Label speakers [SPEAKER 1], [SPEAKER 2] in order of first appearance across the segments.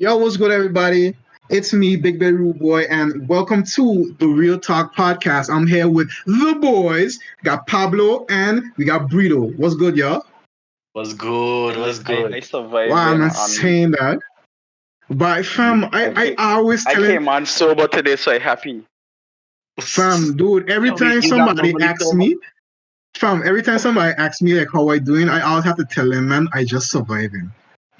[SPEAKER 1] Yo, what's good, everybody? It's me, BigBellyRudeBoy, and welcome to the Real Talk Podcast. I'm here with the boys. We got Pablo and we got Brito. What's good, y'all?
[SPEAKER 2] What's good? What's
[SPEAKER 3] I
[SPEAKER 2] good?
[SPEAKER 3] survived.
[SPEAKER 1] Wow, I'm not saying that. But fam, I always
[SPEAKER 3] I
[SPEAKER 1] tell it,
[SPEAKER 3] came on sober today, so I'm happy.
[SPEAKER 1] fam, dude, every
[SPEAKER 2] Yo,
[SPEAKER 1] time
[SPEAKER 2] you got
[SPEAKER 1] somebody
[SPEAKER 2] normally
[SPEAKER 1] asks
[SPEAKER 2] sober?
[SPEAKER 1] me, fam, every time somebody asks me like how I doing, I always have to tell them, man, I just surviving.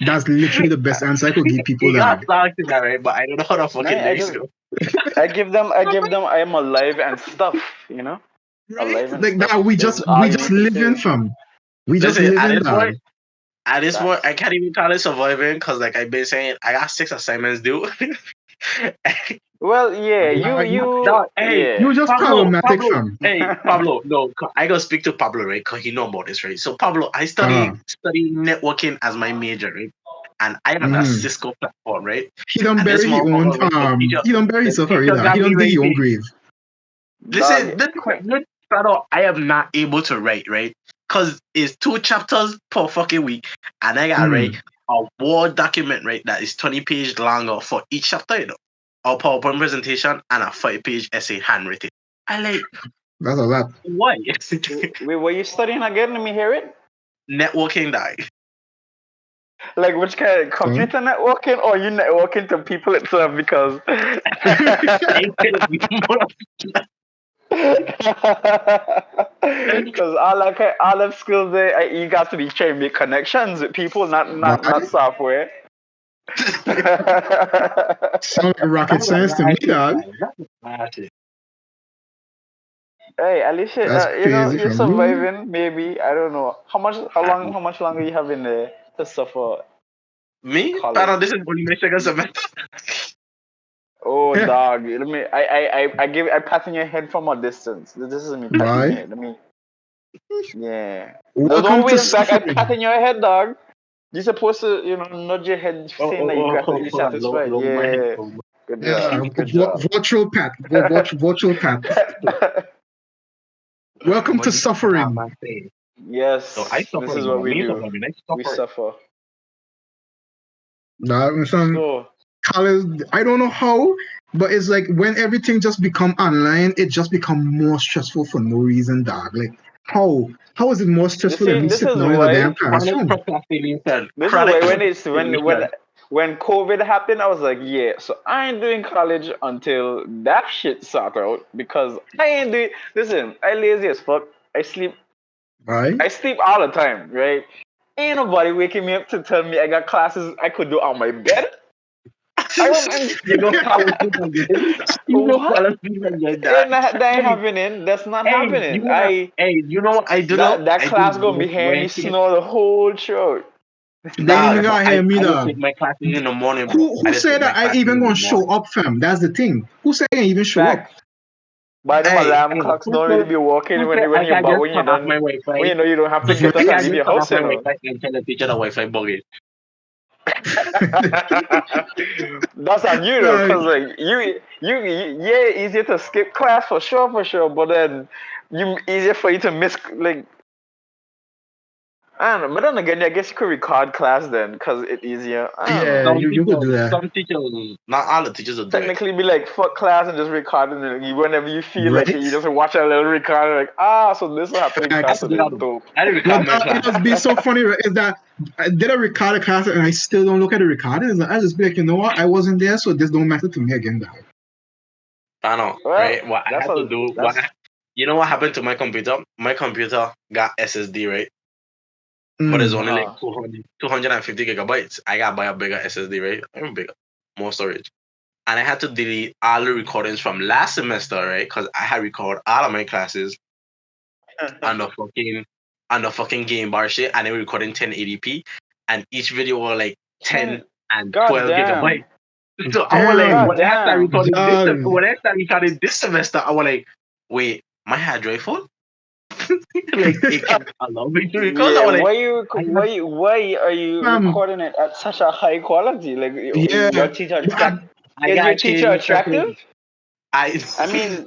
[SPEAKER 1] That's literally the best answer I could give people
[SPEAKER 2] You got
[SPEAKER 1] that.
[SPEAKER 2] started that right, but I don't know how the
[SPEAKER 3] No,
[SPEAKER 2] fucking lyrics go.
[SPEAKER 3] I give them, I am alive and stuff.
[SPEAKER 1] Right?
[SPEAKER 3] Alive and
[SPEAKER 1] Like
[SPEAKER 3] stuff.
[SPEAKER 1] that, we
[SPEAKER 3] That's
[SPEAKER 1] just
[SPEAKER 3] all
[SPEAKER 1] we
[SPEAKER 3] you
[SPEAKER 1] just
[SPEAKER 3] need to
[SPEAKER 1] living,
[SPEAKER 3] say.
[SPEAKER 1] fam. We just
[SPEAKER 2] Listen,
[SPEAKER 1] living, dog.
[SPEAKER 2] at this point,
[SPEAKER 3] Facts.
[SPEAKER 2] I can't even call it surviving because, like I've been saying, I got 6 assignments due.
[SPEAKER 3] Well, yeah,
[SPEAKER 2] Dog, hey,
[SPEAKER 3] yeah.
[SPEAKER 1] You just problematic,
[SPEAKER 2] Pablo,
[SPEAKER 1] fam.
[SPEAKER 2] hey, Pablo, no, I gotta speak to Pablo, right? Cause he know about this, right? So, Pablo, I
[SPEAKER 1] Uh,
[SPEAKER 2] study networking as my major, right? And I am a
[SPEAKER 1] mm.
[SPEAKER 2] Cisco platform, right?
[SPEAKER 1] He done
[SPEAKER 2] And this
[SPEAKER 1] bury his own
[SPEAKER 2] motherfucker, right?
[SPEAKER 1] he done bury
[SPEAKER 2] The
[SPEAKER 1] himself
[SPEAKER 2] teacher
[SPEAKER 1] already. He
[SPEAKER 2] got me
[SPEAKER 1] done dig
[SPEAKER 2] right
[SPEAKER 1] your own
[SPEAKER 2] there.
[SPEAKER 1] grave.
[SPEAKER 3] Dog,
[SPEAKER 2] Listen, I am not able to write, right? Because it's 2 chapters per fucking week. And I got write a Word document, right? That is 20 pages longer for each chapter, you know. A PowerPoint presentation and a 5-page essay handwritten. I like,
[SPEAKER 1] That's a lot.
[SPEAKER 2] why?
[SPEAKER 3] wait, were you studying again? Let me hear it.
[SPEAKER 2] Networking die.
[SPEAKER 3] Like, which kind of computer networking, or you networking to people itself? Because because all them skills there, you got to be trying to make connections with people, not
[SPEAKER 1] Right?
[SPEAKER 3] software.
[SPEAKER 1] Sound like rocket science to me, dog.
[SPEAKER 3] Hey, at least
[SPEAKER 1] That's crazy
[SPEAKER 3] you're
[SPEAKER 1] from you.
[SPEAKER 3] surviving. Maybe I don't know how much longer you have in there to suffer
[SPEAKER 2] Me?
[SPEAKER 3] college.
[SPEAKER 2] Pardon, this is only my second semester.
[SPEAKER 3] Oh,
[SPEAKER 1] Yeah.
[SPEAKER 3] dog! Let me. I patting your head from a distance. This is me patting your
[SPEAKER 1] Right?
[SPEAKER 3] head. Let me. Yeah. No, don't
[SPEAKER 1] Welcome to
[SPEAKER 3] wave back. I
[SPEAKER 1] suffering.
[SPEAKER 3] patting your head, dog. You're supposed to, nod your head, saying that you got to be
[SPEAKER 2] Hold on,
[SPEAKER 3] satisfied.
[SPEAKER 2] lower my head.
[SPEAKER 3] Yeah. Good
[SPEAKER 1] Yeah,
[SPEAKER 3] job. Good job.
[SPEAKER 1] virtual pat. Virtual pat. Welcome to
[SPEAKER 2] But you know what
[SPEAKER 1] suffering.
[SPEAKER 2] I'm saying. So I
[SPEAKER 3] Yes, this is
[SPEAKER 2] suffering
[SPEAKER 3] what
[SPEAKER 2] now.
[SPEAKER 3] we
[SPEAKER 2] Me
[SPEAKER 3] do.
[SPEAKER 2] suffering. I
[SPEAKER 3] We
[SPEAKER 2] suffering.
[SPEAKER 3] suffer.
[SPEAKER 1] Nah, some
[SPEAKER 3] So,
[SPEAKER 1] college, I don't know how, but it's like when everything just become online, it just become more stressful for no reason, dog. Like how is it more
[SPEAKER 3] you
[SPEAKER 1] stressful than
[SPEAKER 3] see,
[SPEAKER 1] me sitting down in a damn
[SPEAKER 2] Chronic
[SPEAKER 1] classroom?
[SPEAKER 2] procrastination.
[SPEAKER 3] this is
[SPEAKER 2] Chronic
[SPEAKER 3] why
[SPEAKER 2] procrastination.
[SPEAKER 3] when COVID happened, I was like, yeah. So I ain't doing college until that shit sort out because I ain't doing. Listen, I lazy as fuck.
[SPEAKER 1] Right?
[SPEAKER 3] I sleep all the time, right? Ain't nobody waking me up to tell me I got classes I could do on my bed. I remember
[SPEAKER 2] You know how we do again. You know
[SPEAKER 3] what?
[SPEAKER 2] how we do again. That.
[SPEAKER 3] That ain't happening. That's not happening.
[SPEAKER 2] You know what I do know?
[SPEAKER 3] That
[SPEAKER 2] I do
[SPEAKER 3] class gonna be hearing me snore the whole show.
[SPEAKER 1] They ain't
[SPEAKER 2] Dog,
[SPEAKER 1] even
[SPEAKER 2] but
[SPEAKER 1] gotta hear me,
[SPEAKER 2] I just
[SPEAKER 1] dog.
[SPEAKER 2] take my classes in the morning, bro. I
[SPEAKER 1] Who
[SPEAKER 2] just take
[SPEAKER 1] said
[SPEAKER 2] my
[SPEAKER 1] that I
[SPEAKER 2] classes
[SPEAKER 1] even
[SPEAKER 2] in the
[SPEAKER 1] gonna show
[SPEAKER 2] morning.
[SPEAKER 1] up, fam? That's the thing. Who said I ain't even show up?
[SPEAKER 3] Fact. By them alarm
[SPEAKER 2] Hey,
[SPEAKER 3] clocks don't really be working
[SPEAKER 2] I can just
[SPEAKER 3] when you're
[SPEAKER 2] turn off
[SPEAKER 3] done
[SPEAKER 2] my
[SPEAKER 3] when
[SPEAKER 2] Wi-Fi.
[SPEAKER 3] you know you don't have to get
[SPEAKER 2] I
[SPEAKER 3] up
[SPEAKER 1] Right?
[SPEAKER 3] and
[SPEAKER 2] can
[SPEAKER 3] leave
[SPEAKER 2] just
[SPEAKER 3] your
[SPEAKER 2] turn off
[SPEAKER 3] house,
[SPEAKER 2] my Wi-Fi and tell the teacher the Wi-Fi bugging.
[SPEAKER 3] That's on you though,
[SPEAKER 1] Right.
[SPEAKER 3] cause like yeah, easier to skip class for sure, but then you easier for you to miss like I don't know. But then again, I guess you could record class then, cause it's easier. I don't know.
[SPEAKER 1] Yeah, you could do that.
[SPEAKER 2] Some teachers, not all the teachers will do it.
[SPEAKER 3] Technically, be like fuck class and just record it. And whenever you feel like it,
[SPEAKER 1] Right?
[SPEAKER 3] you just watch a little record. Like so this will happen in
[SPEAKER 2] I
[SPEAKER 3] class
[SPEAKER 1] Facts.
[SPEAKER 2] did
[SPEAKER 3] today.
[SPEAKER 2] not,
[SPEAKER 3] Dope.
[SPEAKER 2] I didn't
[SPEAKER 1] But
[SPEAKER 2] record my
[SPEAKER 1] it
[SPEAKER 2] class.
[SPEAKER 1] must be so funny, right, is that I did a record a class and I still don't look at the recording. I just be like, you know what? I wasn't there, so this don't matter to me again, dog.
[SPEAKER 2] I know,
[SPEAKER 3] Well,
[SPEAKER 2] right? What I
[SPEAKER 3] that's
[SPEAKER 2] had to
[SPEAKER 3] a
[SPEAKER 2] do,
[SPEAKER 3] that's
[SPEAKER 2] you know what happened to my computer? My computer got SSD, right? But it's only like
[SPEAKER 3] uh
[SPEAKER 2] 250 gigabytes. I gotta buy a bigger SSD, right? Even bigger, more storage. And I had to delete all the recordings from last semester, right? Because I had recorded all of my classes on the fucking game bar shit, and they were recording 1080p, and each video was like 10
[SPEAKER 3] 10.
[SPEAKER 2] and
[SPEAKER 3] God
[SPEAKER 2] 12
[SPEAKER 3] damn.
[SPEAKER 2] gigabytes. So I was like,
[SPEAKER 1] Damn,
[SPEAKER 3] God damn.
[SPEAKER 1] dog.
[SPEAKER 2] when I started recording this semester, I was like, wait, my hard drive full? Like it can allow me to record. I
[SPEAKER 3] Yeah,
[SPEAKER 2] was like,
[SPEAKER 3] why are you
[SPEAKER 1] Fam,
[SPEAKER 3] recording it at such a high quality? Like your
[SPEAKER 1] yeah.
[SPEAKER 3] teacher
[SPEAKER 1] But I,
[SPEAKER 2] I
[SPEAKER 3] is your
[SPEAKER 2] gotta
[SPEAKER 3] teacher
[SPEAKER 2] change the
[SPEAKER 3] attractive?
[SPEAKER 2] settings. I
[SPEAKER 3] I mean,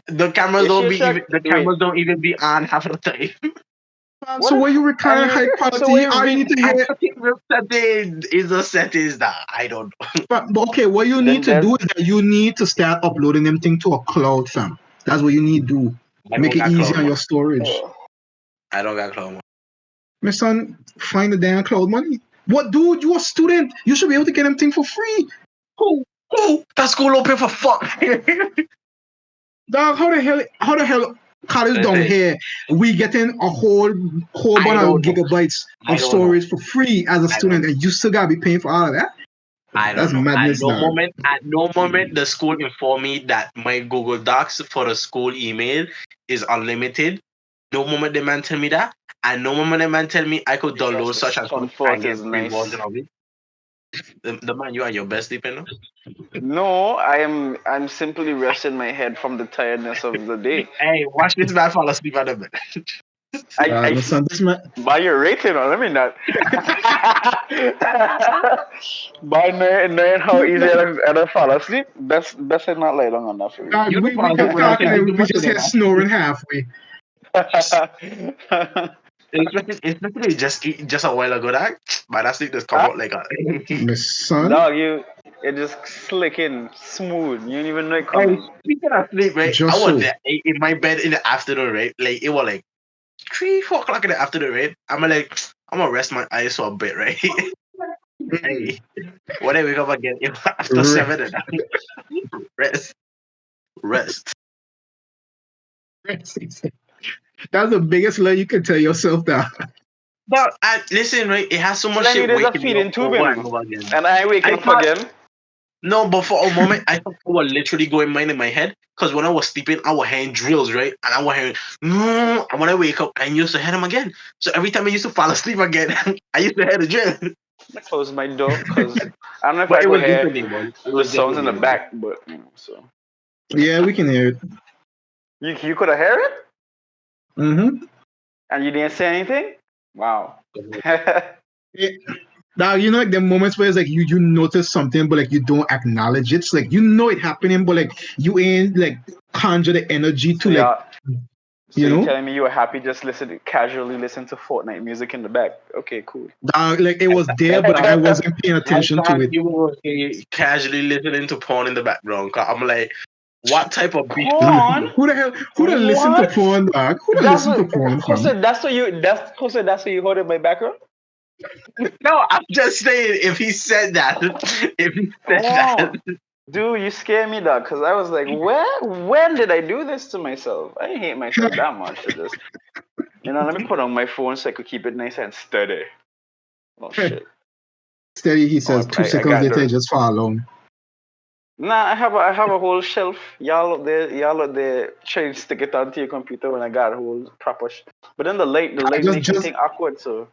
[SPEAKER 2] the cameras
[SPEAKER 3] is she
[SPEAKER 2] don't be even
[SPEAKER 3] attract?
[SPEAKER 2] the
[SPEAKER 3] Wait,
[SPEAKER 2] cameras don't even be on half of the time.
[SPEAKER 1] So when you require high
[SPEAKER 3] So when
[SPEAKER 1] quality,
[SPEAKER 3] you
[SPEAKER 1] all you
[SPEAKER 3] read,
[SPEAKER 1] need to
[SPEAKER 2] I
[SPEAKER 1] hear.
[SPEAKER 2] think the setting is the settings that I don't know.
[SPEAKER 1] But okay, what you need
[SPEAKER 3] then
[SPEAKER 1] to
[SPEAKER 3] there's
[SPEAKER 1] do is that you need to start uploading them thing to a cloud, fam. That's what you need to do.
[SPEAKER 2] I
[SPEAKER 1] Make
[SPEAKER 2] don't
[SPEAKER 1] it
[SPEAKER 2] got
[SPEAKER 1] easy
[SPEAKER 2] cloud
[SPEAKER 1] on your
[SPEAKER 2] money.
[SPEAKER 1] storage.
[SPEAKER 3] oh,
[SPEAKER 2] I don't got cloud money.
[SPEAKER 1] My son, find the damn cloud money. What, dude? You a student? You should be able to get them thing for free.
[SPEAKER 2] Who? That school open for fuck.
[SPEAKER 1] Dog, how the hell college down
[SPEAKER 2] Listen,
[SPEAKER 1] here we getting a whole
[SPEAKER 2] I
[SPEAKER 1] bunch of
[SPEAKER 2] don't know.
[SPEAKER 1] gigabytes
[SPEAKER 2] I
[SPEAKER 1] of
[SPEAKER 2] don't know.
[SPEAKER 1] storage for free as a
[SPEAKER 2] I don't
[SPEAKER 1] student,
[SPEAKER 2] know.
[SPEAKER 1] and you still gotta be paying for all of that?
[SPEAKER 2] I
[SPEAKER 1] That's
[SPEAKER 2] don't know.
[SPEAKER 1] madness, dog.
[SPEAKER 2] At no moment, the school informed me that my Google Docs for the school email is unlimited. No moment the man tell me that, and no moment the man tell me I could download
[SPEAKER 3] because the
[SPEAKER 2] such and such
[SPEAKER 3] comfort
[SPEAKER 2] and get
[SPEAKER 3] is
[SPEAKER 2] free
[SPEAKER 3] nice.
[SPEAKER 2] version of it. The man, you are your best sleeping now.
[SPEAKER 3] No, I'm simply resting my head from the tiredness of the day.
[SPEAKER 2] Hey, watch this man fall asleep at the bed.
[SPEAKER 1] My son, this man,
[SPEAKER 3] By your rating on, let me not. By knowing how easy I fall asleep, best I not lie down on that for you.
[SPEAKER 1] dog,
[SPEAKER 2] You don't
[SPEAKER 1] we
[SPEAKER 2] fall asleep
[SPEAKER 1] just
[SPEAKER 2] when I
[SPEAKER 1] talking
[SPEAKER 2] tell you too
[SPEAKER 1] and we
[SPEAKER 2] much of
[SPEAKER 1] just hear
[SPEAKER 2] that.
[SPEAKER 1] snoring halfway.
[SPEAKER 2] Especially just a while ago that, but that sleep just come
[SPEAKER 3] Huh?
[SPEAKER 2] out like a.
[SPEAKER 1] My son,
[SPEAKER 3] Dog, it just slicking smooth. You didn't even know it
[SPEAKER 2] Hey,
[SPEAKER 3] coming.
[SPEAKER 2] speaking of sleep, right? I
[SPEAKER 1] just
[SPEAKER 2] was
[SPEAKER 1] so.
[SPEAKER 2] there in my bed in the afternoon, right? Like it was like 3, 4 o'clock in the afternoon, right? I'm gonna rest my eyes for a bit, right? Hey, when I wake up again, it was after
[SPEAKER 1] Re-
[SPEAKER 2] 7 and rest, rest.
[SPEAKER 1] That's the biggest lie you can tell yourself, that.
[SPEAKER 2] But listen, right? It has so much
[SPEAKER 3] All I
[SPEAKER 2] shit
[SPEAKER 3] need is a
[SPEAKER 2] waking me up
[SPEAKER 3] feeding tube, you
[SPEAKER 2] over and
[SPEAKER 3] know.
[SPEAKER 2] over again.
[SPEAKER 3] And I waking
[SPEAKER 2] I
[SPEAKER 3] up
[SPEAKER 2] thought
[SPEAKER 3] again.
[SPEAKER 2] no, but for a moment, I thought I was literally going mine in my head because when I was sleeping, I was hearing drills, right? And I was hearing, and when I wake up, I used to hear them again. So every time I used to fall asleep again, I used to hear the drill.
[SPEAKER 3] I close my door because I don't know if
[SPEAKER 2] But
[SPEAKER 3] I
[SPEAKER 2] it
[SPEAKER 3] could
[SPEAKER 2] was
[SPEAKER 3] hear
[SPEAKER 2] definitely one. It
[SPEAKER 3] the
[SPEAKER 2] was
[SPEAKER 3] sounds in the
[SPEAKER 2] definitely one.
[SPEAKER 3] back, but so
[SPEAKER 1] Yeah, we can hear it.
[SPEAKER 3] you could have heard it
[SPEAKER 1] Mm-hmm.
[SPEAKER 3] and you didn't say anything. Wow.
[SPEAKER 1] Yeah. Now you know, like the moments where it's like you notice something, but like you don't acknowledge it. It's like you know it happening, but like you ain't like conjure the energy
[SPEAKER 3] So
[SPEAKER 1] to like,
[SPEAKER 3] yeah. So
[SPEAKER 1] you
[SPEAKER 3] you
[SPEAKER 1] know,
[SPEAKER 3] telling me you were happy just casually listen to Fortnite music in the back? Okay, cool.
[SPEAKER 1] like it was there, but like I wasn't paying
[SPEAKER 2] I
[SPEAKER 1] attention to
[SPEAKER 2] thought
[SPEAKER 1] it.
[SPEAKER 2] you were casually listening to porn in the background. 'Cause I'm like, what type of beat?
[SPEAKER 3] Porn?
[SPEAKER 1] Who the hell? Who the listen to
[SPEAKER 3] What?
[SPEAKER 1] porn, dog? Who the
[SPEAKER 3] That's
[SPEAKER 1] listen to
[SPEAKER 3] what
[SPEAKER 1] porn, fam?
[SPEAKER 3] Jose, that's what you heard in my background?
[SPEAKER 2] No, I'm just saying if he said that, if he said that,
[SPEAKER 3] Oh. Dude, you scare me, dog, because I was like, when did I do this to myself? I didn't hate myself that much to just, let me put on my phone so I could keep it nice and steady. Oh, shit.
[SPEAKER 1] Steady, he
[SPEAKER 3] Oh,
[SPEAKER 1] says. Two
[SPEAKER 3] I
[SPEAKER 1] seconds
[SPEAKER 3] got
[SPEAKER 1] later, it
[SPEAKER 3] the.
[SPEAKER 1] just fall alone.
[SPEAKER 3] Nah, I have a whole shelf. Y'all out there trying to stick it onto your computer when I got a whole proper. But then the
[SPEAKER 1] I
[SPEAKER 3] light
[SPEAKER 1] just,
[SPEAKER 3] makes the
[SPEAKER 1] just,
[SPEAKER 3] thing awkward. So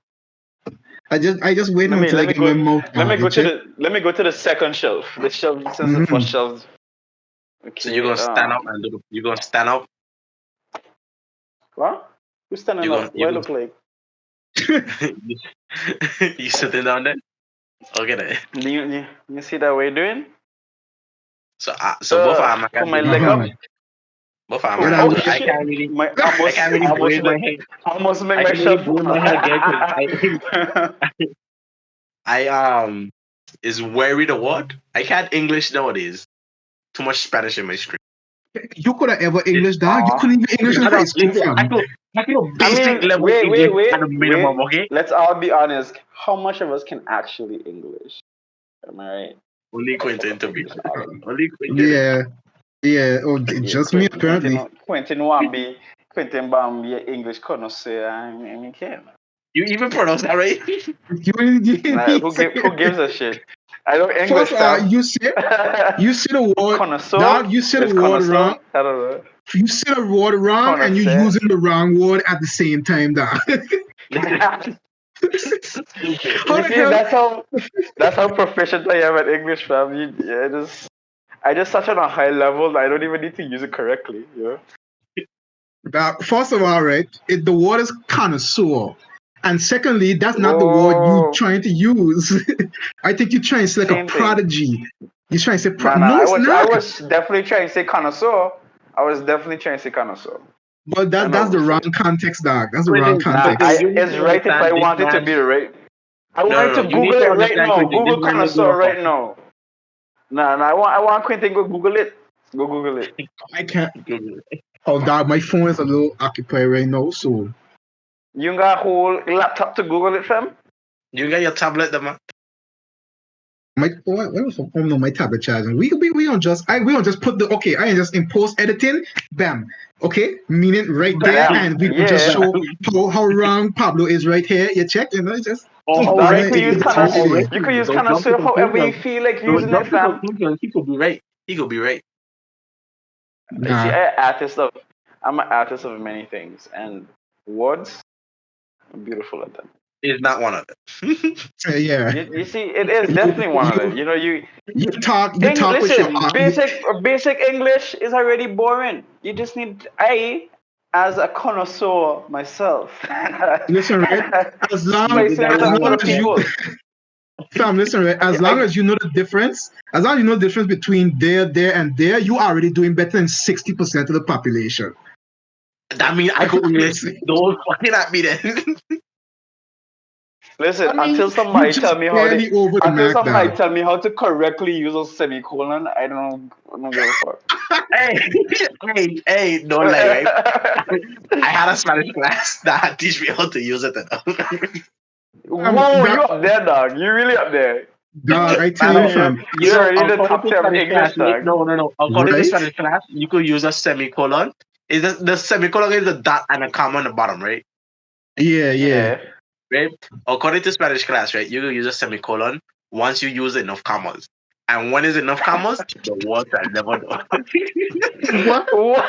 [SPEAKER 1] I just wait
[SPEAKER 3] let me
[SPEAKER 1] until I
[SPEAKER 3] let me
[SPEAKER 1] get my
[SPEAKER 3] go
[SPEAKER 1] mouth
[SPEAKER 3] let me
[SPEAKER 1] on
[SPEAKER 3] go
[SPEAKER 1] it.
[SPEAKER 3] to
[SPEAKER 1] Check.
[SPEAKER 3] the second shelf. The shelf since the first
[SPEAKER 1] Mm-hmm.
[SPEAKER 3] shelf.
[SPEAKER 2] so you're
[SPEAKER 3] Okay.
[SPEAKER 2] gonna stand up and you're gonna stand up.
[SPEAKER 3] What? Who's standing
[SPEAKER 2] You're gonna
[SPEAKER 3] up? What I look like?
[SPEAKER 2] you, you sitting down there. Okay, then.
[SPEAKER 3] Do you see that we're doing?
[SPEAKER 2] So both of them, I
[SPEAKER 3] Put
[SPEAKER 2] can't
[SPEAKER 3] my
[SPEAKER 2] really,
[SPEAKER 3] leg
[SPEAKER 1] Uh-huh.
[SPEAKER 3] up.
[SPEAKER 2] both of them,
[SPEAKER 1] Yeah,
[SPEAKER 3] Oh
[SPEAKER 2] I
[SPEAKER 3] shit!
[SPEAKER 2] can't really,
[SPEAKER 3] My
[SPEAKER 2] I
[SPEAKER 3] almost
[SPEAKER 2] can't really
[SPEAKER 3] almost
[SPEAKER 2] braid my
[SPEAKER 3] make
[SPEAKER 2] hair.
[SPEAKER 3] almost make
[SPEAKER 2] I can't really
[SPEAKER 3] myself.
[SPEAKER 2] braid my hair again because I is worried or what? I can't English nowadays. Too much Spanish in my screen.
[SPEAKER 1] you could have ever English, dog. You
[SPEAKER 3] Aw.
[SPEAKER 1] couldn't even English in
[SPEAKER 2] Shut
[SPEAKER 1] high
[SPEAKER 2] up.
[SPEAKER 1] school,
[SPEAKER 2] Listen,
[SPEAKER 1] fam.
[SPEAKER 2] I feel
[SPEAKER 3] I
[SPEAKER 2] basic
[SPEAKER 3] mean,
[SPEAKER 2] level
[SPEAKER 3] wait, wait,
[SPEAKER 2] English
[SPEAKER 3] wait,
[SPEAKER 2] at a
[SPEAKER 3] wait.
[SPEAKER 2] minimum, okay?
[SPEAKER 3] Let's all be honest. How much of us can actually English? Am I right?
[SPEAKER 2] Only
[SPEAKER 3] Like for
[SPEAKER 2] Quentin to be
[SPEAKER 3] competition,
[SPEAKER 2] honest.
[SPEAKER 3] all of them.
[SPEAKER 2] Only Quentin.
[SPEAKER 1] Yeah, yeah. Oh,
[SPEAKER 3] Yeah,
[SPEAKER 1] just me apparently.
[SPEAKER 3] Quentin Wambi, Quentin Bambi, English connoisseur. I mean, can.
[SPEAKER 2] You even pronounce that right?
[SPEAKER 1] You
[SPEAKER 3] Nah,
[SPEAKER 1] didn't say
[SPEAKER 3] who gives a shit? I know English,
[SPEAKER 1] first.
[SPEAKER 3] fam.
[SPEAKER 1] You say the word,
[SPEAKER 3] Connoisseur?
[SPEAKER 1] dog. You say
[SPEAKER 3] It's
[SPEAKER 1] the word wrong.
[SPEAKER 3] connoisseur? I don't know.
[SPEAKER 1] You say the word wrong, and you're
[SPEAKER 3] Connoisseur.
[SPEAKER 1] using the wrong word at the same time, dog.
[SPEAKER 2] Stupid.
[SPEAKER 1] How
[SPEAKER 3] You
[SPEAKER 1] the
[SPEAKER 3] see,
[SPEAKER 1] hell?
[SPEAKER 3] that's how proficient I am at English, fam. I just such on a high level that I don't even need to use it correctly.
[SPEAKER 1] First of all, right, the word is connoisseur. And secondly, that's not the word you
[SPEAKER 3] Oh,
[SPEAKER 1] trying to use. I think you're trying to say like a
[SPEAKER 3] same thing.
[SPEAKER 1] prodigy. You're trying to say
[SPEAKER 3] Nah,
[SPEAKER 1] no,
[SPEAKER 3] I
[SPEAKER 1] it's
[SPEAKER 3] was I
[SPEAKER 1] not.
[SPEAKER 3] was definitely trying to say connoisseur. I was definitely trying to say connoisseur.
[SPEAKER 1] But
[SPEAKER 3] I
[SPEAKER 1] that's
[SPEAKER 3] know.
[SPEAKER 1] the wrong context, dog. That's the wrong
[SPEAKER 2] Quentin,
[SPEAKER 3] Nah,
[SPEAKER 1] context.
[SPEAKER 2] you need
[SPEAKER 3] it's
[SPEAKER 2] to
[SPEAKER 3] right if I
[SPEAKER 2] understand this
[SPEAKER 3] want it to
[SPEAKER 2] man.
[SPEAKER 3] be right. I
[SPEAKER 2] No,
[SPEAKER 3] want
[SPEAKER 2] no,
[SPEAKER 3] to
[SPEAKER 2] no. You need
[SPEAKER 3] Google
[SPEAKER 2] to
[SPEAKER 3] it right
[SPEAKER 2] understand,
[SPEAKER 3] now.
[SPEAKER 2] Quentin. This
[SPEAKER 3] Google
[SPEAKER 2] man is doing
[SPEAKER 3] connoisseur
[SPEAKER 2] a
[SPEAKER 3] right
[SPEAKER 2] fucking
[SPEAKER 3] now. Nah, I want Quentin go Google it. Go Google it.
[SPEAKER 1] I can't.
[SPEAKER 2] Google.
[SPEAKER 1] Oh, dog, my phone is a little occupied right now, so
[SPEAKER 3] You got a whole laptop to Google it, fam?
[SPEAKER 2] You got your tablet, the man.
[SPEAKER 1] what was oh no, my tablet charging. We don't just put the okay. I can just in post editing, bam. Okay, meaning right there,
[SPEAKER 3] Bam.
[SPEAKER 1] and we can just
[SPEAKER 3] Yeah.
[SPEAKER 1] show how wrong Pablo is right here. You check, just
[SPEAKER 2] Or how
[SPEAKER 3] Dog, you
[SPEAKER 2] right
[SPEAKER 3] could
[SPEAKER 2] he
[SPEAKER 3] use
[SPEAKER 2] is, or how
[SPEAKER 3] connoisseur.
[SPEAKER 2] right
[SPEAKER 1] exactly.
[SPEAKER 3] You
[SPEAKER 2] he
[SPEAKER 3] could
[SPEAKER 2] is.
[SPEAKER 3] use
[SPEAKER 2] Don't jump to
[SPEAKER 3] connoisseur however you
[SPEAKER 2] conclusions.
[SPEAKER 3] feel like
[SPEAKER 2] Don't
[SPEAKER 3] using it,
[SPEAKER 2] jump to
[SPEAKER 3] fam.
[SPEAKER 2] conclusions. He could be right. He could be right.
[SPEAKER 3] You see,
[SPEAKER 1] Nah,
[SPEAKER 3] I'm an artist of many things, and words, I'm beautiful at them.
[SPEAKER 2] It's not one of them.
[SPEAKER 1] yeah.
[SPEAKER 3] You see, it is definitely one of them. You know,
[SPEAKER 1] You talk with your
[SPEAKER 3] listen,
[SPEAKER 1] heart.
[SPEAKER 3] basic English is already boring. You just need as a connoisseur myself,
[SPEAKER 1] Listen, right? As long
[SPEAKER 2] You
[SPEAKER 3] spicing
[SPEAKER 2] got
[SPEAKER 3] it
[SPEAKER 2] it
[SPEAKER 3] up for
[SPEAKER 1] as
[SPEAKER 3] the
[SPEAKER 2] wrong,
[SPEAKER 1] you
[SPEAKER 2] man.
[SPEAKER 3] people.
[SPEAKER 1] fam, listen, right? As long
[SPEAKER 3] I
[SPEAKER 1] as you know the difference, as long as you know the difference between there, and there, you are already doing better than 60% of the population.
[SPEAKER 2] That means I could English. Don't fucking at me then.
[SPEAKER 3] listen
[SPEAKER 1] I mean, you just barely over the
[SPEAKER 3] until
[SPEAKER 1] mark,
[SPEAKER 3] somebody
[SPEAKER 1] dog.
[SPEAKER 3] tell me how to correctly use a semicolon. I don't give a fuck.
[SPEAKER 2] Hey, hey, don't lie, right? I had a Spanish class that teach me how to use it.
[SPEAKER 3] Whoa, you
[SPEAKER 1] Dog,
[SPEAKER 3] up there, dog? You really up there?
[SPEAKER 1] I tell you,
[SPEAKER 2] No,
[SPEAKER 1] fam,
[SPEAKER 3] You're already the
[SPEAKER 2] according
[SPEAKER 3] top
[SPEAKER 2] to
[SPEAKER 3] 10
[SPEAKER 2] Spanish class,
[SPEAKER 3] English,
[SPEAKER 2] right?
[SPEAKER 3] dog.
[SPEAKER 2] No. According to
[SPEAKER 1] right?
[SPEAKER 2] Spanish class, you could use a semicolon. Is the semicolon is a dot and a comma on the bottom, right?
[SPEAKER 1] Yeah.
[SPEAKER 3] Yeah.
[SPEAKER 2] Right? According to Spanish class, right? You could use a semicolon once you use enough commas. And when is enough commas? The words are never done.
[SPEAKER 1] What?
[SPEAKER 3] What?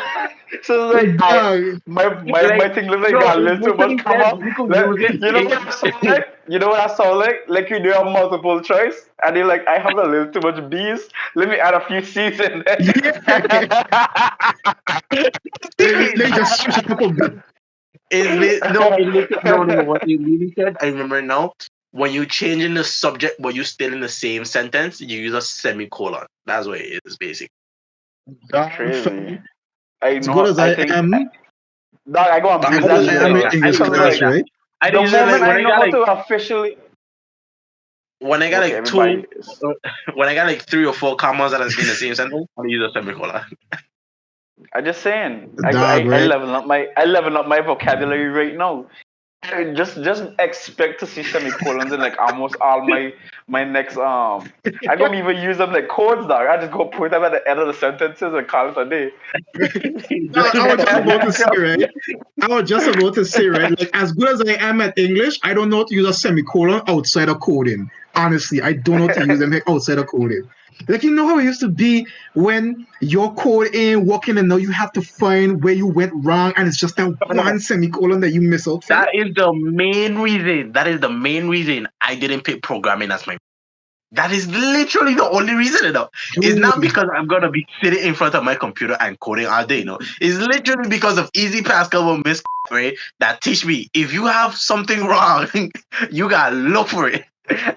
[SPEAKER 3] So it's like
[SPEAKER 1] Dog,
[SPEAKER 3] my
[SPEAKER 2] Like,
[SPEAKER 3] thing looks like
[SPEAKER 2] no,
[SPEAKER 3] got a
[SPEAKER 2] it
[SPEAKER 3] little too much
[SPEAKER 2] literally says
[SPEAKER 3] comma.
[SPEAKER 2] you could
[SPEAKER 3] Like,
[SPEAKER 2] use it.
[SPEAKER 3] you know what I sound like? You know what I sound like? Like you do have multiple choice, and you're like, I have a little too much B's. Let me add a few C's in there.
[SPEAKER 1] yeah. Let me just switch it up a bit.
[SPEAKER 2] No. What you really said, I remember now. When you change in the subject, but you still in the same sentence, you use a semicolon. That's what it is, basically.
[SPEAKER 1] Dog,
[SPEAKER 3] Crazy.
[SPEAKER 1] fam,
[SPEAKER 3] I
[SPEAKER 1] as good
[SPEAKER 3] know.
[SPEAKER 1] as
[SPEAKER 3] I
[SPEAKER 1] I
[SPEAKER 3] think,
[SPEAKER 1] am,
[SPEAKER 3] dog, I go and
[SPEAKER 2] But I
[SPEAKER 3] abuse
[SPEAKER 2] didn't
[SPEAKER 3] that
[SPEAKER 1] as
[SPEAKER 2] use
[SPEAKER 1] I
[SPEAKER 3] shit
[SPEAKER 2] it
[SPEAKER 1] am
[SPEAKER 2] like
[SPEAKER 1] in
[SPEAKER 3] though.
[SPEAKER 2] that. I
[SPEAKER 1] English
[SPEAKER 2] didn't
[SPEAKER 3] Cause
[SPEAKER 2] use it
[SPEAKER 1] class,
[SPEAKER 2] like
[SPEAKER 3] like
[SPEAKER 2] that.
[SPEAKER 1] right?
[SPEAKER 2] I
[SPEAKER 3] the
[SPEAKER 2] didn't use it like
[SPEAKER 3] moment
[SPEAKER 2] when
[SPEAKER 3] I
[SPEAKER 2] I
[SPEAKER 3] know
[SPEAKER 2] got
[SPEAKER 3] how
[SPEAKER 2] like
[SPEAKER 3] to officially,
[SPEAKER 2] when I got
[SPEAKER 3] okay,
[SPEAKER 2] like two,
[SPEAKER 3] everybody.
[SPEAKER 2] when I got like 3 or 4 commas that are in the same sentence, I use a semicolon.
[SPEAKER 3] I just saying,
[SPEAKER 1] Dog,
[SPEAKER 3] I
[SPEAKER 1] right?
[SPEAKER 3] level up my vocabulary right now. Just expect to see semicolons in like almost all my next I don't even use them like codes, dog. I just go put them at the end of the sentences and call it a day.
[SPEAKER 1] Dog, I was just about to say, right? I was just about to say, right? Like, as good as I am at English, I don't know how to use a semicolon outside of coding. Honestly, I don't know how to use them outside of coding. Like, you know how it used to be when your code ain't working and now you have to find where you went wrong and it's just that one semicolon that you miss out from?
[SPEAKER 2] That is the main reason. That is the main reason I didn't pick programming as my. That is literally the only reason, It's not
[SPEAKER 1] Dude,
[SPEAKER 2] because I'm gonna be sitting in front of my computer and coding all day, It's literally because of Easy Pascal or Miss right that teach me if you have something wrong, you gotta look for it.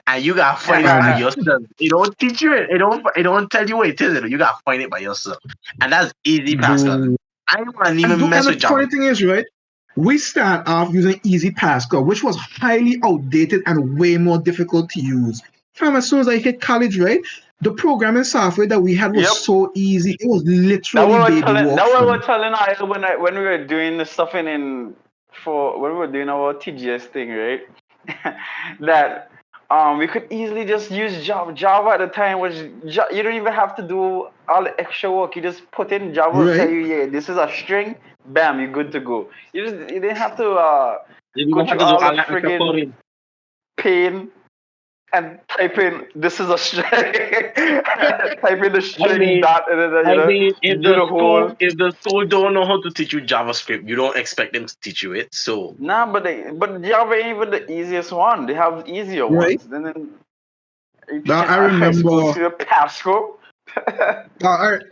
[SPEAKER 2] And you gotta find it by
[SPEAKER 1] fam,
[SPEAKER 2] yourself. It don't teach you it. It don't tell you what it is. You gotta find it by yourself. And that's Easy Pascal.
[SPEAKER 1] dude.
[SPEAKER 2] I don't wanna even
[SPEAKER 1] And
[SPEAKER 2] mess with
[SPEAKER 1] the
[SPEAKER 2] Java.
[SPEAKER 1] funny thing is, right? We start off using Easy Pascal, which was highly outdated and way more difficult to use. Fam, as soon as I hit college, right? The programming software that we had was
[SPEAKER 3] Yep.
[SPEAKER 1] so easy. It was
[SPEAKER 3] That
[SPEAKER 1] literally
[SPEAKER 3] what we're
[SPEAKER 1] baby
[SPEAKER 3] telling.
[SPEAKER 1] walk,
[SPEAKER 3] That what we're
[SPEAKER 1] fam.
[SPEAKER 3] telling I when we were doing the stuff in for when we were doing our TGS thing, right? that we could easily just use Java. Java at the time was you don't even have to do all the extra work. You just put in Java and tell
[SPEAKER 1] Right?
[SPEAKER 3] you, yeah, this is a string. Bam, you're good to go. You didn't have to
[SPEAKER 2] You
[SPEAKER 3] go
[SPEAKER 2] don't have
[SPEAKER 3] through
[SPEAKER 2] to do
[SPEAKER 3] all the
[SPEAKER 2] all that extra
[SPEAKER 3] friggin'
[SPEAKER 2] coding.
[SPEAKER 3] pain and type in this is a string. type in the
[SPEAKER 2] I
[SPEAKER 3] string
[SPEAKER 2] mean,
[SPEAKER 3] dot and then
[SPEAKER 2] if
[SPEAKER 3] do
[SPEAKER 2] the
[SPEAKER 3] the
[SPEAKER 2] school
[SPEAKER 3] whole.
[SPEAKER 2] if the school don't know how to teach you JavaScript, you don't expect them to teach you it. So
[SPEAKER 3] Nah, but Java ain't even the easiest one. They have easier
[SPEAKER 1] Right?
[SPEAKER 3] ones. Then you
[SPEAKER 1] Now
[SPEAKER 3] teaching
[SPEAKER 1] I
[SPEAKER 3] high school
[SPEAKER 1] remember
[SPEAKER 3] student Pascal.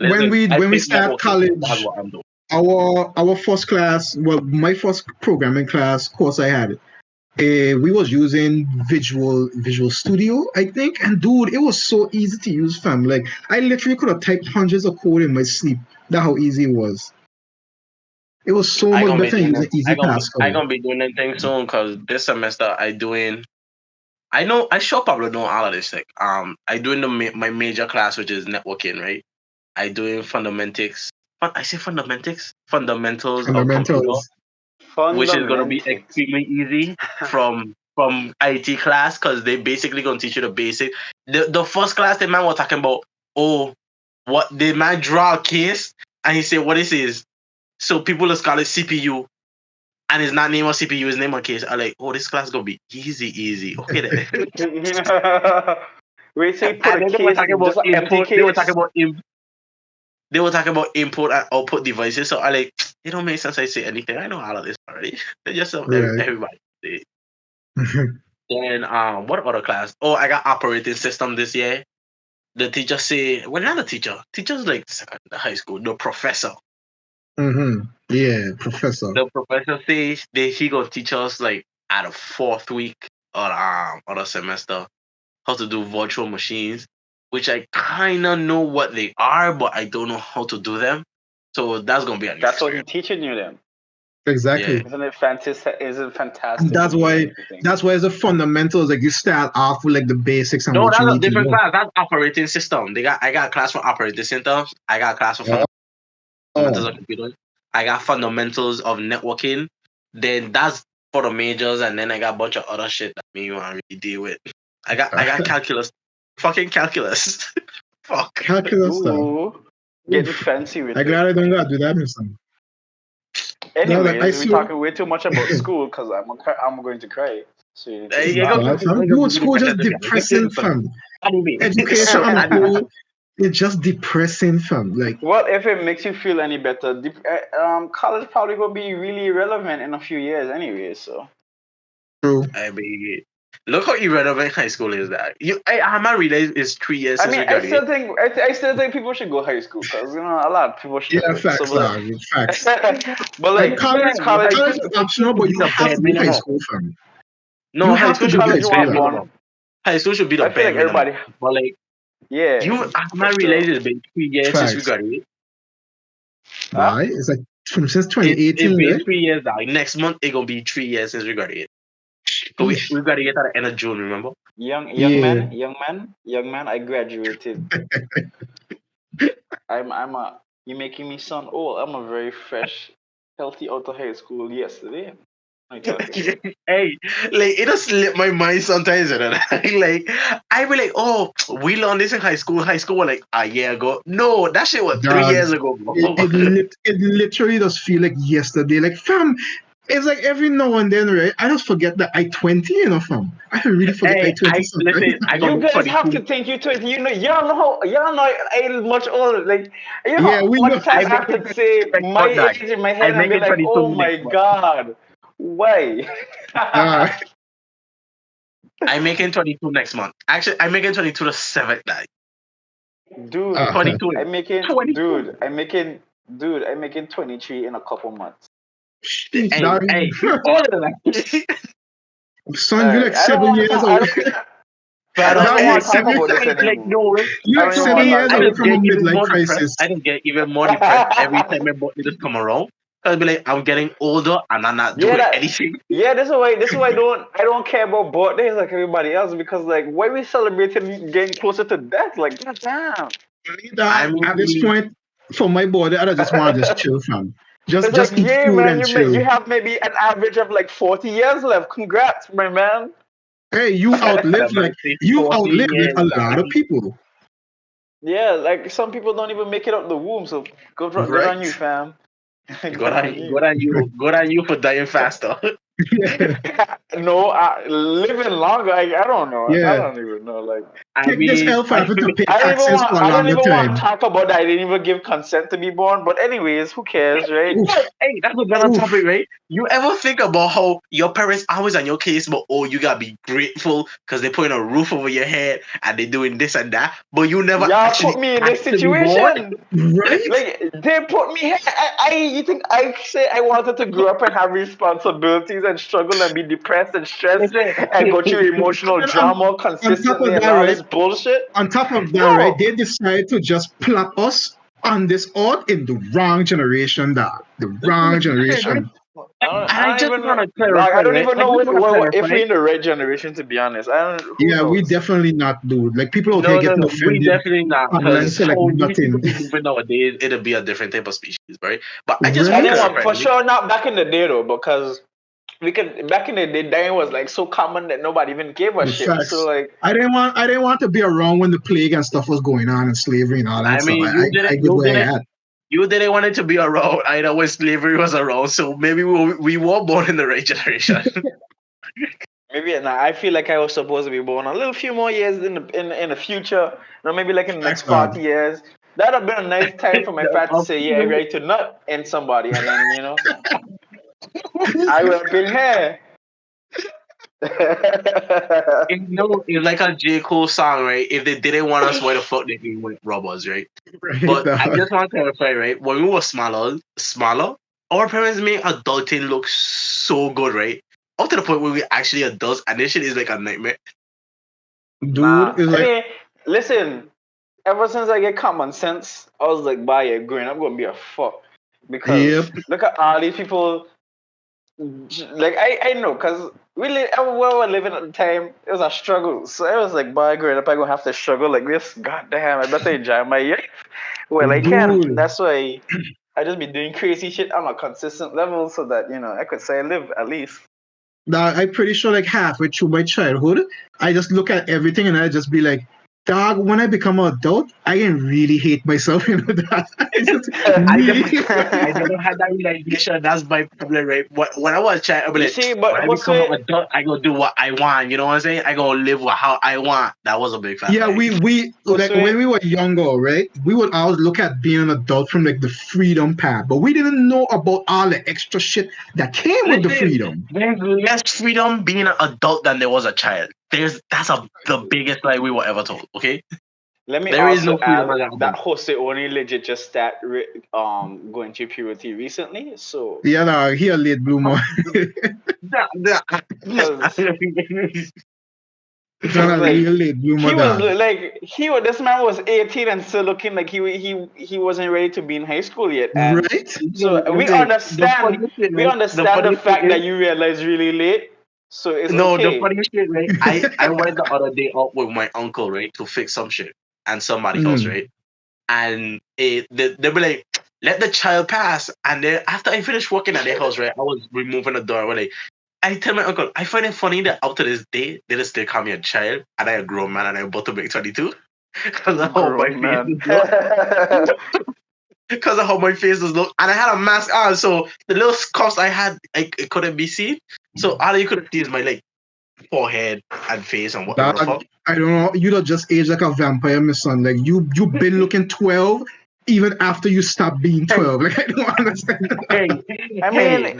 [SPEAKER 1] when
[SPEAKER 2] listen, I
[SPEAKER 1] we
[SPEAKER 2] picked
[SPEAKER 1] start
[SPEAKER 2] networking. That's
[SPEAKER 1] college,
[SPEAKER 2] what I'm doing.
[SPEAKER 1] our first class, well, my first programming class course I had, we was using Visual Studio, I think, and dude, it was so easy to use, fam. Like I literally could have typed hundreds of code in my sleep. That's how easy it was. It was so
[SPEAKER 2] I
[SPEAKER 1] much
[SPEAKER 2] gonna be
[SPEAKER 1] better
[SPEAKER 2] doing
[SPEAKER 1] using
[SPEAKER 2] them.
[SPEAKER 1] easy pass
[SPEAKER 2] I
[SPEAKER 1] code.
[SPEAKER 2] gonna be doing them things soon because this semester I doing. I know I sure Pablo know all of this. Like I doing my major class which is networking, right? I doing fundamentals. I say fundamentals of computer,
[SPEAKER 1] Fundamentals.
[SPEAKER 2] which is gonna be
[SPEAKER 3] Fundamentals.
[SPEAKER 2] extremely easy from IT class because they basically gonna teach you the basic. The first class the man was talking about, oh, what the man draw a case and he said what this is. So people just call it CPU and it's not name of CPU, it's name of case. I'm like, oh, this class gonna be easy. Okay then.
[SPEAKER 3] Wait, so you put
[SPEAKER 2] And
[SPEAKER 3] a
[SPEAKER 2] then they were
[SPEAKER 3] case,
[SPEAKER 2] talking about
[SPEAKER 3] just an empty
[SPEAKER 2] input. They were talking
[SPEAKER 3] case?
[SPEAKER 2] about they were talking about input and output devices. So I like, it don't make sense I say anything. I know all of this already. They just
[SPEAKER 1] Right.
[SPEAKER 2] everybody. Then what other class? Oh, I got operating system this year. The teacher say, well, not the teacher. Teachers like the high school. The professor.
[SPEAKER 1] Yeah, professor.
[SPEAKER 2] The professor says he gonna teach us like at the fourth week or the semester how to do virtual machines, which I kind of know what they are, but I don't know how to do them. So that's gonna be a new
[SPEAKER 3] That's what he's
[SPEAKER 2] experience.
[SPEAKER 3] teaching you then.
[SPEAKER 1] Exactly.
[SPEAKER 2] Yeah.
[SPEAKER 3] Isn't it fantastic? Isn't it
[SPEAKER 1] And
[SPEAKER 3] fantastic?
[SPEAKER 1] that's why it's the fundamentals. Like you start off with like the basics and
[SPEAKER 2] No,
[SPEAKER 1] what you
[SPEAKER 2] that's a
[SPEAKER 1] need to
[SPEAKER 2] different
[SPEAKER 1] know.
[SPEAKER 2] class. That's operating system. I got a class for operating systems. I got a class for fundamentals
[SPEAKER 1] Oh,
[SPEAKER 2] of computers. I got fundamentals of networking. Then that's for the majors, and then I got a bunch of other shit that me you want to really deal with. I got calculus, fucking calculus. Fuck.
[SPEAKER 1] calculus stuff.
[SPEAKER 3] Ooh, getting
[SPEAKER 1] Oof.
[SPEAKER 3] fancy with
[SPEAKER 1] I'm
[SPEAKER 3] it.
[SPEAKER 1] glad I don't gotta do that, Mister. No, like, I
[SPEAKER 3] Anyways, we're
[SPEAKER 1] saw.
[SPEAKER 3] talking way too much about school because I'm going to cry. So you need to
[SPEAKER 2] Hey, you
[SPEAKER 3] stop.
[SPEAKER 2] go-
[SPEAKER 1] God, fam.
[SPEAKER 2] you go
[SPEAKER 1] Dude,
[SPEAKER 2] do the
[SPEAKER 1] school just
[SPEAKER 2] calculus, yeah. Let's do
[SPEAKER 1] depressing,
[SPEAKER 2] this one.
[SPEAKER 1] fam.
[SPEAKER 2] Anime.
[SPEAKER 1] Education on the
[SPEAKER 2] Anime.
[SPEAKER 1] whole, it's just depressing, fam. Like,
[SPEAKER 3] Well, if it makes you feel any better, college probably gonna be really irrelevant in a few years anyway. So
[SPEAKER 1] true.
[SPEAKER 2] I mean, look how irrelevant high school is. That I might realize it's 3 years
[SPEAKER 3] I
[SPEAKER 2] since
[SPEAKER 3] mean,
[SPEAKER 2] we graduated.
[SPEAKER 3] I still think people should go high school because a lot of people
[SPEAKER 1] Yeah,
[SPEAKER 3] struggle. So,
[SPEAKER 1] facts, facts.
[SPEAKER 3] but
[SPEAKER 1] Like
[SPEAKER 3] like
[SPEAKER 1] college,
[SPEAKER 3] college,
[SPEAKER 1] college is optional, but
[SPEAKER 2] Be
[SPEAKER 1] you
[SPEAKER 2] the
[SPEAKER 1] have
[SPEAKER 2] bare
[SPEAKER 1] to do high
[SPEAKER 2] minimum.
[SPEAKER 1] school, fam.
[SPEAKER 2] No,
[SPEAKER 1] You
[SPEAKER 2] high
[SPEAKER 1] have to
[SPEAKER 2] school
[SPEAKER 1] do
[SPEAKER 2] should be
[SPEAKER 1] high
[SPEAKER 3] college
[SPEAKER 2] the
[SPEAKER 3] you
[SPEAKER 2] bare
[SPEAKER 1] school.
[SPEAKER 3] want
[SPEAKER 1] Like,
[SPEAKER 2] minimum.
[SPEAKER 3] bond.
[SPEAKER 2] High school should be the
[SPEAKER 3] I feel
[SPEAKER 2] bare
[SPEAKER 3] like
[SPEAKER 2] minimum.
[SPEAKER 3] everybody,
[SPEAKER 2] But like
[SPEAKER 3] yeah,
[SPEAKER 2] I
[SPEAKER 3] for
[SPEAKER 2] might realize
[SPEAKER 3] sure.
[SPEAKER 2] it's been 3 years since we
[SPEAKER 1] facts.
[SPEAKER 2] graduated.
[SPEAKER 3] Huh?
[SPEAKER 1] Why? It's like since
[SPEAKER 2] It's
[SPEAKER 1] 2018,
[SPEAKER 2] been
[SPEAKER 1] right?
[SPEAKER 2] 3 years now. Next month it gonna be 3 years since we graduated. So
[SPEAKER 1] Eesh.
[SPEAKER 2] we graduated at the end of June, remember?
[SPEAKER 1] Yeah.
[SPEAKER 3] Young man. I graduated. I'm a. You're making me sound old. I'm a very fresh, healthy out of high school yesterday. I talking about.
[SPEAKER 2] Hey, like it just slip my mind sometimes. You know? Like I be like, oh, we learned this in high school. High school was like a year ago. No, that shit was 3 years
[SPEAKER 1] Dog.
[SPEAKER 2] ago, bro.
[SPEAKER 1] It literally does feel like yesterday. Like, fam, it's like every now and then, right? I just forget that I 20, fam. I really forget I
[SPEAKER 2] Hey,
[SPEAKER 1] 20
[SPEAKER 2] I
[SPEAKER 1] sometimes.
[SPEAKER 2] listen. I got
[SPEAKER 3] You guys have
[SPEAKER 2] 22.
[SPEAKER 3] to think you 20. You know, y'all know I ain't much older. Like, you know
[SPEAKER 1] Yeah,
[SPEAKER 3] how
[SPEAKER 1] we know.
[SPEAKER 3] much time
[SPEAKER 2] I
[SPEAKER 3] I
[SPEAKER 2] make
[SPEAKER 3] could
[SPEAKER 2] it
[SPEAKER 3] say
[SPEAKER 2] next
[SPEAKER 3] my
[SPEAKER 2] month, guys.
[SPEAKER 3] age in my
[SPEAKER 2] I
[SPEAKER 3] head and
[SPEAKER 2] make
[SPEAKER 3] be
[SPEAKER 2] it
[SPEAKER 3] like,
[SPEAKER 2] 22
[SPEAKER 3] oh my
[SPEAKER 2] next month.
[SPEAKER 3] god, why?
[SPEAKER 1] Uh,
[SPEAKER 2] I make it 22 next month. Actually, I make it 22 the 7th night.
[SPEAKER 3] Dude,
[SPEAKER 2] 22.
[SPEAKER 3] I'm making,
[SPEAKER 2] 22.
[SPEAKER 3] dude, I'm making 23 in a couple months.
[SPEAKER 1] sheesh,
[SPEAKER 2] Hey,
[SPEAKER 1] dog.
[SPEAKER 2] hey, you older than that.
[SPEAKER 1] Son, you like
[SPEAKER 3] I don't
[SPEAKER 1] 7
[SPEAKER 3] want to
[SPEAKER 1] years
[SPEAKER 3] talk.
[SPEAKER 1] away.
[SPEAKER 3] I don't
[SPEAKER 1] Dog,
[SPEAKER 3] even
[SPEAKER 1] you like
[SPEAKER 3] want to talk
[SPEAKER 1] seven,
[SPEAKER 3] about this
[SPEAKER 2] like
[SPEAKER 3] anymore.
[SPEAKER 2] no,
[SPEAKER 1] you
[SPEAKER 3] I
[SPEAKER 1] like
[SPEAKER 3] don't even
[SPEAKER 1] seven
[SPEAKER 3] want to talk
[SPEAKER 1] years
[SPEAKER 2] I
[SPEAKER 1] away
[SPEAKER 3] about
[SPEAKER 2] just
[SPEAKER 1] from a
[SPEAKER 2] get even
[SPEAKER 1] midlife
[SPEAKER 2] more depressed.
[SPEAKER 1] crisis.
[SPEAKER 2] I just get even more depressed every time my birthday just come around. I'll be like, I'm getting older and I'm not
[SPEAKER 3] Yeah,
[SPEAKER 2] doing anything.
[SPEAKER 3] this is why I don't care about birthdays like everybody else because like why we celebrating getting closer to death? Like goddamn.
[SPEAKER 2] I
[SPEAKER 1] At this
[SPEAKER 2] mean,
[SPEAKER 1] point, for my body, I just want to just chill, fam.
[SPEAKER 3] It's like,
[SPEAKER 1] Just eat
[SPEAKER 3] yeah,
[SPEAKER 1] food
[SPEAKER 3] man,
[SPEAKER 1] and chill.
[SPEAKER 3] you have maybe an average of like 40 years left. Congrats, my man.
[SPEAKER 1] Hey, you
[SPEAKER 2] that
[SPEAKER 1] outlived
[SPEAKER 2] man
[SPEAKER 1] like
[SPEAKER 2] say
[SPEAKER 1] you've
[SPEAKER 2] 40
[SPEAKER 1] outlived like
[SPEAKER 2] years,
[SPEAKER 1] a lot of
[SPEAKER 2] daddy.
[SPEAKER 1] people,
[SPEAKER 3] Yeah, like some people don't even make it out the womb, so good on
[SPEAKER 1] right?
[SPEAKER 3] you, fam.
[SPEAKER 2] Good
[SPEAKER 3] Good on
[SPEAKER 2] on,
[SPEAKER 3] you.
[SPEAKER 2] good on you. Good on you for dying faster.
[SPEAKER 1] Yeah,
[SPEAKER 3] No, living longer. I don't know. I
[SPEAKER 1] yeah.
[SPEAKER 3] don't even know. Like
[SPEAKER 2] I
[SPEAKER 1] Take this
[SPEAKER 2] mean,
[SPEAKER 1] L for having to pay taxes for a
[SPEAKER 3] I don't
[SPEAKER 1] longer
[SPEAKER 3] even want to
[SPEAKER 1] time.
[SPEAKER 3] talk about that. I didn't even give consent to be born. But anyways, who cares, right?
[SPEAKER 1] Oof,
[SPEAKER 2] hey, that's another
[SPEAKER 1] oof.
[SPEAKER 2] topic, right? You ever think about how your parents always on your case, but oh, you gotta be grateful because they're putting a roof over your head and they're doing this and that, but you never
[SPEAKER 3] Y'all put
[SPEAKER 2] actually
[SPEAKER 3] me in
[SPEAKER 2] asked
[SPEAKER 3] this
[SPEAKER 2] to be born?
[SPEAKER 3] situation.
[SPEAKER 1] Right?
[SPEAKER 3] Like they put me here. You think I say I wanted to grow up and have responsibilities and struggle and be depressed and stressed
[SPEAKER 2] Listen,
[SPEAKER 3] and go through emotional
[SPEAKER 1] And
[SPEAKER 3] drama
[SPEAKER 1] on top
[SPEAKER 3] consistently
[SPEAKER 1] of
[SPEAKER 3] and
[SPEAKER 1] that,
[SPEAKER 3] all
[SPEAKER 1] right?
[SPEAKER 3] this bullshit?
[SPEAKER 1] On top of that, right?
[SPEAKER 3] No.
[SPEAKER 1] They decide to just plop us on this earth in the wrong generation, dog. The wrong generation.
[SPEAKER 2] I
[SPEAKER 3] I
[SPEAKER 2] just
[SPEAKER 3] don't even
[SPEAKER 2] want
[SPEAKER 3] know.
[SPEAKER 2] to clarify,
[SPEAKER 3] I don't
[SPEAKER 2] right?
[SPEAKER 3] even
[SPEAKER 2] I
[SPEAKER 3] know
[SPEAKER 2] just want to
[SPEAKER 3] if
[SPEAKER 2] clarify.
[SPEAKER 3] we're in the right generation. To be honest, I don't. Who
[SPEAKER 1] Yeah, we
[SPEAKER 3] knows?
[SPEAKER 1] definitely not, dude. Like people out here
[SPEAKER 2] No, no,
[SPEAKER 1] getting
[SPEAKER 2] no. We
[SPEAKER 1] offended
[SPEAKER 2] definitely not,
[SPEAKER 1] online
[SPEAKER 2] because
[SPEAKER 1] for like
[SPEAKER 2] how these people
[SPEAKER 1] nothing.
[SPEAKER 2] be moving nowadays, it'll be a different type of species, right? But I just
[SPEAKER 3] I
[SPEAKER 2] want
[SPEAKER 1] Right?
[SPEAKER 2] to
[SPEAKER 3] didn't want
[SPEAKER 2] clarify,
[SPEAKER 3] for
[SPEAKER 2] right?
[SPEAKER 3] sure not back in the day though, because we could back in the day dying was like so common that nobody even gave a
[SPEAKER 1] The
[SPEAKER 3] shit. So
[SPEAKER 1] facts.
[SPEAKER 3] like,
[SPEAKER 1] I didn't want to be around when the plague and stuff was going on and slavery and all that
[SPEAKER 2] I
[SPEAKER 1] stuff.
[SPEAKER 2] mean,
[SPEAKER 1] I good where I at.
[SPEAKER 2] you didn't want it to be around either when slavery was around, so maybe we were born in the right generation.
[SPEAKER 3] maybe nah, I feel like I was supposed to be born a little few more years in the future. Maybe like in the next
[SPEAKER 1] Facts, dog.
[SPEAKER 3] 40 years. That'd have been a nice time for my dad to say, yeah, ready to nut in somebody, and then I would have been here.
[SPEAKER 2] It's like a J. Cole song, right? If they didn't want us, why the fuck they be with robbers, right?
[SPEAKER 1] Right,
[SPEAKER 2] But I
[SPEAKER 1] dog.
[SPEAKER 2] just want to clarify, right? When we were smaller, our parents made adulting look so good, right? Up to the point where we actually adults, and this shit is like a nightmare.
[SPEAKER 3] Nah,
[SPEAKER 1] Dude is
[SPEAKER 3] I
[SPEAKER 1] like,
[SPEAKER 3] mean, listen. Ever since I get common sense, I was like, "By yeah, growing up, gonna be a fuck."
[SPEAKER 1] yep.
[SPEAKER 3] Because look at all these people. Like I know, cause really everywhere we're living at the time, it was a struggle. So I was like, "By growing up, I gonna have to struggle like this." God damn, I better enjoy my life well I can.
[SPEAKER 1] Dude.
[SPEAKER 3] That's why I just be doing crazy shit on a consistent level, so that I could say I live at least.
[SPEAKER 1] Dog, I'm pretty sure like halfway through my childhood, I just look at everything and I just be like, dog, when I become an adult, I can really hate myself, that. I just
[SPEAKER 2] I
[SPEAKER 1] really
[SPEAKER 2] never,
[SPEAKER 1] hate
[SPEAKER 2] I never had that realization. That's my problem, right? When I was a child, I'd be
[SPEAKER 3] You
[SPEAKER 2] like,
[SPEAKER 3] see,
[SPEAKER 2] when
[SPEAKER 3] but
[SPEAKER 2] I become an
[SPEAKER 3] Jose,
[SPEAKER 2] adult, I gonna do what I want. You know what I'm saying? I gonna live how I want. That was a big fat
[SPEAKER 1] Yeah,
[SPEAKER 2] lie.
[SPEAKER 1] we like when
[SPEAKER 3] Jose,
[SPEAKER 1] we were younger, right? We would always look at being an adult from like the freedom path, but we didn't know about all the extra shit that came with the
[SPEAKER 2] Listen,
[SPEAKER 1] freedom.
[SPEAKER 2] there's less freedom being an adult than there was a child. The biggest lie we were ever told. Okay,
[SPEAKER 3] let me
[SPEAKER 2] there is
[SPEAKER 3] also
[SPEAKER 2] no freedom
[SPEAKER 3] add
[SPEAKER 2] as an
[SPEAKER 3] that
[SPEAKER 2] adult.
[SPEAKER 3] Jose only legit just going through puberty recently. So,
[SPEAKER 1] Yeah, dog, he a late bloomer.
[SPEAKER 3] cause,
[SPEAKER 1] John
[SPEAKER 3] cause
[SPEAKER 1] a
[SPEAKER 3] like
[SPEAKER 1] real late bloomer, dog.
[SPEAKER 3] this man was 18 and still looking like he wasn't ready to be in high school yet, and
[SPEAKER 1] Right?
[SPEAKER 3] so we
[SPEAKER 2] Listen, the
[SPEAKER 3] understand
[SPEAKER 2] funniest thing,
[SPEAKER 3] we
[SPEAKER 2] right? The
[SPEAKER 3] understand the
[SPEAKER 2] funniest thing
[SPEAKER 3] fact
[SPEAKER 2] is,
[SPEAKER 3] that you realize really late. So it's
[SPEAKER 2] no, the
[SPEAKER 3] okay.
[SPEAKER 2] funniest shit, right? I went the other day out with my uncle, right, to fix some shit and somebody else,
[SPEAKER 1] Mm.
[SPEAKER 2] right? And they be like, let the child pass. And then after I finished working at their house, right, I was removing the door. Like, I tell my uncle, I find it funny that up to this day, they just still call me a child and I a grown man and I'm about to make 22. Because of how my
[SPEAKER 3] Grown
[SPEAKER 2] face
[SPEAKER 3] man.
[SPEAKER 2] is look. Because of how my face is look. And I had a mask on, so the little cuffs I had, it couldn't be seen. So all you could see is my like forehead and face and whatever the
[SPEAKER 1] Dog,
[SPEAKER 2] fuck.
[SPEAKER 1] I don't know. You don't just age like a vampire, my son. Like you been looking 12 even after you stop being 12. Like I don't understand that.
[SPEAKER 2] Hey,
[SPEAKER 3] I
[SPEAKER 2] hey,
[SPEAKER 3] mean,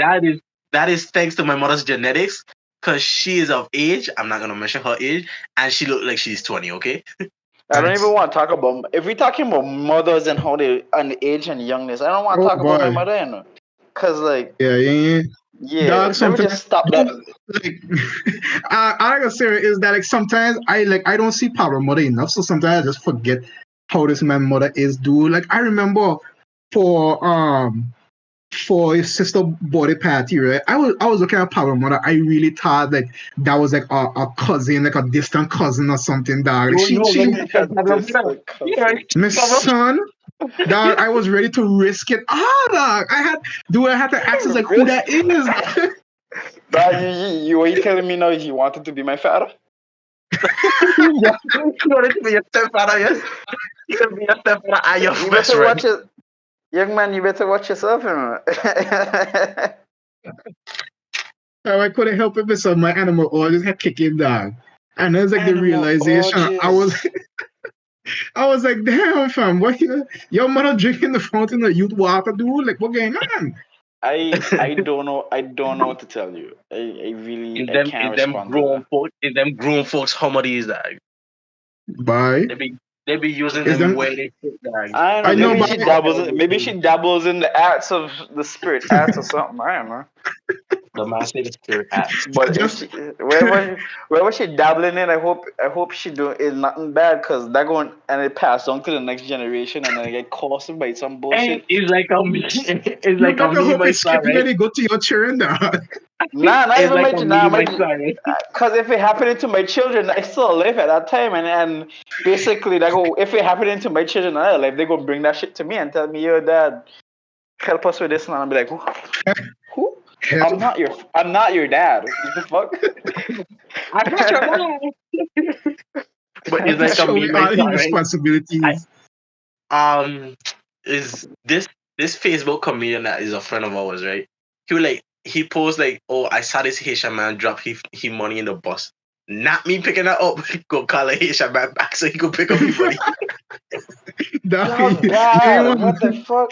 [SPEAKER 2] that is thanks to my mother's genetics, because she is of age. I'm not gonna mention her age, and she looked like she's 20. Okay.
[SPEAKER 3] I don't even
[SPEAKER 1] Facts.
[SPEAKER 3] want to talk about if we're talking about mothers and how they and age and youngness. I don't want to
[SPEAKER 1] Oh
[SPEAKER 3] talk about my
[SPEAKER 1] boy.
[SPEAKER 3] mother, cause like
[SPEAKER 1] Yeah, yeah, yeah.
[SPEAKER 3] yeah,
[SPEAKER 1] Dog,
[SPEAKER 3] let me
[SPEAKER 1] sometimes
[SPEAKER 3] just stop that.
[SPEAKER 1] like I gotta say is that like sometimes I don't see Pablo mother enough, so sometimes I just forget how this man mother is, dude. Like I remember for for his sister body party, right? I was looking at Pablo mother. I really thought like that was like a cousin, like a distant cousin or something, dog. Like
[SPEAKER 2] You were
[SPEAKER 1] she
[SPEAKER 2] ready to take problem
[SPEAKER 3] This
[SPEAKER 2] with her.
[SPEAKER 3] like
[SPEAKER 2] Yeah,
[SPEAKER 3] cousin.
[SPEAKER 1] my
[SPEAKER 2] problem.
[SPEAKER 1] son, dog, I was ready to risk it. Dog. I had to access like who that is.
[SPEAKER 3] But you were you telling me now you wanted to be my father?
[SPEAKER 2] You wanted to be a stepfather, yes? You can be a stepfather and your
[SPEAKER 3] You
[SPEAKER 2] best
[SPEAKER 3] better
[SPEAKER 2] friend.
[SPEAKER 3] watch it, young man. You better watch yourself,
[SPEAKER 1] I couldn't help it, so my animal always had kicking dog. And it was like the
[SPEAKER 3] Animal
[SPEAKER 1] realization.
[SPEAKER 3] orgies.
[SPEAKER 1] I was like, damn fam, what your mother drinking the fountain of youth water, dude? Like what going on?
[SPEAKER 3] I don't know what to tell you. I really I can't respond to that.
[SPEAKER 2] Is them grown folks homilies that
[SPEAKER 1] Bye.
[SPEAKER 2] they be they be using
[SPEAKER 1] Is
[SPEAKER 2] them
[SPEAKER 1] them
[SPEAKER 2] way they fit that.
[SPEAKER 3] I don't
[SPEAKER 1] I
[SPEAKER 3] know.
[SPEAKER 1] know
[SPEAKER 3] Maybe
[SPEAKER 1] but
[SPEAKER 3] she dabbles in the arts of the spirit, arts or something. I don't know.
[SPEAKER 2] The man said it's pure hats.
[SPEAKER 3] But if
[SPEAKER 1] Just
[SPEAKER 3] she, wherever she dabbling in, I hope she do is nothing bad, cause that going and it passed on to the next generation and then get caused by some
[SPEAKER 2] And
[SPEAKER 3] bullshit.
[SPEAKER 2] it's like a it's
[SPEAKER 1] you
[SPEAKER 2] like a
[SPEAKER 1] better
[SPEAKER 2] me
[SPEAKER 1] hope
[SPEAKER 2] my
[SPEAKER 1] it's
[SPEAKER 2] son,
[SPEAKER 1] skipping
[SPEAKER 2] right?
[SPEAKER 1] when they go to your children, dog.
[SPEAKER 3] Nah, not
[SPEAKER 2] It's
[SPEAKER 3] even
[SPEAKER 2] like
[SPEAKER 3] my
[SPEAKER 2] a
[SPEAKER 3] nah,
[SPEAKER 2] me my
[SPEAKER 3] my
[SPEAKER 2] son, right?
[SPEAKER 3] cause if it happening to my children, I still alive at that time, and basically that go if it happening to my children in other life, they gonna bring that shit to me and tell me, yo, dad, help us with this, and I'll be like, who? Who?
[SPEAKER 1] Help.
[SPEAKER 3] I'm not your dad. What the fuck?
[SPEAKER 2] I'm not your dad. But it's like a
[SPEAKER 1] Show
[SPEAKER 2] me
[SPEAKER 1] me
[SPEAKER 2] my
[SPEAKER 1] all
[SPEAKER 2] son,
[SPEAKER 1] his
[SPEAKER 2] right? I
[SPEAKER 1] responsibilities.
[SPEAKER 2] is this Facebook comedian that is a friend of ours, right? He posed like, oh, I saw this Haitian man drop he money in the bus. Not me picking that up. Go call a Haitian man back so he could pick up his money.
[SPEAKER 1] Dog,
[SPEAKER 3] Yo,
[SPEAKER 1] you ain't
[SPEAKER 3] dad, what the
[SPEAKER 1] want,
[SPEAKER 3] fuck?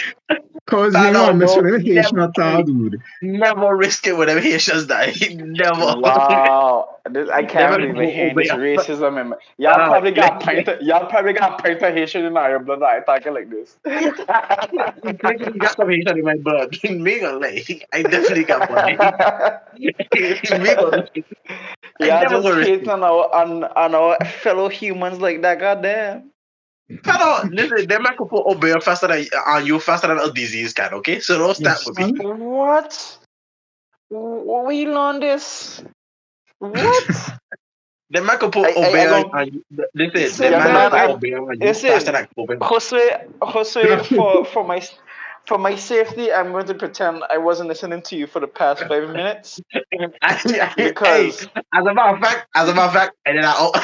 [SPEAKER 1] cause you
[SPEAKER 2] I
[SPEAKER 1] ain't want to
[SPEAKER 2] don't
[SPEAKER 1] mess
[SPEAKER 2] know.
[SPEAKER 1] with them Haitian
[SPEAKER 2] Never,
[SPEAKER 1] at all, dude.
[SPEAKER 2] never risk it with them Haitians die. Never.
[SPEAKER 3] Wow, I
[SPEAKER 2] Never
[SPEAKER 3] can't believe I
[SPEAKER 2] go
[SPEAKER 3] hearing
[SPEAKER 2] over
[SPEAKER 3] this
[SPEAKER 2] your
[SPEAKER 3] racism. And
[SPEAKER 2] uh,
[SPEAKER 3] y'all probably got pint of Haitian in your blood. I talking like this.
[SPEAKER 2] definitely got some Haitian in my blood. Me gonna like, I definitely got money. Me gonna like, I
[SPEAKER 3] Y'all
[SPEAKER 2] never
[SPEAKER 3] just
[SPEAKER 2] gonna risk
[SPEAKER 3] hating
[SPEAKER 2] it.
[SPEAKER 3] on our fellow humans like that. Goddamn.
[SPEAKER 2] Pero, listen, they might put obey faster than you faster than a disease can, okay? So don't start
[SPEAKER 1] Yes,
[SPEAKER 2] with me.
[SPEAKER 1] son.
[SPEAKER 3] What? We learn this? What?
[SPEAKER 2] They might put
[SPEAKER 3] I
[SPEAKER 2] obey
[SPEAKER 3] go.
[SPEAKER 2] on you. Listen, they
[SPEAKER 3] Young
[SPEAKER 2] might
[SPEAKER 3] man,
[SPEAKER 2] not put
[SPEAKER 3] I
[SPEAKER 2] obey on you faster
[SPEAKER 3] listen.
[SPEAKER 2] than obey.
[SPEAKER 3] Josue, for my safety, I'm going to pretend I wasn't listening to you for the past 5 minutes
[SPEAKER 2] Hey,
[SPEAKER 3] because
[SPEAKER 2] as a matter of fact, and then
[SPEAKER 1] Dog,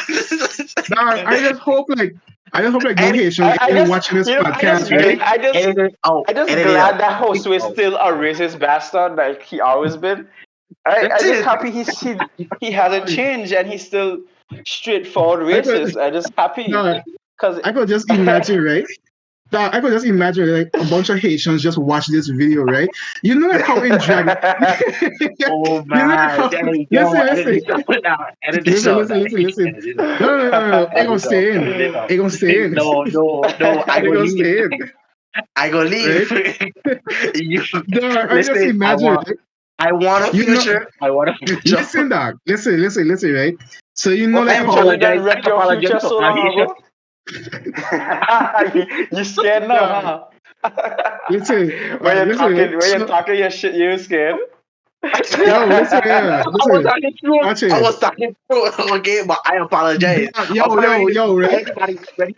[SPEAKER 1] I just hope like no
[SPEAKER 2] and
[SPEAKER 1] Haitians
[SPEAKER 3] I
[SPEAKER 1] ain't
[SPEAKER 3] just
[SPEAKER 1] watching this
[SPEAKER 3] I just
[SPEAKER 1] podcast,
[SPEAKER 2] edit,
[SPEAKER 1] right?
[SPEAKER 3] I just
[SPEAKER 2] edit it out,
[SPEAKER 3] I just
[SPEAKER 2] edit it
[SPEAKER 3] glad
[SPEAKER 2] out.
[SPEAKER 3] that Josue is still a racist bastard like he always been. I
[SPEAKER 2] That's
[SPEAKER 3] just
[SPEAKER 2] it.
[SPEAKER 3] happy he hasn't changed and he's still straightforward
[SPEAKER 1] I could,
[SPEAKER 3] racist. I just happy
[SPEAKER 1] dog,
[SPEAKER 3] because
[SPEAKER 1] I could just imagine, right? Dog, I could just imagine like a bunch of Haitians just watch this video, right? You know like how in drag
[SPEAKER 2] Oh
[SPEAKER 1] you know like
[SPEAKER 2] man,
[SPEAKER 1] how
[SPEAKER 2] there you go.
[SPEAKER 1] listen,
[SPEAKER 2] Edit
[SPEAKER 1] listen,
[SPEAKER 2] this out now. Edit this
[SPEAKER 1] listen,
[SPEAKER 2] out
[SPEAKER 1] listen,
[SPEAKER 2] now.
[SPEAKER 1] listen, listen.
[SPEAKER 2] Edit this out.
[SPEAKER 1] No. It
[SPEAKER 2] Edit
[SPEAKER 1] gonna
[SPEAKER 2] this out.
[SPEAKER 1] stay in.
[SPEAKER 2] Edit this out.
[SPEAKER 1] It gonna stay in.
[SPEAKER 2] No. I
[SPEAKER 1] It
[SPEAKER 2] go
[SPEAKER 1] gonna
[SPEAKER 2] leave.
[SPEAKER 1] stay in.
[SPEAKER 2] I go leave.
[SPEAKER 1] Right?
[SPEAKER 2] You
[SPEAKER 1] Dog, I just
[SPEAKER 2] listen.
[SPEAKER 1] imagine, right?
[SPEAKER 2] I want a
[SPEAKER 1] You know,
[SPEAKER 2] future. I want a future.
[SPEAKER 1] listen, dog. Listen, right? So you know
[SPEAKER 3] what
[SPEAKER 1] like
[SPEAKER 2] I
[SPEAKER 3] future
[SPEAKER 1] how
[SPEAKER 3] you done
[SPEAKER 2] apologize. I
[SPEAKER 3] wreck your
[SPEAKER 2] apologize
[SPEAKER 3] future
[SPEAKER 2] to
[SPEAKER 3] so
[SPEAKER 2] all
[SPEAKER 3] long
[SPEAKER 2] Haitians.
[SPEAKER 3] ago? You scared now, huh? When you're
[SPEAKER 1] So,
[SPEAKER 3] talking your shit, you scared?
[SPEAKER 1] yo, listen, yeah,
[SPEAKER 2] I was
[SPEAKER 1] listen,
[SPEAKER 2] talking truth.
[SPEAKER 1] watch
[SPEAKER 2] I
[SPEAKER 1] it.
[SPEAKER 2] was talking truth. Okay, but I apologize.
[SPEAKER 1] Dog,
[SPEAKER 2] Apparently,
[SPEAKER 1] yo, right?
[SPEAKER 2] everybody ready.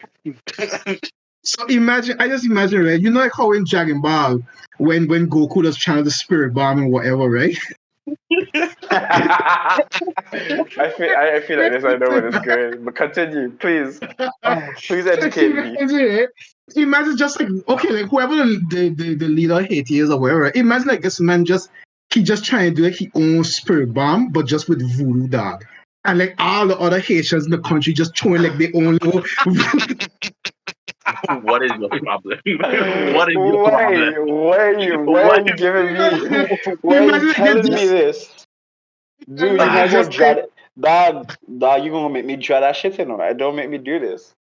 [SPEAKER 1] So I just imagine, right? You know like how in Dragon Ball, when Goku does channel the spirit bomb and whatever, right?
[SPEAKER 3] I feel like this. I know where this going, but continue, please. Please educate me.
[SPEAKER 1] Right? Imagine just like okay, like whoever the leader of Haiti is or whatever. Imagine like this man he just trying to do like his own spirit bomb, but just with voodoo dog. And like all the other Haitians in the country just throwing like their own little
[SPEAKER 2] What is your problem? What is your
[SPEAKER 3] Why?
[SPEAKER 2] problem?
[SPEAKER 3] Why
[SPEAKER 2] What?
[SPEAKER 3] are you giving me? Why are you
[SPEAKER 1] imagine like
[SPEAKER 3] telling me
[SPEAKER 1] just
[SPEAKER 3] this? Dude, you
[SPEAKER 1] like
[SPEAKER 3] might go
[SPEAKER 1] just
[SPEAKER 3] draw it. Dog, you gonna make me draw that shit in on it. Don't make me do this.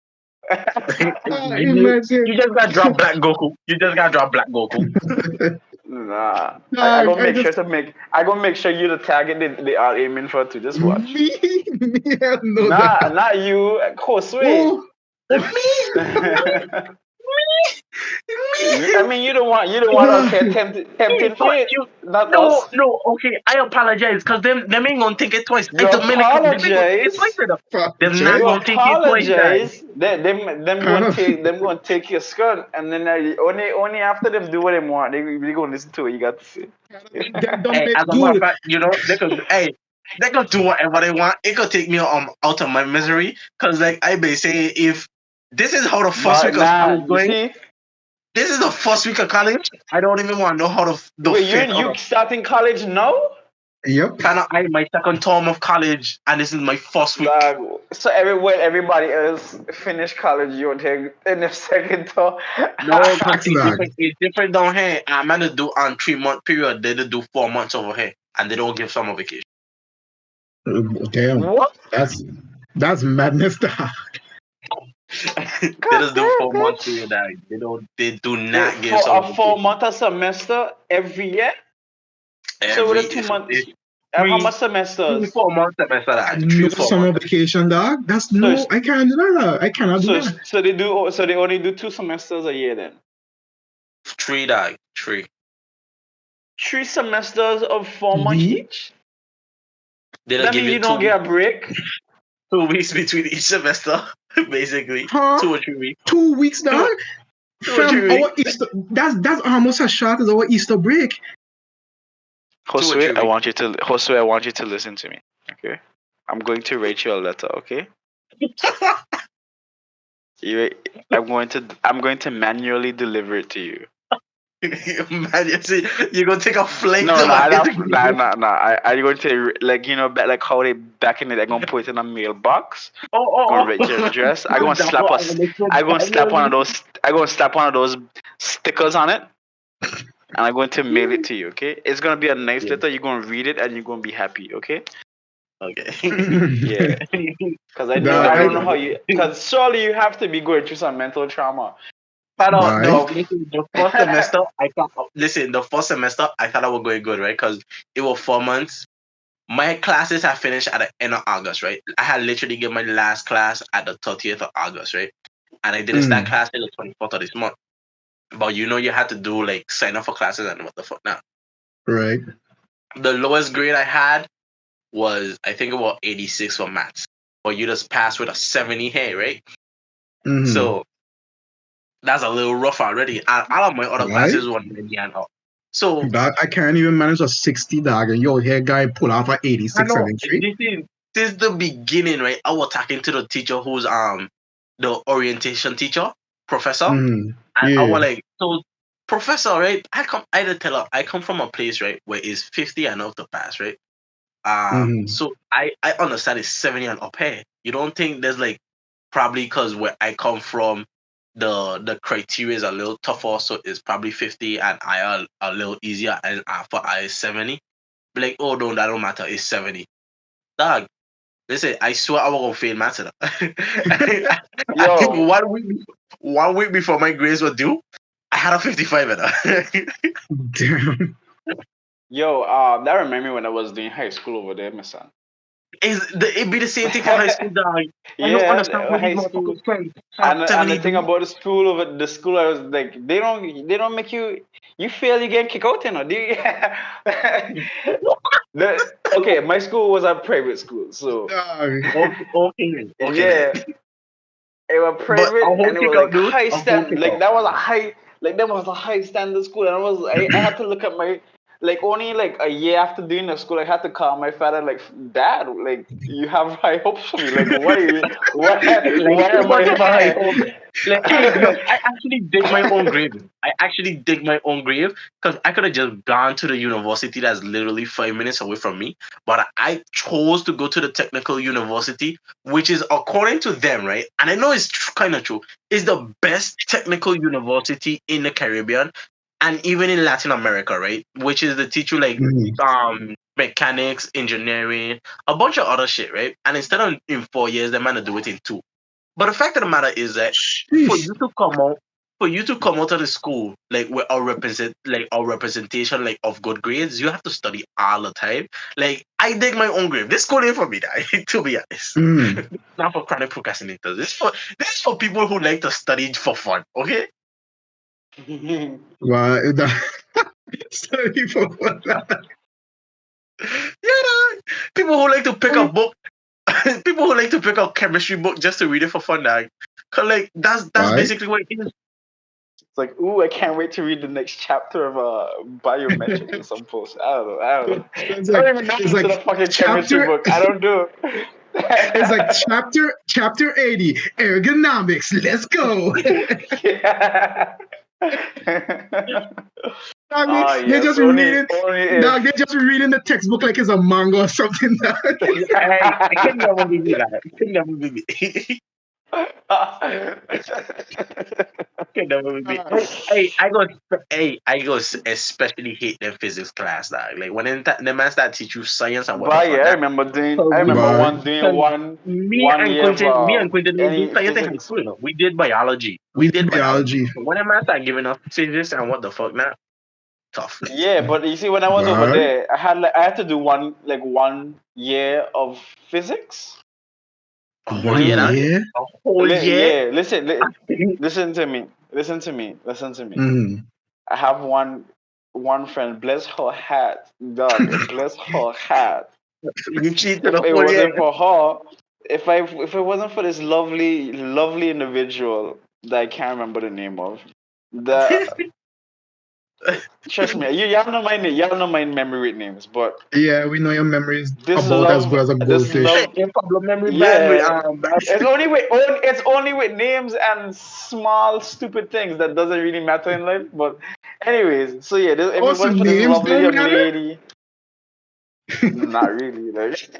[SPEAKER 2] You
[SPEAKER 1] imagine
[SPEAKER 2] just got drop Black Goku. You just got drop Black Goku.
[SPEAKER 3] Nah. I
[SPEAKER 1] dog,
[SPEAKER 3] gonna
[SPEAKER 1] I
[SPEAKER 3] make sure
[SPEAKER 1] just
[SPEAKER 3] to make I gonna make sure you the target they are aiming for to just watch.
[SPEAKER 1] me hell no
[SPEAKER 3] Nah,
[SPEAKER 1] dog.
[SPEAKER 3] not you, Josue.
[SPEAKER 1] Oh,
[SPEAKER 3] I mean, you don't want out here tempting
[SPEAKER 2] But
[SPEAKER 3] fate,
[SPEAKER 2] you
[SPEAKER 3] not
[SPEAKER 2] no,
[SPEAKER 3] us.
[SPEAKER 2] no, okay, I apologize because them ain't gonna think it twice. I
[SPEAKER 3] You
[SPEAKER 2] don't mean like them ain't gonna think it twice
[SPEAKER 3] apologize.
[SPEAKER 2] enough. They're not
[SPEAKER 3] You
[SPEAKER 1] apologize.
[SPEAKER 2] gonna think it twice, guys.
[SPEAKER 3] apologize. Them gonna take your skirt, and then only after them do what they want, they gonna listen to what you got to say.
[SPEAKER 1] Them dumb
[SPEAKER 2] Hey,
[SPEAKER 1] bitch,
[SPEAKER 2] as a matter of
[SPEAKER 1] dude.
[SPEAKER 2] fact, they could do whatever they want. It could take me out of my misery. Cause like I be say, if this is how the first
[SPEAKER 3] But
[SPEAKER 2] week of
[SPEAKER 3] nah,
[SPEAKER 2] college
[SPEAKER 3] you
[SPEAKER 2] going,
[SPEAKER 3] see,
[SPEAKER 2] this is the first week of college. I don't even want to know how the
[SPEAKER 3] wait,
[SPEAKER 2] fifth or
[SPEAKER 3] you
[SPEAKER 2] the
[SPEAKER 3] starting college now?
[SPEAKER 1] Yep.
[SPEAKER 2] kind of I my second term of college, and this is my first week.
[SPEAKER 3] So everybody else finished college, you take in the second tour.
[SPEAKER 2] No, cause
[SPEAKER 1] Facts, dog.
[SPEAKER 2] it's different down here. I'm gonna do on 3 month period. They do 4 months over here, and they don't give summer vacation.
[SPEAKER 1] Damn.
[SPEAKER 3] What?
[SPEAKER 1] That's madness, dog.
[SPEAKER 2] They
[SPEAKER 3] God
[SPEAKER 2] just do
[SPEAKER 3] damn,
[SPEAKER 2] 4 months
[SPEAKER 3] bitch.
[SPEAKER 2] period. They do
[SPEAKER 3] Wait,
[SPEAKER 2] not give
[SPEAKER 3] for
[SPEAKER 2] summer
[SPEAKER 3] a
[SPEAKER 2] vacation.
[SPEAKER 3] 4 month a semester every year? So with
[SPEAKER 2] Every
[SPEAKER 3] the 2 months,
[SPEAKER 2] it's
[SPEAKER 3] and how
[SPEAKER 2] three,
[SPEAKER 3] much semesters?
[SPEAKER 2] 4 months semester, that
[SPEAKER 1] No
[SPEAKER 2] 3 4 months.
[SPEAKER 1] summer vacation, dog. That's
[SPEAKER 3] So
[SPEAKER 1] no. I can't do that. I cannot do
[SPEAKER 3] so
[SPEAKER 1] that.
[SPEAKER 3] so they do. So they only do 2 semesters a year then.
[SPEAKER 2] Three, dog. Three.
[SPEAKER 3] 3 semesters of 4 months
[SPEAKER 1] We,
[SPEAKER 3] each.
[SPEAKER 2] They'll
[SPEAKER 3] That
[SPEAKER 2] give
[SPEAKER 3] means
[SPEAKER 2] you
[SPEAKER 3] you don't get a break.
[SPEAKER 2] 2 weeks between each semester, basically.
[SPEAKER 1] huh?
[SPEAKER 2] 2 or 3 weeks.
[SPEAKER 1] 2 weeks, dog.
[SPEAKER 2] Two, 2 or 3
[SPEAKER 1] From
[SPEAKER 2] weeks.
[SPEAKER 1] our Easter. That's almost as short as our Easter break.
[SPEAKER 2] Two or
[SPEAKER 3] Josue,
[SPEAKER 2] three weeks.
[SPEAKER 3] I want you to listen to me. Okay, I'm going to write you a letter. Okay, you, I'm going to manually deliver it to you.
[SPEAKER 2] Man, you see, you're gonna take a flight
[SPEAKER 3] No,
[SPEAKER 2] to
[SPEAKER 3] no, I
[SPEAKER 2] America.
[SPEAKER 3] don't, nah, nah, nah. I'm going to like how they back in it. I'm gonna put it in a mailbox. Gonna
[SPEAKER 2] Oh,
[SPEAKER 3] write your address. I'm gonna
[SPEAKER 2] That's
[SPEAKER 3] slap
[SPEAKER 2] what
[SPEAKER 3] us.
[SPEAKER 2] I understood.
[SPEAKER 3] I'm gonna slap one of those. I'm gonna slap one of those stickers on it, and I'm going to mail it to you. Okay, it's gonna be a nice
[SPEAKER 2] Yeah.
[SPEAKER 3] letter. You're gonna read it and you're gonna be happy. Okay.
[SPEAKER 2] Okay.
[SPEAKER 3] Yeah. Because
[SPEAKER 1] Dog,
[SPEAKER 3] I don't know how you. Because surely you have to be going through some mental trauma.
[SPEAKER 2] I don't
[SPEAKER 1] Why?
[SPEAKER 2] know. Listen, the first semester, I thought. Listen, the first semester, I thought I was going good, right? Because it was 4 months. My classes had finished at the end of August, right? I had literally given my last class at the 30th of August, right? And I didn't start class till the 24th of this month. But you had to do like sign up for classes and what the fuck now.
[SPEAKER 1] Right.
[SPEAKER 2] The lowest grade I had was, I think, about 86 for maths. But you just passed with a 70 here, right? So that's a little rough already. And all of my other
[SPEAKER 1] Right.
[SPEAKER 2] classes were 90 and up. So
[SPEAKER 1] Dog, I can't even manage a 60, dog, and your hair guy pull off a
[SPEAKER 2] I
[SPEAKER 1] 86
[SPEAKER 2] know
[SPEAKER 1] and straight.
[SPEAKER 2] this is since the beginning, right? I was talking to the teacher who's the orientation teacher, professor, and I
[SPEAKER 1] Yeah.
[SPEAKER 2] was like, so professor, right? I did tell her I come from a place, right, where it's 50 and up to pass, right? So I understand it's 70 and up here. You don't think there's like probably because where I come from, the criteria is a little tougher, so it's probably 50 and I are a little easier, and for I is 70. Be like, oh no, that don't matter, it's 70. Dog, listen, I swear I was gonna fail maths. I think
[SPEAKER 3] Yo,
[SPEAKER 2] 1 week before my grades were due, I had a 55 in it.
[SPEAKER 1] Damn.
[SPEAKER 3] yo, that remind me when I was doing high school over there, my son.
[SPEAKER 2] It be the same thing for high school, dog. I don't
[SPEAKER 3] Yeah,
[SPEAKER 2] understand where these
[SPEAKER 3] high school.
[SPEAKER 2] motherfuckers trying
[SPEAKER 3] And
[SPEAKER 2] telling
[SPEAKER 3] the
[SPEAKER 2] me
[SPEAKER 3] thing
[SPEAKER 2] do.
[SPEAKER 3] about the school I was like they don't make you fail, you get kicked out, you know. Okay, my school was a private school, so
[SPEAKER 1] Dog.
[SPEAKER 2] Okay.
[SPEAKER 3] yeah, it was
[SPEAKER 2] But a
[SPEAKER 3] private
[SPEAKER 2] whole
[SPEAKER 3] and it
[SPEAKER 2] kick
[SPEAKER 3] was
[SPEAKER 2] out,
[SPEAKER 3] like
[SPEAKER 2] dude.
[SPEAKER 3] high
[SPEAKER 2] A whole
[SPEAKER 3] stand
[SPEAKER 2] kick
[SPEAKER 3] like
[SPEAKER 2] out.
[SPEAKER 3] that was a high standard school, and I had to look at my like only like a year after doing the school I had to call my father like, Dad, like you have high hopes for me, like
[SPEAKER 2] Like
[SPEAKER 3] why
[SPEAKER 2] too
[SPEAKER 3] am
[SPEAKER 2] much of a high
[SPEAKER 3] I
[SPEAKER 2] hope. Like I actually dig my own grave. I actually dig my own grave because I could have just gone to the university that's literally 5 minutes away from me, but I chose to go to the technical university, which is according to them, right? And I know it's kind of true. Is the best technical university in the Caribbean and even in Latin America, right? Which is the teach you like mechanics, engineering, a bunch of other shit, right? And instead of in 4 years, they might do it in 2. But the fact of the matter is that for
[SPEAKER 1] Sheesh.
[SPEAKER 2] you to come out, for you to come out of the school like with our representation like of good grades, you have to study all the time. Like I dig my own grave. This school ain't for me, to be honest. Not for chronic procrastinators. This is for people who like to study for fun. Okay.
[SPEAKER 1] Why? Sorry for that.
[SPEAKER 2] Yeah, people who like to pick up book, people who like to pick up chemistry book just to read it for fun, dog. Cause like that's
[SPEAKER 1] Why?
[SPEAKER 2] basically what it is.
[SPEAKER 3] It's like, ooh, I can't wait to read the next chapter of biometrics or some post. I don't know.
[SPEAKER 1] It's
[SPEAKER 3] I
[SPEAKER 1] like
[SPEAKER 3] don't even know
[SPEAKER 1] it's
[SPEAKER 3] into
[SPEAKER 1] like
[SPEAKER 3] the fucking chemistry
[SPEAKER 1] chapter.
[SPEAKER 3] book. I don't do.
[SPEAKER 1] It's like chapter 80 ergonomics. Let's go.
[SPEAKER 3] Yeah.
[SPEAKER 1] Dog,
[SPEAKER 3] Ah,
[SPEAKER 1] they're
[SPEAKER 3] yes.
[SPEAKER 1] just reading.
[SPEAKER 3] Only
[SPEAKER 1] Dog,
[SPEAKER 3] if.
[SPEAKER 1] they're just reading the textbook like it's a manga or something. Dog.
[SPEAKER 2] I can never be that. I can never be me. Can never be me. I go especially hate them physics class, dog. Like when the man start teach you science and what the
[SPEAKER 3] But yeah,
[SPEAKER 2] fuck that. So
[SPEAKER 3] I remember
[SPEAKER 1] Why?
[SPEAKER 3] one doing
[SPEAKER 2] cause
[SPEAKER 3] one
[SPEAKER 2] me
[SPEAKER 3] one
[SPEAKER 2] and
[SPEAKER 3] year of
[SPEAKER 2] Quentin didn't do
[SPEAKER 3] any
[SPEAKER 2] science in high
[SPEAKER 3] physics.
[SPEAKER 2] school. You know? We did biology.
[SPEAKER 1] We did biology.
[SPEAKER 2] So when the man start giving us physics and what the fuck now, Tough.
[SPEAKER 3] Yeah, but you see, when I was over
[SPEAKER 1] Right.
[SPEAKER 3] there, I had to do 1 year of physics.
[SPEAKER 2] A whole
[SPEAKER 1] One
[SPEAKER 2] year,
[SPEAKER 3] Literally.
[SPEAKER 2] that?
[SPEAKER 1] year.
[SPEAKER 2] A whole year?
[SPEAKER 3] Yeah, listen to me. Listen to me. Listen to me.
[SPEAKER 1] Mm.
[SPEAKER 3] I have one friend, bless her hat, dog, bless her hat.
[SPEAKER 2] You cheated
[SPEAKER 3] If
[SPEAKER 2] a
[SPEAKER 3] it
[SPEAKER 2] whole year.
[SPEAKER 3] wasn't for her, if it wasn't for this lovely individual that I can't remember the name of, the trust me, y'all know my name, y'all know my memory names, but
[SPEAKER 1] Yeah, we know your memory is
[SPEAKER 3] this
[SPEAKER 1] about as good
[SPEAKER 3] love,
[SPEAKER 1] as a
[SPEAKER 3] this
[SPEAKER 1] goldfish.
[SPEAKER 3] love,
[SPEAKER 2] If Pablo memory bad with
[SPEAKER 3] yeah.
[SPEAKER 2] bad.
[SPEAKER 3] It's only with names and small stupid things that doesn't really matter in life. But anyways, so yeah, if
[SPEAKER 1] Oh,
[SPEAKER 3] it
[SPEAKER 1] so
[SPEAKER 3] wasn't for this
[SPEAKER 1] names
[SPEAKER 3] lovely
[SPEAKER 1] don't
[SPEAKER 3] young
[SPEAKER 1] matter?
[SPEAKER 3] lady, not really. Like,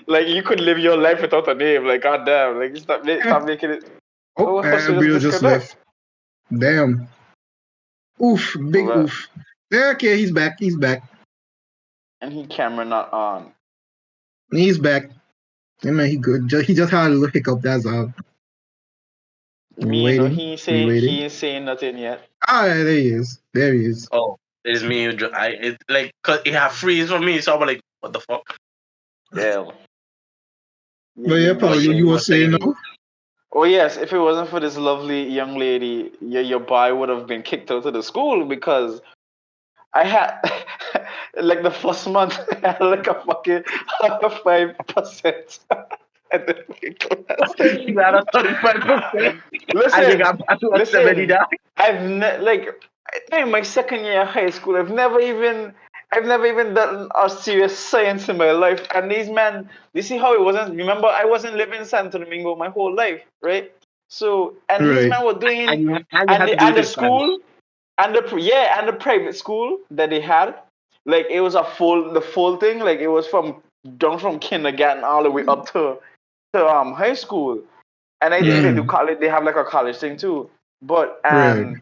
[SPEAKER 3] like you could live your life without a name. Like, goddamn, like stop making it.
[SPEAKER 1] Oh,
[SPEAKER 3] Oh, so just
[SPEAKER 1] Brito just
[SPEAKER 3] disconnect.
[SPEAKER 1] left. Damn. Oof, big
[SPEAKER 3] But
[SPEAKER 1] oof. Yeah, okay, he's back. He's back.
[SPEAKER 3] and he camera not on.
[SPEAKER 1] He's back. Yeah, man, he good. He just had a little hiccup. That's all.
[SPEAKER 3] Me, you know,
[SPEAKER 1] Waiting. We
[SPEAKER 3] he
[SPEAKER 1] waiting.
[SPEAKER 3] ain't saying nothing yet.
[SPEAKER 1] Ah, yeah, there he is. There he is.
[SPEAKER 2] Oh, it's me. It like cause it had freeze for me, so I'm like, what the fuck?
[SPEAKER 3] Yeah.
[SPEAKER 1] But yeah,
[SPEAKER 3] You were
[SPEAKER 2] But
[SPEAKER 1] Pablo,
[SPEAKER 2] you
[SPEAKER 1] you
[SPEAKER 3] saying.
[SPEAKER 1] were
[SPEAKER 2] were
[SPEAKER 1] saying
[SPEAKER 2] saying
[SPEAKER 1] no?
[SPEAKER 3] Oh yes, if it wasn't for this lovely young lady, your boy would have been kicked out of the school because I had like the first month I had like a fucking 5% at the fucking class.
[SPEAKER 2] you got a 35%. I think
[SPEAKER 3] Listen,
[SPEAKER 2] I'm at 70
[SPEAKER 3] listen.
[SPEAKER 2] now.
[SPEAKER 3] Like in my second year of high school, I've never even done a serious science in my life. And these men, you see how it wasn't. Remember, I wasn't living in Santo Domingo my whole life, right? So, and these
[SPEAKER 1] Right.
[SPEAKER 3] men were doing,
[SPEAKER 2] And you had to do
[SPEAKER 3] and
[SPEAKER 2] it
[SPEAKER 3] the
[SPEAKER 2] in Spanish.
[SPEAKER 3] school, and the private school that they had, like it was the full thing. Like it was from down from kindergarten all the way up to high school. And I think they do
[SPEAKER 1] Mm,
[SPEAKER 3] college. They have like a college thing too. But
[SPEAKER 1] right.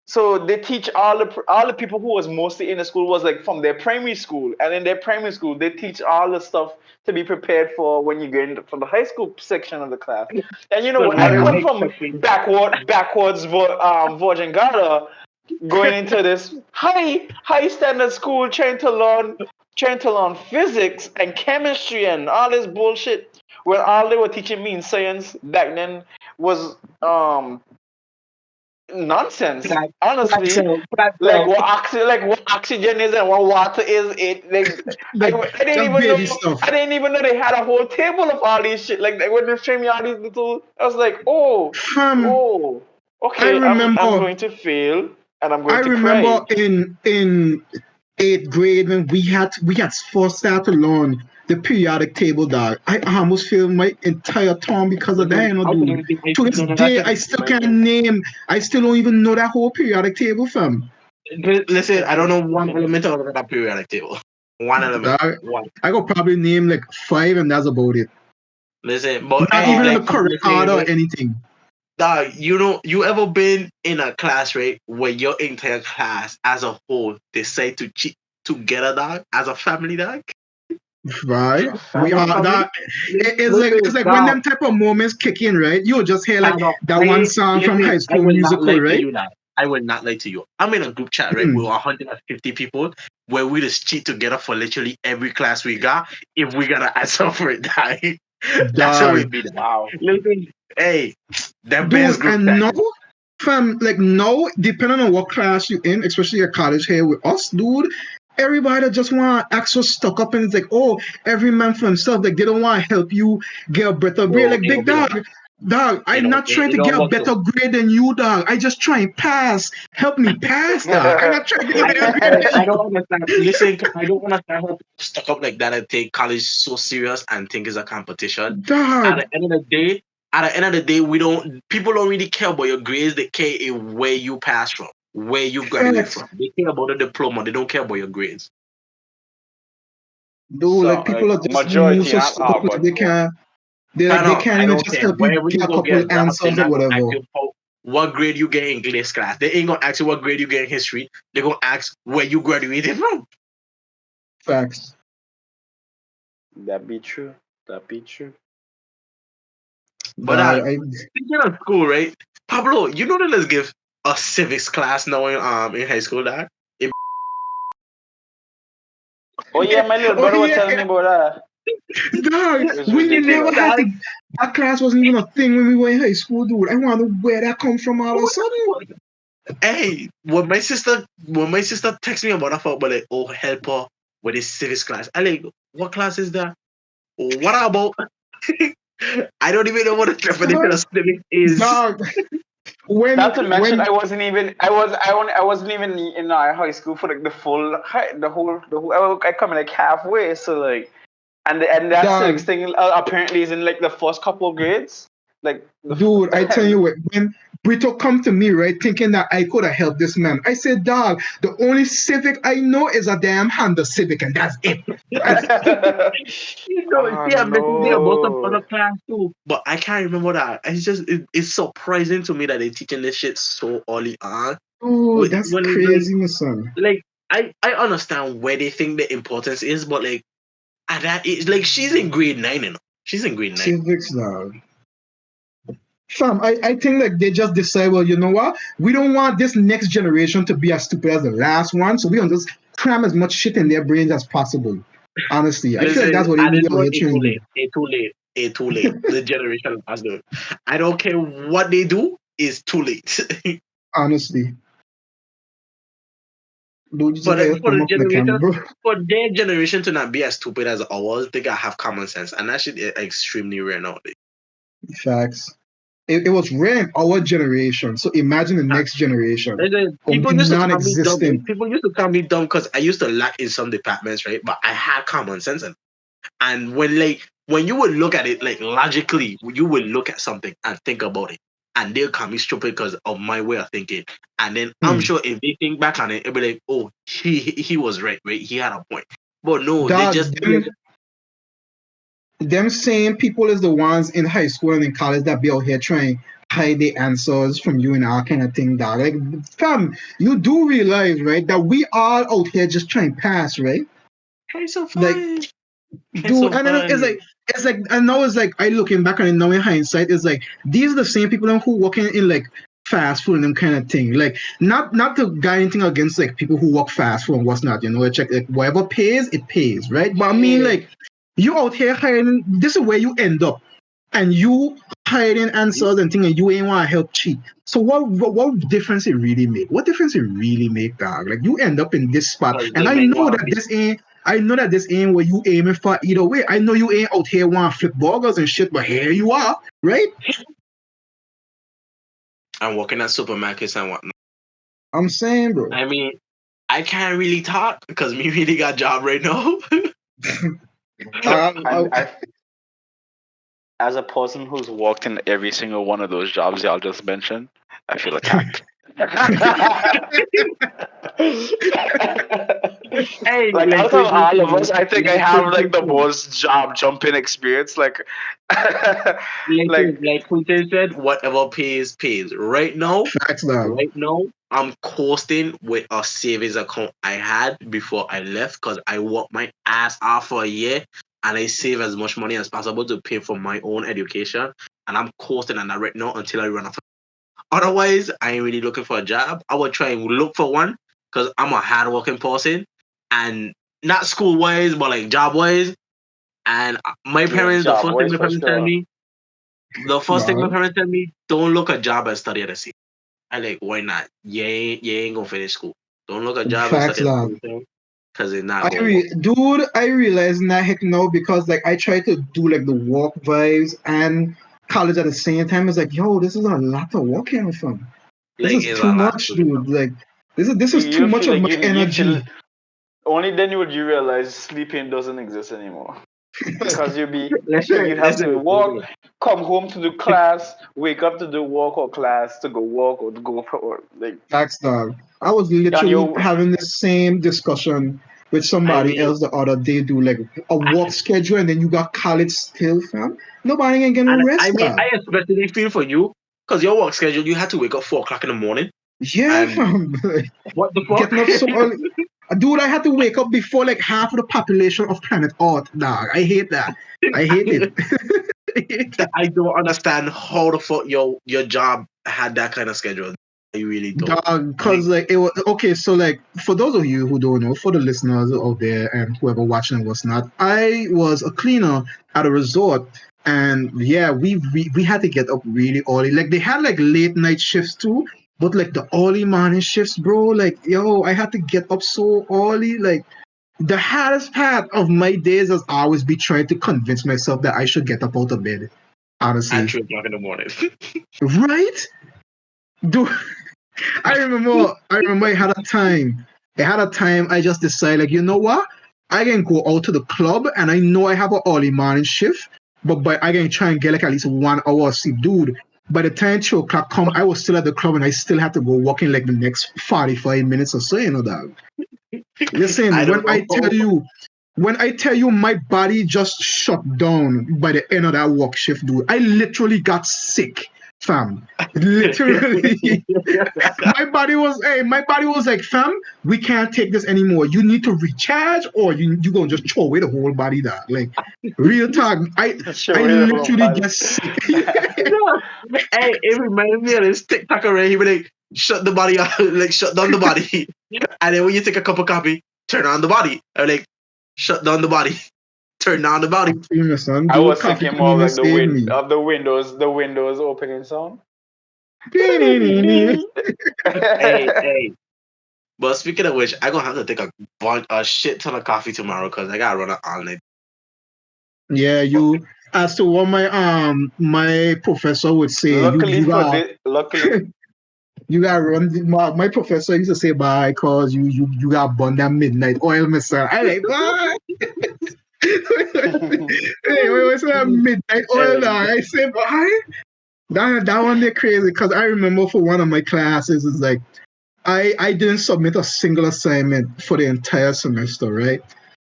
[SPEAKER 3] so they teach all the people who was mostly in the school was like from their primary school, and in their primary school they teach all the stuff to be prepared for when you get into for the high school section of the class. And you
[SPEAKER 2] So
[SPEAKER 3] know, I
[SPEAKER 2] now
[SPEAKER 3] come
[SPEAKER 1] Mm,
[SPEAKER 3] from
[SPEAKER 2] expecting
[SPEAKER 3] backwards Virgin Gala, going into this high standard school, trying to learn physics and chemistry and all this bullshit. When all they were teaching me in science back then was nonsense. Honestly,
[SPEAKER 2] Plateau.
[SPEAKER 3] like what oxygen is and what water is. It like
[SPEAKER 1] like
[SPEAKER 3] I didn't
[SPEAKER 1] just
[SPEAKER 3] even know.
[SPEAKER 1] baby stuff.
[SPEAKER 3] I didn't even know they had a whole table of all these shit. Like when they showed me all these little, I was like,
[SPEAKER 1] Fam,
[SPEAKER 3] oh,
[SPEAKER 1] I
[SPEAKER 3] okay. I'm
[SPEAKER 1] remember
[SPEAKER 3] going to fail and I'm
[SPEAKER 1] I
[SPEAKER 3] going to
[SPEAKER 1] remember
[SPEAKER 3] cry.
[SPEAKER 1] in eighth grade when we had first started to learn the periodic table, dog. I almost failed my entire term because of that,
[SPEAKER 2] I
[SPEAKER 1] dude.
[SPEAKER 2] couldn't think I
[SPEAKER 1] To this
[SPEAKER 2] don't know that
[SPEAKER 1] day,
[SPEAKER 2] shit.
[SPEAKER 1] I still can't name. I still don't even know that whole periodic table, fam.
[SPEAKER 2] Listen, I don't know one element of that periodic table. One element.
[SPEAKER 1] Dog,
[SPEAKER 2] One.
[SPEAKER 1] I could probably name like five, and that's about it.
[SPEAKER 2] Listen, but
[SPEAKER 1] Not
[SPEAKER 2] hey,
[SPEAKER 1] even in
[SPEAKER 3] Um,
[SPEAKER 1] the
[SPEAKER 2] like
[SPEAKER 1] correct
[SPEAKER 2] you're saying,
[SPEAKER 1] order or
[SPEAKER 2] right?
[SPEAKER 1] anything.
[SPEAKER 2] Dog, you know, you ever been in a class, right, where your entire class as a whole decide to cheat together, dog, as a family, dog?
[SPEAKER 1] Right?
[SPEAKER 3] as a
[SPEAKER 1] We
[SPEAKER 2] As a
[SPEAKER 3] family.
[SPEAKER 1] are
[SPEAKER 2] family?
[SPEAKER 1] that. It's
[SPEAKER 2] Listen,
[SPEAKER 1] like when
[SPEAKER 2] dog,
[SPEAKER 1] them type of moments kick in, right? You'll just hear like that one song from High
[SPEAKER 2] listen, I
[SPEAKER 1] School
[SPEAKER 2] will not
[SPEAKER 1] Musical,
[SPEAKER 2] lie to
[SPEAKER 1] right?
[SPEAKER 2] you now. I will not lie to you. I'm in a group chat, right, with
[SPEAKER 1] Hmm.
[SPEAKER 2] 150 people where we just cheat together for literally every class we got if we gotta answer for it, dog. That's how we
[SPEAKER 1] Dog.
[SPEAKER 2] be that.
[SPEAKER 3] Wow.
[SPEAKER 2] Listen, hey, the best
[SPEAKER 1] Dude,
[SPEAKER 2] group
[SPEAKER 1] and
[SPEAKER 2] chat.
[SPEAKER 1] now, fam, like now, depending on what class you in, especially at college here with us, dude, everybody just want to act so stuck up and it's like, oh, every man for himself. Like they don't want to help you get a better grade.
[SPEAKER 2] No,
[SPEAKER 1] Like
[SPEAKER 2] it
[SPEAKER 1] big
[SPEAKER 2] don't be like
[SPEAKER 1] dog,
[SPEAKER 2] that.
[SPEAKER 1] I'm not trying
[SPEAKER 2] It
[SPEAKER 1] to get
[SPEAKER 2] don't
[SPEAKER 1] a
[SPEAKER 2] work so.
[SPEAKER 1] better grade than you, dog. I just try and pass. Help me pass, dog. I'm not trying to get a better grade than
[SPEAKER 2] I don't understand. Listen, I don't understand how people stuck up like that and take college so serious and think it's a competition.
[SPEAKER 1] you.
[SPEAKER 2] At
[SPEAKER 1] Dog,
[SPEAKER 2] the end of the day, we don't. People don't really care about your grades. They care in where you pass from, where you graduate
[SPEAKER 1] facts.
[SPEAKER 2] from. They care about the diploma. They don't care about your grades.
[SPEAKER 1] Dude, like
[SPEAKER 3] So
[SPEAKER 1] people
[SPEAKER 3] like
[SPEAKER 1] are just move
[SPEAKER 3] majority,
[SPEAKER 1] so
[SPEAKER 3] not
[SPEAKER 1] stuck
[SPEAKER 3] all,
[SPEAKER 1] up like
[SPEAKER 3] but
[SPEAKER 1] they can't. They like
[SPEAKER 2] Shut
[SPEAKER 1] they
[SPEAKER 2] up.
[SPEAKER 1] can't
[SPEAKER 2] I
[SPEAKER 1] even
[SPEAKER 2] don't
[SPEAKER 1] just
[SPEAKER 2] care.
[SPEAKER 1] help you
[SPEAKER 2] Wherever you
[SPEAKER 1] get a
[SPEAKER 2] go
[SPEAKER 1] couple
[SPEAKER 2] get drafted,
[SPEAKER 1] answers or
[SPEAKER 2] they're gonna ask
[SPEAKER 1] whatever.
[SPEAKER 2] you what grade you get in English class. They ain't gonna ask you what grade you get in history. They're gonna ask where you graduated from.
[SPEAKER 1] Facts.
[SPEAKER 3] that be true. That be true.
[SPEAKER 2] But
[SPEAKER 1] Dog, I
[SPEAKER 2] speaking of school, right? Pablo, you know the let's give. a civics class now in high school, dog.
[SPEAKER 3] Oh yeah, my little
[SPEAKER 1] Oh
[SPEAKER 3] brother was
[SPEAKER 1] yeah,
[SPEAKER 3] telling me about that.
[SPEAKER 1] dog.
[SPEAKER 3] It was
[SPEAKER 1] We never
[SPEAKER 3] ridiculous.
[SPEAKER 1] had to. That class wasn't even a thing when we were in high school, dude. I wonder where that come from all of a sudden.
[SPEAKER 2] Hey, when my sister texts me about that, but like, oh, help her with this civics class. I like, what class is that? What about? I don't even know what the definition of civics is.
[SPEAKER 1] Dog. When
[SPEAKER 3] Not to mention,
[SPEAKER 1] when
[SPEAKER 3] I wasn't even in our high school for like the whole. I come like halfway, so like, and that civics
[SPEAKER 1] dog,
[SPEAKER 3] thing apparently is in like the first couple of grades, like
[SPEAKER 1] dude, I tell you what, when Brito come to me, right, thinking that I could have helped this man, I said, dog, the only civic I know is a damn Honda Civic, and that's it.
[SPEAKER 2] You know,
[SPEAKER 3] Oh
[SPEAKER 2] see, I'm messaging about some
[SPEAKER 3] no.
[SPEAKER 2] other class too, but I can't remember that. It's surprising to me that they're teaching this shit so early on.
[SPEAKER 1] Dude, that's
[SPEAKER 2] When it's
[SPEAKER 1] crazy, my son.
[SPEAKER 2] like I understand where they think the importance is, but like at that age, like she's in grade 9, you know. She's in grade 9.
[SPEAKER 1] Civics, dog. Fam, I think like they just decide, well, you know what? We don't want this next generation to be as stupid as the last one, so we gonna just cram as much shit in their brains as possible. Honestly, I feel like that's
[SPEAKER 2] Listen,
[SPEAKER 1] what they
[SPEAKER 2] at this
[SPEAKER 1] really are
[SPEAKER 2] point,
[SPEAKER 1] here
[SPEAKER 2] it's too
[SPEAKER 1] trying to do.
[SPEAKER 2] late. It's too late. It's too late. The generation has done. I don't care what they do. It's too late.
[SPEAKER 1] Honestly. Dude, you just
[SPEAKER 2] for
[SPEAKER 1] gotta
[SPEAKER 2] for
[SPEAKER 1] come
[SPEAKER 2] the
[SPEAKER 1] up with the camera,
[SPEAKER 2] generation,
[SPEAKER 1] bro.
[SPEAKER 2] for their generation to not be as stupid as ours, they gotta have common sense, and that shit is extremely rare nowadays.
[SPEAKER 1] Facts. It was rare in our generation, so imagine the next generation. Gonna be
[SPEAKER 2] People used to call me dumb.
[SPEAKER 1] non-existent.
[SPEAKER 2] People used to call me dumb because I used to lack in some departments, right? But I had common sense, and when you would look at it like logically, you would look at something and think about it, and they'll call me stupid because of my way of thinking. And then I'm
[SPEAKER 1] Hmm.
[SPEAKER 2] sure if they think back on it, it'll be like, oh, he was right, right? He had a point. But no, they
[SPEAKER 1] Dog,
[SPEAKER 2] just
[SPEAKER 1] them same people is the ones in high school and in college that be out here trying hide the answers from you and all kind of thing, dog. Like, fam, you do realize, right, that we all out here just trying to pass, right?
[SPEAKER 2] it's so
[SPEAKER 1] Like,
[SPEAKER 2] fun. It's
[SPEAKER 1] dude,
[SPEAKER 2] so
[SPEAKER 1] and then
[SPEAKER 2] fun.
[SPEAKER 1] it's like, and now it's like I looking back on it now in hindsight, it's like these are the same people who working in like fast food and them kind of thing. Like, not to guy anything against like people who work fast food and what's not, you know, it's like whatever pays, it pays, right? But I mean, like, you out here hiring, this is where you end up, and you hiding answers and things, and you ain't want to help cheat. So what difference it really make? What difference it really make, dog? Like, you end up in this spot,
[SPEAKER 2] Because
[SPEAKER 1] and
[SPEAKER 2] the
[SPEAKER 1] I
[SPEAKER 2] men
[SPEAKER 1] know
[SPEAKER 2] want to
[SPEAKER 1] that
[SPEAKER 2] be.
[SPEAKER 1] this ain't. I know that this ain't what you aiming for either way. I know you ain't out here want to flip burgers and shit, but here you are, right?
[SPEAKER 2] I'm working at supermarkets and whatnot.
[SPEAKER 1] I'm saying, bro.
[SPEAKER 2] I mean, I can't really talk because me really got job right now.
[SPEAKER 3] And as a person who's worked in every single one of those jobs y'all just mentioned, I feel attacked.
[SPEAKER 2] Hey,
[SPEAKER 3] Like
[SPEAKER 2] like
[SPEAKER 3] out of
[SPEAKER 2] Quincy
[SPEAKER 3] all of
[SPEAKER 2] said,
[SPEAKER 3] us, I think I
[SPEAKER 2] like
[SPEAKER 3] have
[SPEAKER 2] Quincy
[SPEAKER 3] like the
[SPEAKER 2] said,
[SPEAKER 3] most job jumping experience. Like, like
[SPEAKER 2] like Quincy said, whatever pays, pays.
[SPEAKER 1] Facts, dog.
[SPEAKER 2] Right now, I'm coasting with a savings account I had before I left because I worked my ass off for a year and I save as much money as possible to pay for my own education. And I'm coasting on that right now until I run out. Otherwise, I ain't really looking for a job. I would try and look for one because I'm a hardworking person and not school wise, but like job wise. And my
[SPEAKER 3] yeah,
[SPEAKER 2] parents, the
[SPEAKER 3] job
[SPEAKER 2] first thing
[SPEAKER 3] wise
[SPEAKER 2] my
[SPEAKER 3] for
[SPEAKER 2] parents tell
[SPEAKER 3] sure.
[SPEAKER 2] me,
[SPEAKER 1] Dog.
[SPEAKER 2] don't look a job and study at the same. I like, why not? You ain't gonna finish school. Don't look a job and
[SPEAKER 1] Facts,
[SPEAKER 2] study at the
[SPEAKER 1] dog.
[SPEAKER 2] same time because it's not gonna work.
[SPEAKER 1] Dude, I realize that heck no, because like I try to do like the walk vibes and college at the same time. It's like, yo, this is a lot to walk in from. This
[SPEAKER 2] Like,
[SPEAKER 1] is
[SPEAKER 2] it's
[SPEAKER 1] too
[SPEAKER 2] a lot
[SPEAKER 1] much,
[SPEAKER 2] to do.
[SPEAKER 1] dude. Like, this is too
[SPEAKER 3] You
[SPEAKER 1] much
[SPEAKER 3] feel
[SPEAKER 1] of
[SPEAKER 3] like
[SPEAKER 1] my
[SPEAKER 3] you feel
[SPEAKER 1] energy.
[SPEAKER 3] only then would you realize sleeping doesn't exist anymore. Because you'd have to
[SPEAKER 2] Listen,
[SPEAKER 3] walk, come home to do class, wake up to do work or class, to go work or to go for work. Like,
[SPEAKER 1] Facts, dog. I was
[SPEAKER 3] and
[SPEAKER 1] literally
[SPEAKER 3] you
[SPEAKER 1] having the same discussion with
[SPEAKER 2] I
[SPEAKER 1] somebody
[SPEAKER 2] mean,
[SPEAKER 1] else the other day, do like a work schedule, and then you got college still, fam. Nobody ain't getting no
[SPEAKER 2] and
[SPEAKER 1] rest, dog.
[SPEAKER 2] I especially feel for you because your work schedule, you had to wake up 4 o'clock in the morning.
[SPEAKER 1] Yeah,
[SPEAKER 2] And
[SPEAKER 1] fam.
[SPEAKER 2] what the fuck?
[SPEAKER 1] Getting up so early. Dude, I had to wake up before like half of the population of planet Earth, dog. I hate that. I hate it. I hate it.
[SPEAKER 2] I don't understand how the fuck your job had that kind of schedule. I really don't.
[SPEAKER 1] Because like it was okay. So like for those of you who don't know, for the listeners out there and whoever watching and what's not, I was a cleaner at a resort, and yeah, we had to get up really early. Like they had like late night shifts too, but like the early morning shifts, bro. Like yo, I had to get up so early. Like the hardest part of my days has always be trying to convince myself that I should get up out of bed.
[SPEAKER 2] at
[SPEAKER 1] Honestly,
[SPEAKER 2] 3 o'clock in the morning.
[SPEAKER 1] right? Do I remember I had a time. I had a time I just decided, like, you know what? I can go out to the club and I know I have an early morning shift, but I can try and get like at least 1 hour of sleep. Dude, by the time 2 o'clock come, I was still at the club and I still had to go walking like the next 45 minutes or so, you know that.
[SPEAKER 2] I
[SPEAKER 1] Listen,
[SPEAKER 2] don't know.
[SPEAKER 1] when I tell you my body just shut down by the end of that work shift, dude, I literally got sick, fam. Literally. My body was like, fam, we can't take this anymore. You need to recharge or you gonna just throw away the whole body that. Like real talk.
[SPEAKER 3] Show
[SPEAKER 1] I
[SPEAKER 3] me the whole
[SPEAKER 1] literally
[SPEAKER 3] body.
[SPEAKER 1] get sick.
[SPEAKER 2] No. Hey, it reminds me of this TikTok already. He would like shut the body off, like shut down the body. And then when you take a cup of coffee, turn on the body. Or like shut down the body, turn on the body.
[SPEAKER 1] Son,
[SPEAKER 3] I
[SPEAKER 1] dude,
[SPEAKER 3] was
[SPEAKER 1] coffee
[SPEAKER 3] thinking more
[SPEAKER 1] couldn't
[SPEAKER 3] of
[SPEAKER 1] even
[SPEAKER 3] like
[SPEAKER 1] save me.
[SPEAKER 3] the windows opening sound.
[SPEAKER 2] Hey. But speaking of which, I'm gonna have to take a shit ton of coffee tomorrow because I gotta run it all night.
[SPEAKER 1] Yeah, you as to what my professor would say,
[SPEAKER 3] Luckily for this, luckily
[SPEAKER 1] you got run. My professor used to say, "Bye, cause you got burned that midnight oil, mister." I like, bye. Hey, what's that midnight oil?
[SPEAKER 2] Hey,
[SPEAKER 1] Now? I say, bye. That one they crazy because I remember for one of my classes, it's like I didn't submit a single assignment for the entire semester, right?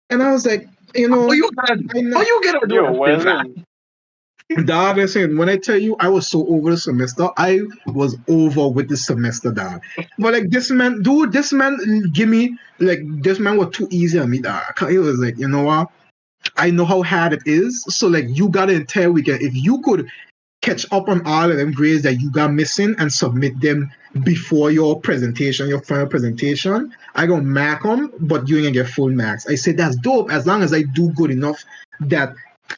[SPEAKER 1] And I was like,
[SPEAKER 2] oh, you gotta,
[SPEAKER 1] I
[SPEAKER 2] oh,
[SPEAKER 1] know.
[SPEAKER 2] you gotta do
[SPEAKER 3] yo,
[SPEAKER 2] that
[SPEAKER 3] well
[SPEAKER 2] thing, man.
[SPEAKER 3] then.
[SPEAKER 1] Dog, listen, when I tell you I was so over the semester, I was over with the semester, dog. But like this man, dude, this man give me like this man was too easy on me, dog. He was like, you know what? I know how hard it is. So like you got an entire weekend. If you could catch up on all of them grades that you got missing and submit them before your presentation, your final presentation, I gonna mark them, but you ain't gonna get full marks. I said that's dope as long as I do good enough that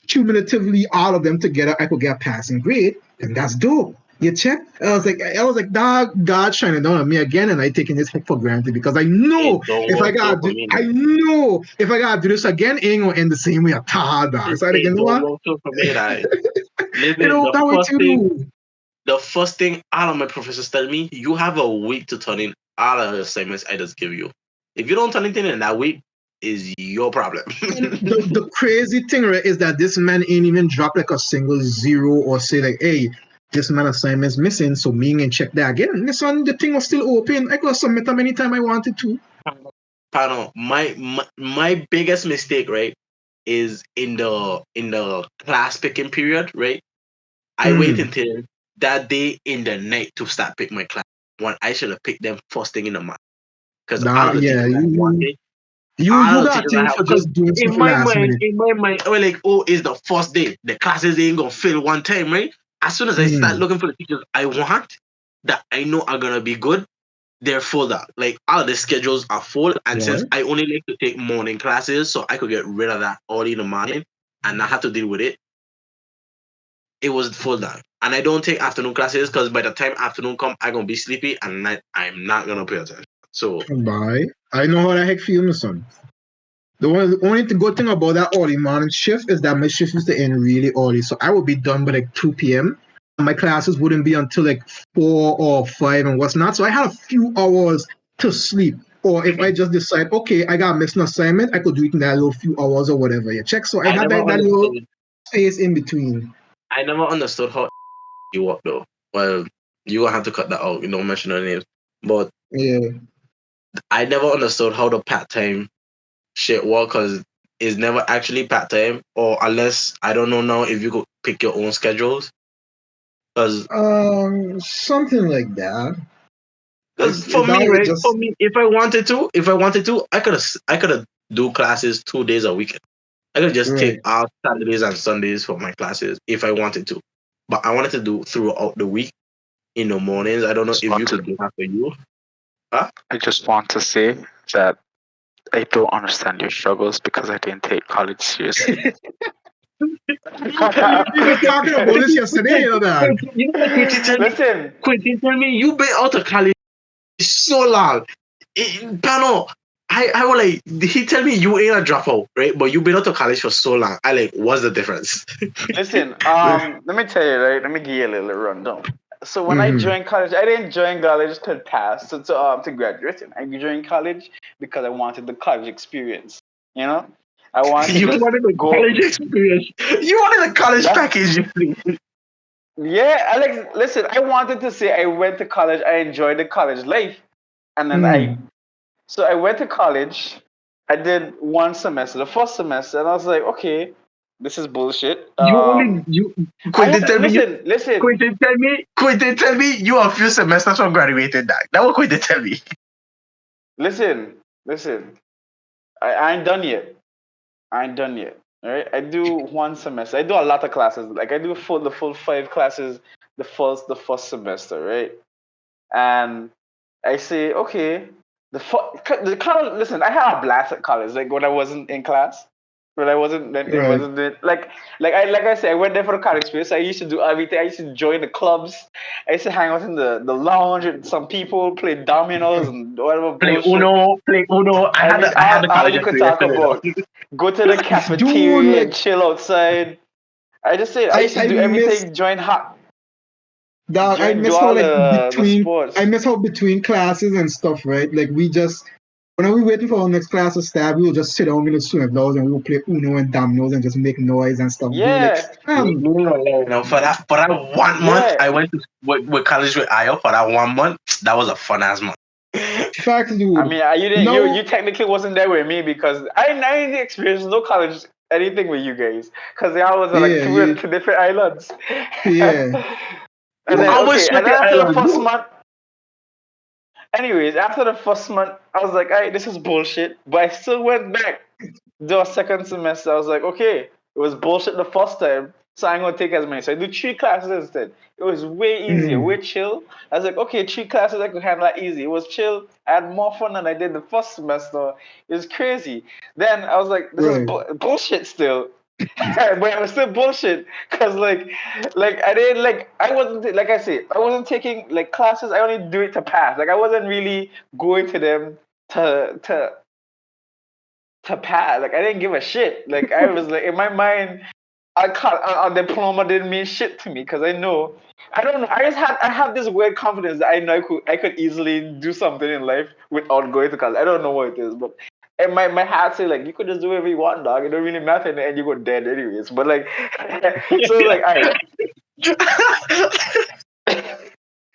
[SPEAKER 1] cumulatively all of them together I could get a passing grade, and that's dope. You check? I was like, dog, God shining down on me again, and I taking this heck for granted because I know
[SPEAKER 2] It don't
[SPEAKER 1] if I
[SPEAKER 2] work
[SPEAKER 1] gotta
[SPEAKER 2] so for
[SPEAKER 1] do,
[SPEAKER 2] me,
[SPEAKER 1] I
[SPEAKER 2] man.
[SPEAKER 1] know if I gotta do this again, it ain't gonna end the same way at all, dog. So I think, you
[SPEAKER 2] It
[SPEAKER 1] know
[SPEAKER 2] don't
[SPEAKER 1] what?
[SPEAKER 2] work so for me, that.
[SPEAKER 1] You
[SPEAKER 2] Listen,
[SPEAKER 1] know that way too.
[SPEAKER 2] the first thing all of my professors tell me, you have a week to turn in all of the assignments I just give you. If you don't turn anything in that week, is your problem.
[SPEAKER 1] And the crazy thing, right, is that this man ain't even drop like a single zero or say like, hey, this man assignment's missing, so me and check that again. And this one, the thing was still open. I could submit them anytime I wanted to.
[SPEAKER 2] Pardon, my biggest mistake, right, is in the class picking period, right? I wait
[SPEAKER 1] Mm.
[SPEAKER 2] until that day in the night to start pick my class when I should have picked them first thing in the morning. Because all
[SPEAKER 1] Nah,
[SPEAKER 2] of the
[SPEAKER 1] yeah,
[SPEAKER 2] teachers I wanted,
[SPEAKER 1] you
[SPEAKER 2] all of the
[SPEAKER 1] got
[SPEAKER 2] teachers I
[SPEAKER 1] things
[SPEAKER 2] have
[SPEAKER 1] for
[SPEAKER 2] just
[SPEAKER 1] just doing
[SPEAKER 2] in
[SPEAKER 1] stuff
[SPEAKER 2] my
[SPEAKER 1] last
[SPEAKER 2] mind,
[SPEAKER 1] minute.
[SPEAKER 2] I was like, oh, it's the first day. The classes ain't gonna fill one time, right? As soon as I start
[SPEAKER 1] Mm.
[SPEAKER 2] looking for the teachers I want that I know are gonna be good, they're full up. Like all the schedules are full. And
[SPEAKER 1] Yeah.
[SPEAKER 2] since I only like to take morning classes, so I could get rid of that early in the morning and not have to deal with it, it was full down. And I don't take afternoon classes because by the time afternoon come, I'm gonna be sleepy and I'm not gonna pay attention. So
[SPEAKER 1] Bye. I know how the heck feel, my son. The only good thing about that early morning shift is that my shift used to end really early. So I would be done by like 2 p.m. And my classes wouldn't be until like 4 or 5 and what's not. So I had a few hours to sleep. Or if I just decide, okay, I got missed an assignment, I could do it in that little few hours or whatever. You check. So I
[SPEAKER 2] I
[SPEAKER 1] had
[SPEAKER 2] never
[SPEAKER 1] that little
[SPEAKER 2] understood
[SPEAKER 1] space in between.
[SPEAKER 2] I never understood how you work though. Well, you gonna have to cut that out, you don't mention her names. But
[SPEAKER 1] Yeah.
[SPEAKER 2] I never understood how the part time shit work because it's never actually part time or unless I don't know now if you could pick your own schedules. Because
[SPEAKER 1] Something like that.
[SPEAKER 2] for
[SPEAKER 1] That
[SPEAKER 2] me,
[SPEAKER 1] was
[SPEAKER 2] right? For
[SPEAKER 1] just
[SPEAKER 2] me, if I wanted to, I could have do classes 2 days a week. I could just take
[SPEAKER 1] right.
[SPEAKER 2] out Saturdays and Sundays for my classes if I wanted to. But I wanted to do throughout the week. in the mornings. I don't know
[SPEAKER 4] Just
[SPEAKER 2] if
[SPEAKER 4] want
[SPEAKER 2] you
[SPEAKER 4] to-
[SPEAKER 2] could do that for you.
[SPEAKER 4] I just want to say that I don't understand your struggles because I didn't take college seriously.
[SPEAKER 1] We were talking about this yesterday, you know that.
[SPEAKER 2] You know what Quentin tell me?
[SPEAKER 3] Listen,
[SPEAKER 2] Quentin tell me you been out of college so long. Pano, I was like, he tell me you ain't a dropout, right? But you been out of college for so long. I like, what's the difference?
[SPEAKER 3] listen. Let me tell you, right? Let me give you a little rundown. So when I
[SPEAKER 1] Mhm.
[SPEAKER 3] joined college, I didn't join college to pass to graduate. I joined college because I wanted the college experience. You know, I wanted to
[SPEAKER 2] You
[SPEAKER 3] just
[SPEAKER 2] wanted a
[SPEAKER 3] go.
[SPEAKER 2] college experience. You wanted a college
[SPEAKER 3] That's
[SPEAKER 2] package.
[SPEAKER 3] yeah, Alex. Listen, I wanted to say I went to college. I enjoyed the college life, and then
[SPEAKER 1] Mm.
[SPEAKER 3] so I went to college. I did one semester, the first semester, and I was like, okay, this is bullshit.
[SPEAKER 2] Quentin tell me
[SPEAKER 3] Listen.
[SPEAKER 2] Quentin tell me you a few semesters from graduating that. That what Quentin tell me.
[SPEAKER 3] Listen. I ain't done yet. I ain't done yet. All right. I do one semester. I do a lot of classes. Like I do the full 5 classes the first semester, right? And I say, okay, the college. Listen, I had a blast at college. Like when I wasn't in class, when I wasn't, it
[SPEAKER 1] Right.
[SPEAKER 3] wasn't like I said, I went there for the college experience. I used to do everything. I used to join the clubs. I used to hang out in the lounge with some people, play dominoes and whatever bullshit.
[SPEAKER 2] Play Uno.
[SPEAKER 3] I mean,
[SPEAKER 2] I had the
[SPEAKER 3] all
[SPEAKER 2] college
[SPEAKER 3] you could
[SPEAKER 2] experience
[SPEAKER 3] talk
[SPEAKER 2] yesterday
[SPEAKER 3] about.
[SPEAKER 2] though.
[SPEAKER 3] Go to the
[SPEAKER 1] Dude,
[SPEAKER 3] cafeteria and
[SPEAKER 1] like
[SPEAKER 3] chill outside. I just say I used to
[SPEAKER 1] I
[SPEAKER 3] do
[SPEAKER 1] miss
[SPEAKER 3] everything. Join hot.
[SPEAKER 1] that. I
[SPEAKER 3] Do
[SPEAKER 1] miss how
[SPEAKER 3] all
[SPEAKER 1] like
[SPEAKER 3] the sports.
[SPEAKER 1] I miss how between classes and stuff, right? Like we just when we waiting for our next class to start, we will just sit down in the student lounge and we will play Uno and dominoes and just make noise and stuff. Be like,
[SPEAKER 3] Yeah,
[SPEAKER 2] You know, for that 1 month,
[SPEAKER 3] yeah.
[SPEAKER 2] I went to with college with Ayo for that 1 month. That was a fun ass month.
[SPEAKER 1] facts,
[SPEAKER 3] I
[SPEAKER 1] dude.
[SPEAKER 3] mean, you didn't.
[SPEAKER 1] No,
[SPEAKER 3] You technically wasn't there with me because I didn't experience no college anything with you guys because I was on like
[SPEAKER 1] yeah,
[SPEAKER 3] two
[SPEAKER 1] yeah,
[SPEAKER 3] two different islands.
[SPEAKER 1] yeah.
[SPEAKER 3] And
[SPEAKER 2] You
[SPEAKER 3] then
[SPEAKER 2] always
[SPEAKER 3] okay,
[SPEAKER 2] switch
[SPEAKER 3] and then
[SPEAKER 2] your
[SPEAKER 3] after the
[SPEAKER 2] island.
[SPEAKER 3] first month, anyways, after the first month, I was like, "Alright, this is bullshit." But I still went back do a second semester. I was like, okay, it was bullshit the first time, so I'm gonna take as many. So I do 3 classes instead. It was way easier,
[SPEAKER 1] Mm.
[SPEAKER 3] way chill. I was like, okay, 3 classes I could handle that easy. It was chill. I had more fun than I did the first semester. It was crazy. Then I was like, this is
[SPEAKER 1] Right.
[SPEAKER 3] bullshit still. But it was still bullshit because I didn't I wasn't like I said I wasn't taking like classes. I only do it to pass. Like I wasn't really going to them to pass. Like I didn't give a shit. Like I was like in my mind, I can't. A diploma didn't mean shit to me because I know. I don't know. I have this weird confidence that I know I could easily do something in life without going to college. I don't know what it is, but and my heart say like you could just do whatever you want, dog. It don't really matter, and you go dead anyways. But like, so like I.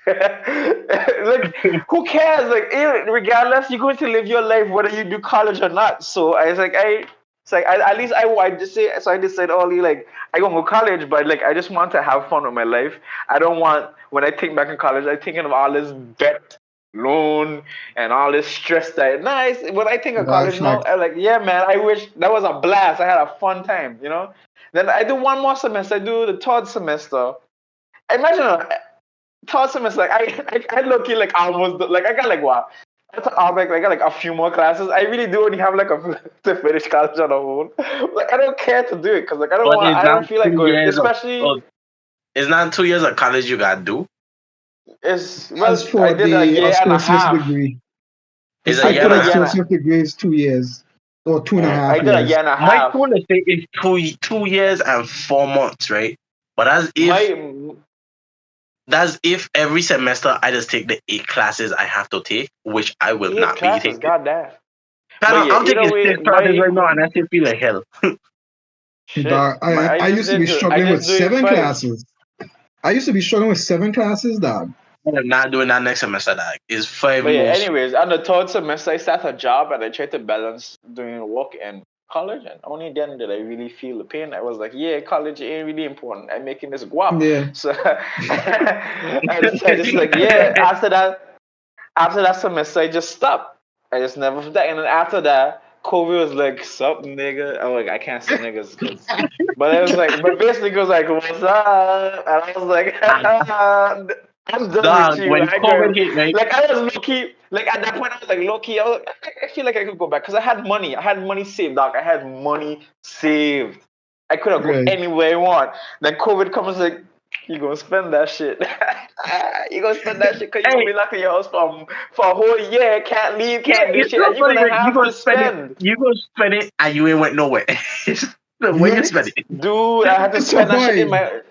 [SPEAKER 3] Like who cares like regardless you're going to live your life whether you do college or not, so I was like at least I just say so I just said only like I gonna go college but like I just want to have fun with my life. I don't want when I think back in college I thinking of all this debt loan and all this stress that nice when I think of
[SPEAKER 1] That
[SPEAKER 3] college now
[SPEAKER 1] fact.
[SPEAKER 3] I'm like yeah man I wish that was a blast. I had a fun time, you know. Then I do one more semester. I do the third semester. Imagine third semester, like I look like almost like I got like what? I got like a few more classes. I really do only have like to finish college on a whole. Like I don't care to do it because like I don't
[SPEAKER 2] But
[SPEAKER 3] want.
[SPEAKER 2] it's
[SPEAKER 3] I
[SPEAKER 2] not
[SPEAKER 3] don't feel like
[SPEAKER 2] two
[SPEAKER 3] going.
[SPEAKER 2] years of
[SPEAKER 3] Especially
[SPEAKER 2] it's not 2 years of college you gotta do.
[SPEAKER 3] it's
[SPEAKER 1] As
[SPEAKER 3] well, I
[SPEAKER 1] for
[SPEAKER 3] did a
[SPEAKER 1] the
[SPEAKER 3] year and a
[SPEAKER 1] associate's
[SPEAKER 3] half.
[SPEAKER 1] degree,
[SPEAKER 2] It's a
[SPEAKER 3] I
[SPEAKER 1] I
[SPEAKER 2] year
[SPEAKER 1] thought
[SPEAKER 3] did
[SPEAKER 2] and
[SPEAKER 3] a
[SPEAKER 2] a
[SPEAKER 1] the
[SPEAKER 2] half.
[SPEAKER 3] year and
[SPEAKER 1] associate degree is 2 years or two and a
[SPEAKER 3] I
[SPEAKER 1] half
[SPEAKER 3] did a year
[SPEAKER 1] years.
[SPEAKER 3] and a
[SPEAKER 2] My
[SPEAKER 3] half.
[SPEAKER 2] school say it's 2 years and 4 months, right? But
[SPEAKER 3] My
[SPEAKER 2] that's if every semester I just take the 8 classes I have to take, which I will
[SPEAKER 3] eight
[SPEAKER 2] not be
[SPEAKER 3] classes,
[SPEAKER 2] taking.
[SPEAKER 3] goddamn. But
[SPEAKER 2] I'm
[SPEAKER 3] yeah, either
[SPEAKER 2] taking
[SPEAKER 3] way,
[SPEAKER 2] 6 classes right now and I still feel like hell.
[SPEAKER 3] shit.
[SPEAKER 1] Dog, I
[SPEAKER 3] I
[SPEAKER 1] used
[SPEAKER 3] just
[SPEAKER 1] to be
[SPEAKER 3] did. I
[SPEAKER 1] struggling with
[SPEAKER 3] just doing 5.
[SPEAKER 1] seven classes. I used to be struggling with 7 classes, dog.
[SPEAKER 2] I'm not doing that next semester. That is 5
[SPEAKER 3] But yeah,
[SPEAKER 2] most.
[SPEAKER 3] anyways, on the third semester, I started a job and I tried to balance doing work and college. And only then did I really feel the pain. I was like, yeah, college ain't really important. I'm making this guap.
[SPEAKER 1] Yeah.
[SPEAKER 3] So I just like, yeah, after that semester, I just stopped. I just never did that. And then after that, Kobe was like, sup, nigga. I'm like, I can't say niggas because. But it was like, but basically it was like, what's up? And I was like, I'm done
[SPEAKER 2] Dog,
[SPEAKER 3] with you.
[SPEAKER 2] when COVID hit, right?
[SPEAKER 3] Like I was low key. Like at that point, I was like low key. I feel like I could go back because I had money. I had money saved, dog. I had money saved. I could have go
[SPEAKER 1] Right.
[SPEAKER 3] anywhere I want. Then COVID comes, like you gonna spend that shit. You gonna spend that shit because you gonna
[SPEAKER 2] Hey,
[SPEAKER 3] be locked in your house for a whole year. Can't leave.
[SPEAKER 2] yeah,
[SPEAKER 3] Can't do
[SPEAKER 2] it's
[SPEAKER 3] shit,
[SPEAKER 2] so
[SPEAKER 3] and you're
[SPEAKER 2] funny,
[SPEAKER 3] gonna
[SPEAKER 2] right? You
[SPEAKER 3] have
[SPEAKER 2] gonna
[SPEAKER 3] to
[SPEAKER 2] spend it,
[SPEAKER 3] spend.
[SPEAKER 2] and you ain't went nowhere. So where you
[SPEAKER 1] Right?
[SPEAKER 2] spend it?
[SPEAKER 3] Dude, I had to
[SPEAKER 1] To
[SPEAKER 3] spend that shit in
[SPEAKER 1] survive.
[SPEAKER 3] my.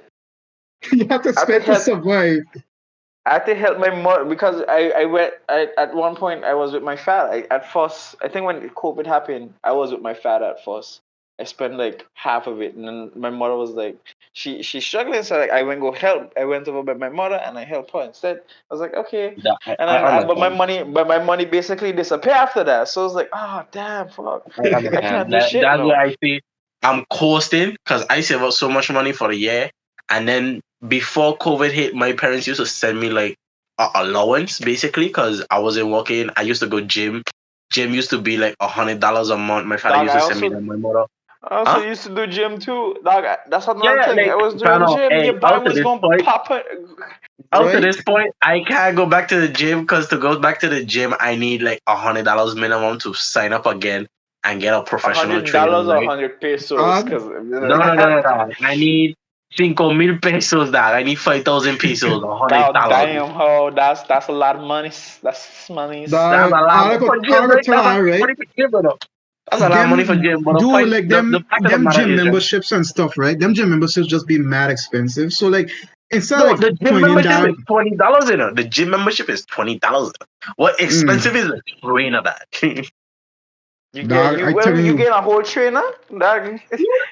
[SPEAKER 1] You have to
[SPEAKER 3] I had to
[SPEAKER 1] spend to
[SPEAKER 3] help.
[SPEAKER 1] survive.
[SPEAKER 3] I had to help my mom because I at one point I was with my father. At first, I think when COVID happened, I was with my father at first. I spent like half of it, and then my mother was like, she's struggling, so like I went go help. I went over by my mother and I helped her instead. I was like, okay,
[SPEAKER 2] Yeah,
[SPEAKER 3] and
[SPEAKER 2] I
[SPEAKER 3] then
[SPEAKER 2] understand.
[SPEAKER 3] but my money basically disappeared after that. So I was like, oh damn, fuck,
[SPEAKER 2] I
[SPEAKER 3] I
[SPEAKER 2] understand.
[SPEAKER 3] can't do shit
[SPEAKER 2] That's why
[SPEAKER 3] now.
[SPEAKER 2] I say I'm coasting because I save up so much money for the year, and then before COVID hit, my parents used to send me like a allowance basically because I wasn't working. I used to go gym. Gym used to be like $100 a month. My father
[SPEAKER 3] Dog,
[SPEAKER 2] used to send me that. My mother,
[SPEAKER 3] I also
[SPEAKER 2] huh?
[SPEAKER 3] used to do gym too. Dog, that's
[SPEAKER 2] Yeah,
[SPEAKER 3] another
[SPEAKER 2] yeah,
[SPEAKER 3] thing.
[SPEAKER 2] like
[SPEAKER 3] I was
[SPEAKER 2] kind
[SPEAKER 3] doing
[SPEAKER 2] of.
[SPEAKER 3] gym. Your
[SPEAKER 2] Hey,
[SPEAKER 3] boy was gonna pop it.
[SPEAKER 2] out to
[SPEAKER 1] Right?
[SPEAKER 2] this point, I can't go back to the gym because to go back to the gym, I need like $100 minimum to sign up again and get a professional trainer,
[SPEAKER 3] $100 or
[SPEAKER 2] right?
[SPEAKER 3] 100 pesos,
[SPEAKER 1] Dog.
[SPEAKER 3] because
[SPEAKER 2] No. I need 5,000 pesos, dog. I need 5,000 pesos,
[SPEAKER 3] God
[SPEAKER 2] $100.
[SPEAKER 3] damn, ho, that's a lot of money. That's money.
[SPEAKER 2] That's
[SPEAKER 1] Dog,
[SPEAKER 2] a lot for
[SPEAKER 1] all I
[SPEAKER 2] gym,
[SPEAKER 1] could
[SPEAKER 2] right?
[SPEAKER 1] tell
[SPEAKER 2] That's a lot
[SPEAKER 1] her,
[SPEAKER 2] of
[SPEAKER 1] right?
[SPEAKER 2] money for gym, bro. That's a lot of money for
[SPEAKER 1] Them
[SPEAKER 2] gym, but the
[SPEAKER 1] do
[SPEAKER 2] point,
[SPEAKER 1] like
[SPEAKER 2] the fact of the
[SPEAKER 1] them
[SPEAKER 2] matter
[SPEAKER 1] gym
[SPEAKER 2] is, right?
[SPEAKER 1] memberships and stuff, right? Them gym memberships just be mad expensive. So like instead of
[SPEAKER 2] No,
[SPEAKER 1] like
[SPEAKER 2] the gym
[SPEAKER 1] pointing
[SPEAKER 2] membership
[SPEAKER 1] that,
[SPEAKER 2] is $20 in it. The gym membership is $20. What
[SPEAKER 1] mm,
[SPEAKER 2] expensive is a trainer that?
[SPEAKER 1] dog, I tell
[SPEAKER 3] You
[SPEAKER 1] you,
[SPEAKER 3] get a whole trainer, dog.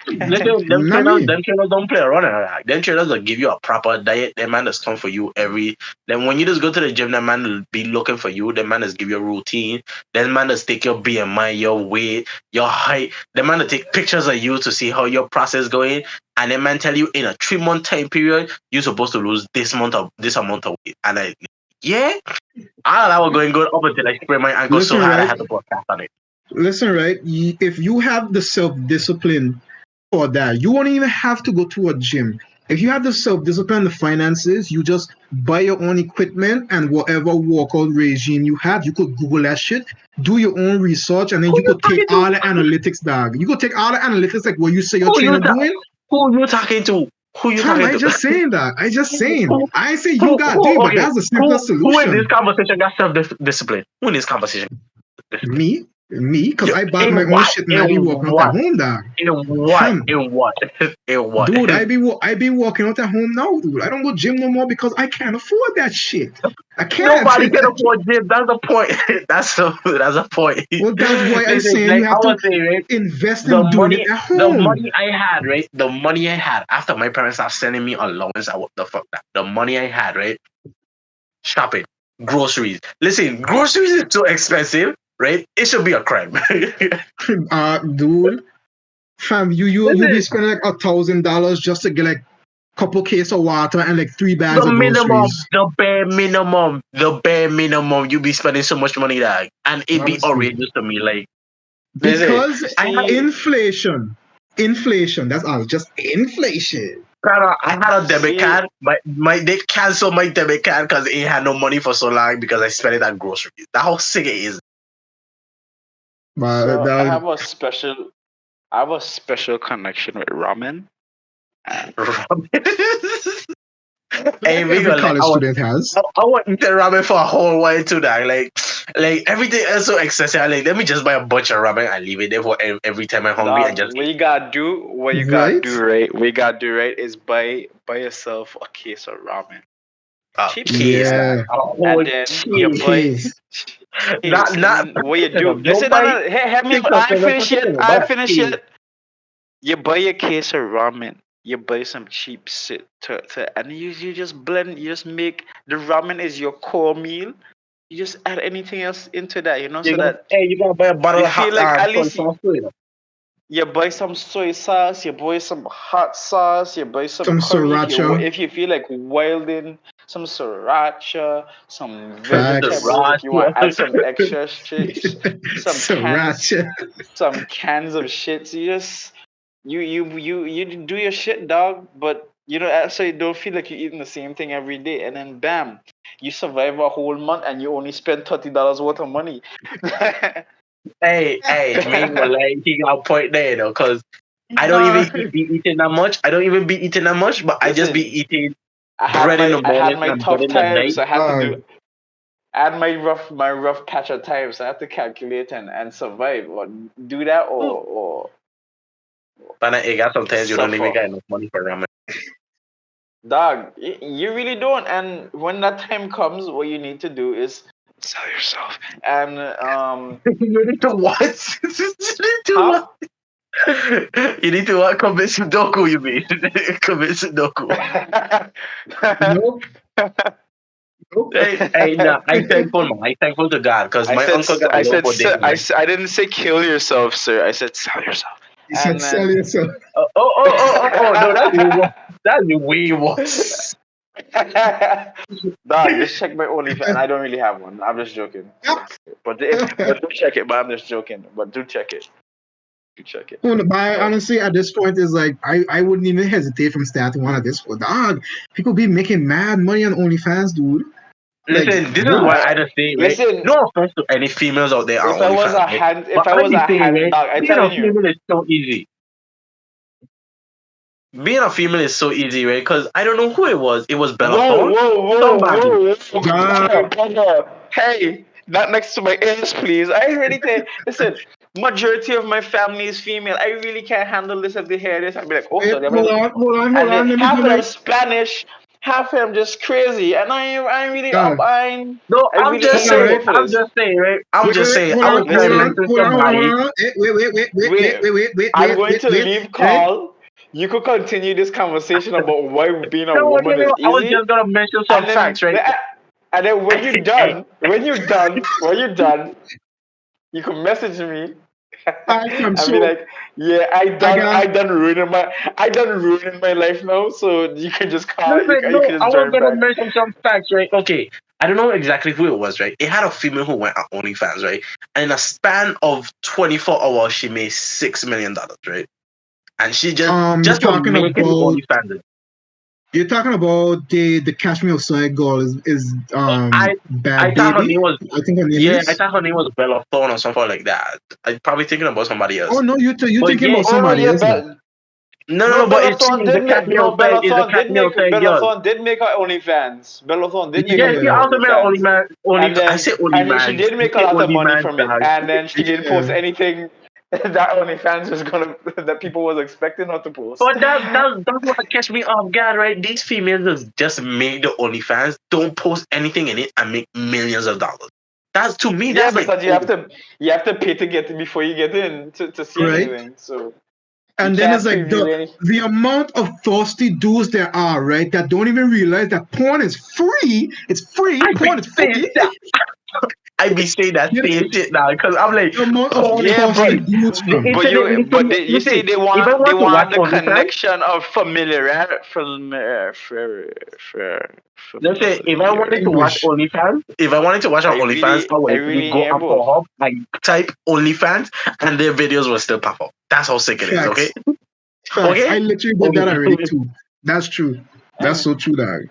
[SPEAKER 2] Listen,
[SPEAKER 1] Nami,
[SPEAKER 2] them trainers don't play around. Them trainers will give you a proper diet. Them man just come for you every. Then when you just go to the gym, that man will be looking for you. Them man just give you a routine. Then man just take your BMI, your weight, your height. Them man will take pictures of you to see how your process going. And then man tell you in a 3 month time period, you're supposed to lose this amount of weight. And yeah, I thought I was going good up until I sprained my ankle so
[SPEAKER 1] listen,
[SPEAKER 2] hard I
[SPEAKER 1] right?
[SPEAKER 2] had to put a cast on it.
[SPEAKER 1] Listen, right? If you have the self discipline for that, you won't even have to go to a gym. If you have the self discipline, the finances, you just buy your own equipment and whatever workout regime you have, you could Google that shit, do your own research, and then
[SPEAKER 2] Who
[SPEAKER 1] you
[SPEAKER 2] you
[SPEAKER 1] could take
[SPEAKER 2] talking to?
[SPEAKER 1] all the analytics, dog. You could take all the analytics, like what you say your
[SPEAKER 2] Who you
[SPEAKER 1] trainer
[SPEAKER 2] ta-
[SPEAKER 1] doing.
[SPEAKER 2] Who you talking to? Who you
[SPEAKER 1] Fam,
[SPEAKER 2] talking
[SPEAKER 1] I
[SPEAKER 2] to?
[SPEAKER 1] just saying that. I just saying.
[SPEAKER 2] who,
[SPEAKER 1] I ain't say you gotta do it, but
[SPEAKER 2] okay,
[SPEAKER 1] that's the simplest
[SPEAKER 2] who in this
[SPEAKER 1] solution.
[SPEAKER 2] conversation got self discipline? Who in this conversation? Discipline?
[SPEAKER 1] Me, because
[SPEAKER 2] You,
[SPEAKER 1] I bought
[SPEAKER 2] in
[SPEAKER 1] my own
[SPEAKER 2] what?
[SPEAKER 1] shit and
[SPEAKER 2] In
[SPEAKER 1] I be working out at
[SPEAKER 2] what?
[SPEAKER 1] home, dog.
[SPEAKER 2] In what?
[SPEAKER 1] Fam,
[SPEAKER 2] In what? In what?
[SPEAKER 1] dude, I be working out at home now, dude. I don't go gym no more because I can't afford that shit. I can't.
[SPEAKER 2] Nobody can afford gym. That's the point. That's the point.
[SPEAKER 1] Well, that's why I
[SPEAKER 2] Listen,
[SPEAKER 1] saying you
[SPEAKER 2] like I
[SPEAKER 1] have to
[SPEAKER 2] was saying, right?
[SPEAKER 1] invest
[SPEAKER 2] The
[SPEAKER 1] in doing it
[SPEAKER 2] money,
[SPEAKER 1] at
[SPEAKER 2] the
[SPEAKER 1] home.
[SPEAKER 2] money I had, right? The money I had after my parents started sending me allowance. What the fuck that? The money I had, right? Shopping, groceries. Listen, groceries is so expensive, right? It should be a crime.
[SPEAKER 1] Dude, fam, you be
[SPEAKER 2] Listen,
[SPEAKER 1] spending like $1,000 just to get like couple case of water and like 3 bags
[SPEAKER 2] the
[SPEAKER 1] of
[SPEAKER 2] minimum,
[SPEAKER 1] groceries.
[SPEAKER 2] the bare minimum. You be spending so much money that, and it be
[SPEAKER 1] Honestly,
[SPEAKER 2] outrageous to me. Like, listen,
[SPEAKER 1] because
[SPEAKER 2] I had,
[SPEAKER 3] See,
[SPEAKER 1] inflation. That's all. Just inflation.
[SPEAKER 2] I had a debit
[SPEAKER 3] see,
[SPEAKER 2] card, but they canceled my debit card because it had no money for so long because I spent it on groceries. That how sick it is.
[SPEAKER 1] But
[SPEAKER 3] so I
[SPEAKER 1] that,
[SPEAKER 3] have a special,
[SPEAKER 4] connection with ramen.
[SPEAKER 2] Hey,
[SPEAKER 1] like
[SPEAKER 2] we
[SPEAKER 1] every
[SPEAKER 2] go like
[SPEAKER 1] college student has.
[SPEAKER 2] I want eating ramen for a whole while too. That like everything else so excessive. Like let me just buy a bunch of ramen and leave it there for every time I'm hungry and
[SPEAKER 3] dog.
[SPEAKER 2] just
[SPEAKER 3] What
[SPEAKER 2] eat.
[SPEAKER 3] you gotta do,
[SPEAKER 1] Right?
[SPEAKER 3] right? What you gotta do, right, is buy yourself a case of ramen,
[SPEAKER 2] A
[SPEAKER 3] cheap case,
[SPEAKER 2] case,
[SPEAKER 1] Yeah.
[SPEAKER 2] a whole
[SPEAKER 3] and then you
[SPEAKER 2] case.
[SPEAKER 3] buy
[SPEAKER 1] Case.
[SPEAKER 3] case, and
[SPEAKER 2] Not
[SPEAKER 3] then what you do?
[SPEAKER 2] don't
[SPEAKER 3] Listen, no,
[SPEAKER 2] buy
[SPEAKER 3] no, hey, help me.
[SPEAKER 2] six of
[SPEAKER 3] I
[SPEAKER 2] them.
[SPEAKER 3] finish it.
[SPEAKER 2] Buy
[SPEAKER 3] I
[SPEAKER 2] a
[SPEAKER 3] finish
[SPEAKER 2] case.
[SPEAKER 3] it. You buy a case of ramen. You buy some cheap shit and you just blend. You just make the ramen is your core meal. You just add anything else into that, so that
[SPEAKER 2] You gotta buy a bottle
[SPEAKER 3] you
[SPEAKER 2] of hot
[SPEAKER 3] feel like at
[SPEAKER 2] soy
[SPEAKER 3] least
[SPEAKER 2] sauce too.
[SPEAKER 3] you buy some soy sauce, you buy some hot sauce, you buy some
[SPEAKER 1] Some
[SPEAKER 3] curry
[SPEAKER 1] sriracha.
[SPEAKER 3] if you feel like wilding, some sriracha, some
[SPEAKER 1] Facts.
[SPEAKER 3] vegetables if you want to add some
[SPEAKER 2] Sriracha.
[SPEAKER 3] extra shit, some cans,
[SPEAKER 1] Sriracha.
[SPEAKER 3] some cans of shit. So you just you do your shit, dog. But So you don't feel like you're eating the same thing every day, and then bam, you survive a whole month and you only spend $30 worth of money.
[SPEAKER 2] Hey, me will like he got a point there though, cause I don't
[SPEAKER 1] Nah.
[SPEAKER 2] even be eating that much. I don't even be eating that much, but I just be
[SPEAKER 3] Listen,
[SPEAKER 2] eating
[SPEAKER 3] I had
[SPEAKER 2] bread in the
[SPEAKER 3] my
[SPEAKER 2] morning and bread
[SPEAKER 3] tough
[SPEAKER 2] in the night.
[SPEAKER 3] times. I had to
[SPEAKER 1] Dog.
[SPEAKER 3] do. I had my rough patch of times. I had to calculate and survive, or do that, or
[SPEAKER 2] But I got sometimes you don't even
[SPEAKER 3] suffer.
[SPEAKER 2] get enough money for ramen.
[SPEAKER 3] Dog, you really don't. And when that time comes, what you need to do is sell yourself. And
[SPEAKER 2] You need to what? You need to
[SPEAKER 3] huh?
[SPEAKER 2] what? You need to what? Commit Sudoku, you mean? Commit Sudoku.
[SPEAKER 1] Nope. Nope.
[SPEAKER 2] Hey, nah, I'm thankful, man. I'm thankful to God because my uncle got a loan for days, man.
[SPEAKER 3] I didn't say kill yourself, sir. I said sell yourself.
[SPEAKER 1] You said
[SPEAKER 3] And
[SPEAKER 1] sell yourself.
[SPEAKER 2] No, that's way worse. That's way worse.
[SPEAKER 3] Dog, just check my OnlyFans. And I don't really have one. I'm just joking. But do check it. But I'm just joking. But do check it. Do check it.
[SPEAKER 1] But honestly, at this point, is like I wouldn't even hesitate from starting one at this point. Dog, people be making mad money on OnlyFans, dude.
[SPEAKER 2] Listen, this is what I just say, right?
[SPEAKER 3] Listen,
[SPEAKER 2] No offense to any females out there on
[SPEAKER 3] if I was
[SPEAKER 2] OnlyFans,
[SPEAKER 3] a
[SPEAKER 2] right?
[SPEAKER 3] hand, if
[SPEAKER 2] But
[SPEAKER 3] I was a hand,
[SPEAKER 2] right?
[SPEAKER 3] dog, I'm
[SPEAKER 2] Being a
[SPEAKER 3] telling you.
[SPEAKER 2] female is so easy. Being a female is so easy, right? Because I don't know who it was. It was Bellathorn. Somebody.
[SPEAKER 3] Whoa. Hey, not next to my ears, please. I really think, listen, majority of my family is female. I really can't handle this if they hear this. I'd be like, oh,
[SPEAKER 1] Wait,
[SPEAKER 3] so they're
[SPEAKER 1] hold on.
[SPEAKER 3] and then
[SPEAKER 1] Let me
[SPEAKER 3] half
[SPEAKER 1] do
[SPEAKER 3] of them
[SPEAKER 1] my
[SPEAKER 3] Spanish, half of them just crazy. And I really
[SPEAKER 1] dog.
[SPEAKER 2] No,
[SPEAKER 3] I
[SPEAKER 2] I'm
[SPEAKER 3] really
[SPEAKER 2] just
[SPEAKER 3] ain't
[SPEAKER 1] Hold on,
[SPEAKER 2] saying.
[SPEAKER 3] go for
[SPEAKER 2] I'm
[SPEAKER 3] this.
[SPEAKER 2] just saying, right? I'm
[SPEAKER 1] Wait,
[SPEAKER 2] just saying.
[SPEAKER 1] hold
[SPEAKER 2] I
[SPEAKER 1] on,
[SPEAKER 2] was trying to mention somebody.
[SPEAKER 3] Wait, I'm going to leave call. You could continue this conversation about why being a woman is
[SPEAKER 2] I was
[SPEAKER 3] easy.
[SPEAKER 2] just gonna mention some facts, right?
[SPEAKER 3] And then when you're
[SPEAKER 2] Hey,
[SPEAKER 3] done, you can message me
[SPEAKER 1] I'm
[SPEAKER 3] and be
[SPEAKER 1] sure
[SPEAKER 3] like, yeah, I
[SPEAKER 1] got
[SPEAKER 3] done ruining my life now. So you can just call,
[SPEAKER 2] listen,
[SPEAKER 3] you
[SPEAKER 2] no,
[SPEAKER 3] can
[SPEAKER 2] I
[SPEAKER 3] just
[SPEAKER 2] was
[SPEAKER 3] join
[SPEAKER 2] gonna
[SPEAKER 3] back.
[SPEAKER 2] mention some facts, right? Okay, I don't know exactly who it was, right? It had a female who went on OnlyFans, right? And in a span of 24 hours, she made $6 million, right? And she
[SPEAKER 1] you're
[SPEAKER 2] just for
[SPEAKER 1] talking
[SPEAKER 2] making the
[SPEAKER 1] about
[SPEAKER 2] OnlyFans.
[SPEAKER 1] the Kashmir side girl is
[SPEAKER 2] I
[SPEAKER 1] Bad
[SPEAKER 2] thought her
[SPEAKER 1] Baby.
[SPEAKER 2] name was
[SPEAKER 1] I think her name
[SPEAKER 2] I
[SPEAKER 1] is.
[SPEAKER 2] thought her name was Bella Thorne or something like that. I'm probably thinking about somebody
[SPEAKER 1] Oh
[SPEAKER 2] else.
[SPEAKER 1] no, you
[SPEAKER 2] But
[SPEAKER 1] thinking
[SPEAKER 2] yeah,
[SPEAKER 1] about
[SPEAKER 3] Oh no,
[SPEAKER 1] somebody
[SPEAKER 3] yeah,
[SPEAKER 1] else now.
[SPEAKER 2] no, but it's the girl.
[SPEAKER 3] Bellathorn did make her OnlyFans. Bellathorn did make her
[SPEAKER 2] Yeah, she
[SPEAKER 1] Yeah,
[SPEAKER 2] also made
[SPEAKER 3] OnlyFans.
[SPEAKER 2] only
[SPEAKER 3] And
[SPEAKER 2] I say
[SPEAKER 3] and then she
[SPEAKER 2] OnlyFans.
[SPEAKER 3] did
[SPEAKER 2] I
[SPEAKER 3] make a
[SPEAKER 2] say
[SPEAKER 3] lot of money
[SPEAKER 2] OnlyFans,
[SPEAKER 3] from it.
[SPEAKER 2] dog.
[SPEAKER 3] And then she didn't post
[SPEAKER 1] yeah.
[SPEAKER 3] anything that OnlyFans was gonna that people was expecting her to post.
[SPEAKER 2] But that's what catch me off guard, right? These females just make the OnlyFans, don't post anything in it, and make millions of dollars. That's to me,
[SPEAKER 3] Yeah,
[SPEAKER 2] that's like,
[SPEAKER 3] because you have to pay to get in before you get in to see
[SPEAKER 1] Right.
[SPEAKER 3] anything. So you
[SPEAKER 1] And then
[SPEAKER 3] can't
[SPEAKER 1] it's like
[SPEAKER 3] preview any.
[SPEAKER 1] the amount of thirsty dudes there are, right, that don't even realize that porn is free. It's free.
[SPEAKER 2] I be
[SPEAKER 1] Porn is
[SPEAKER 2] saying
[SPEAKER 1] free.
[SPEAKER 2] that, I be saying that
[SPEAKER 1] You know,
[SPEAKER 2] same shit now because I'm like,
[SPEAKER 1] the amount of
[SPEAKER 2] porn is
[SPEAKER 3] Yeah,
[SPEAKER 1] thirsty
[SPEAKER 3] but
[SPEAKER 2] free.
[SPEAKER 1] dudes
[SPEAKER 2] The
[SPEAKER 1] from.
[SPEAKER 2] internet,
[SPEAKER 3] you see,
[SPEAKER 2] listen, if I
[SPEAKER 3] they
[SPEAKER 2] want to watch
[SPEAKER 3] want the
[SPEAKER 2] OnlyFans,
[SPEAKER 3] connection of
[SPEAKER 2] listen, if I wanted to watch
[SPEAKER 1] English.
[SPEAKER 2] OnlyFans, if I wanted to watch on OnlyFans, I would
[SPEAKER 3] I
[SPEAKER 2] literally
[SPEAKER 3] really
[SPEAKER 2] go
[SPEAKER 3] ain't
[SPEAKER 2] up
[SPEAKER 3] both.
[SPEAKER 2] for Hub, I type OnlyFans, and their videos will still pop up. That's how sick it is, okay?
[SPEAKER 1] Facts. I
[SPEAKER 2] Okay?
[SPEAKER 1] literally did that
[SPEAKER 2] Okay.
[SPEAKER 1] already too. That's true. That's so true, dog.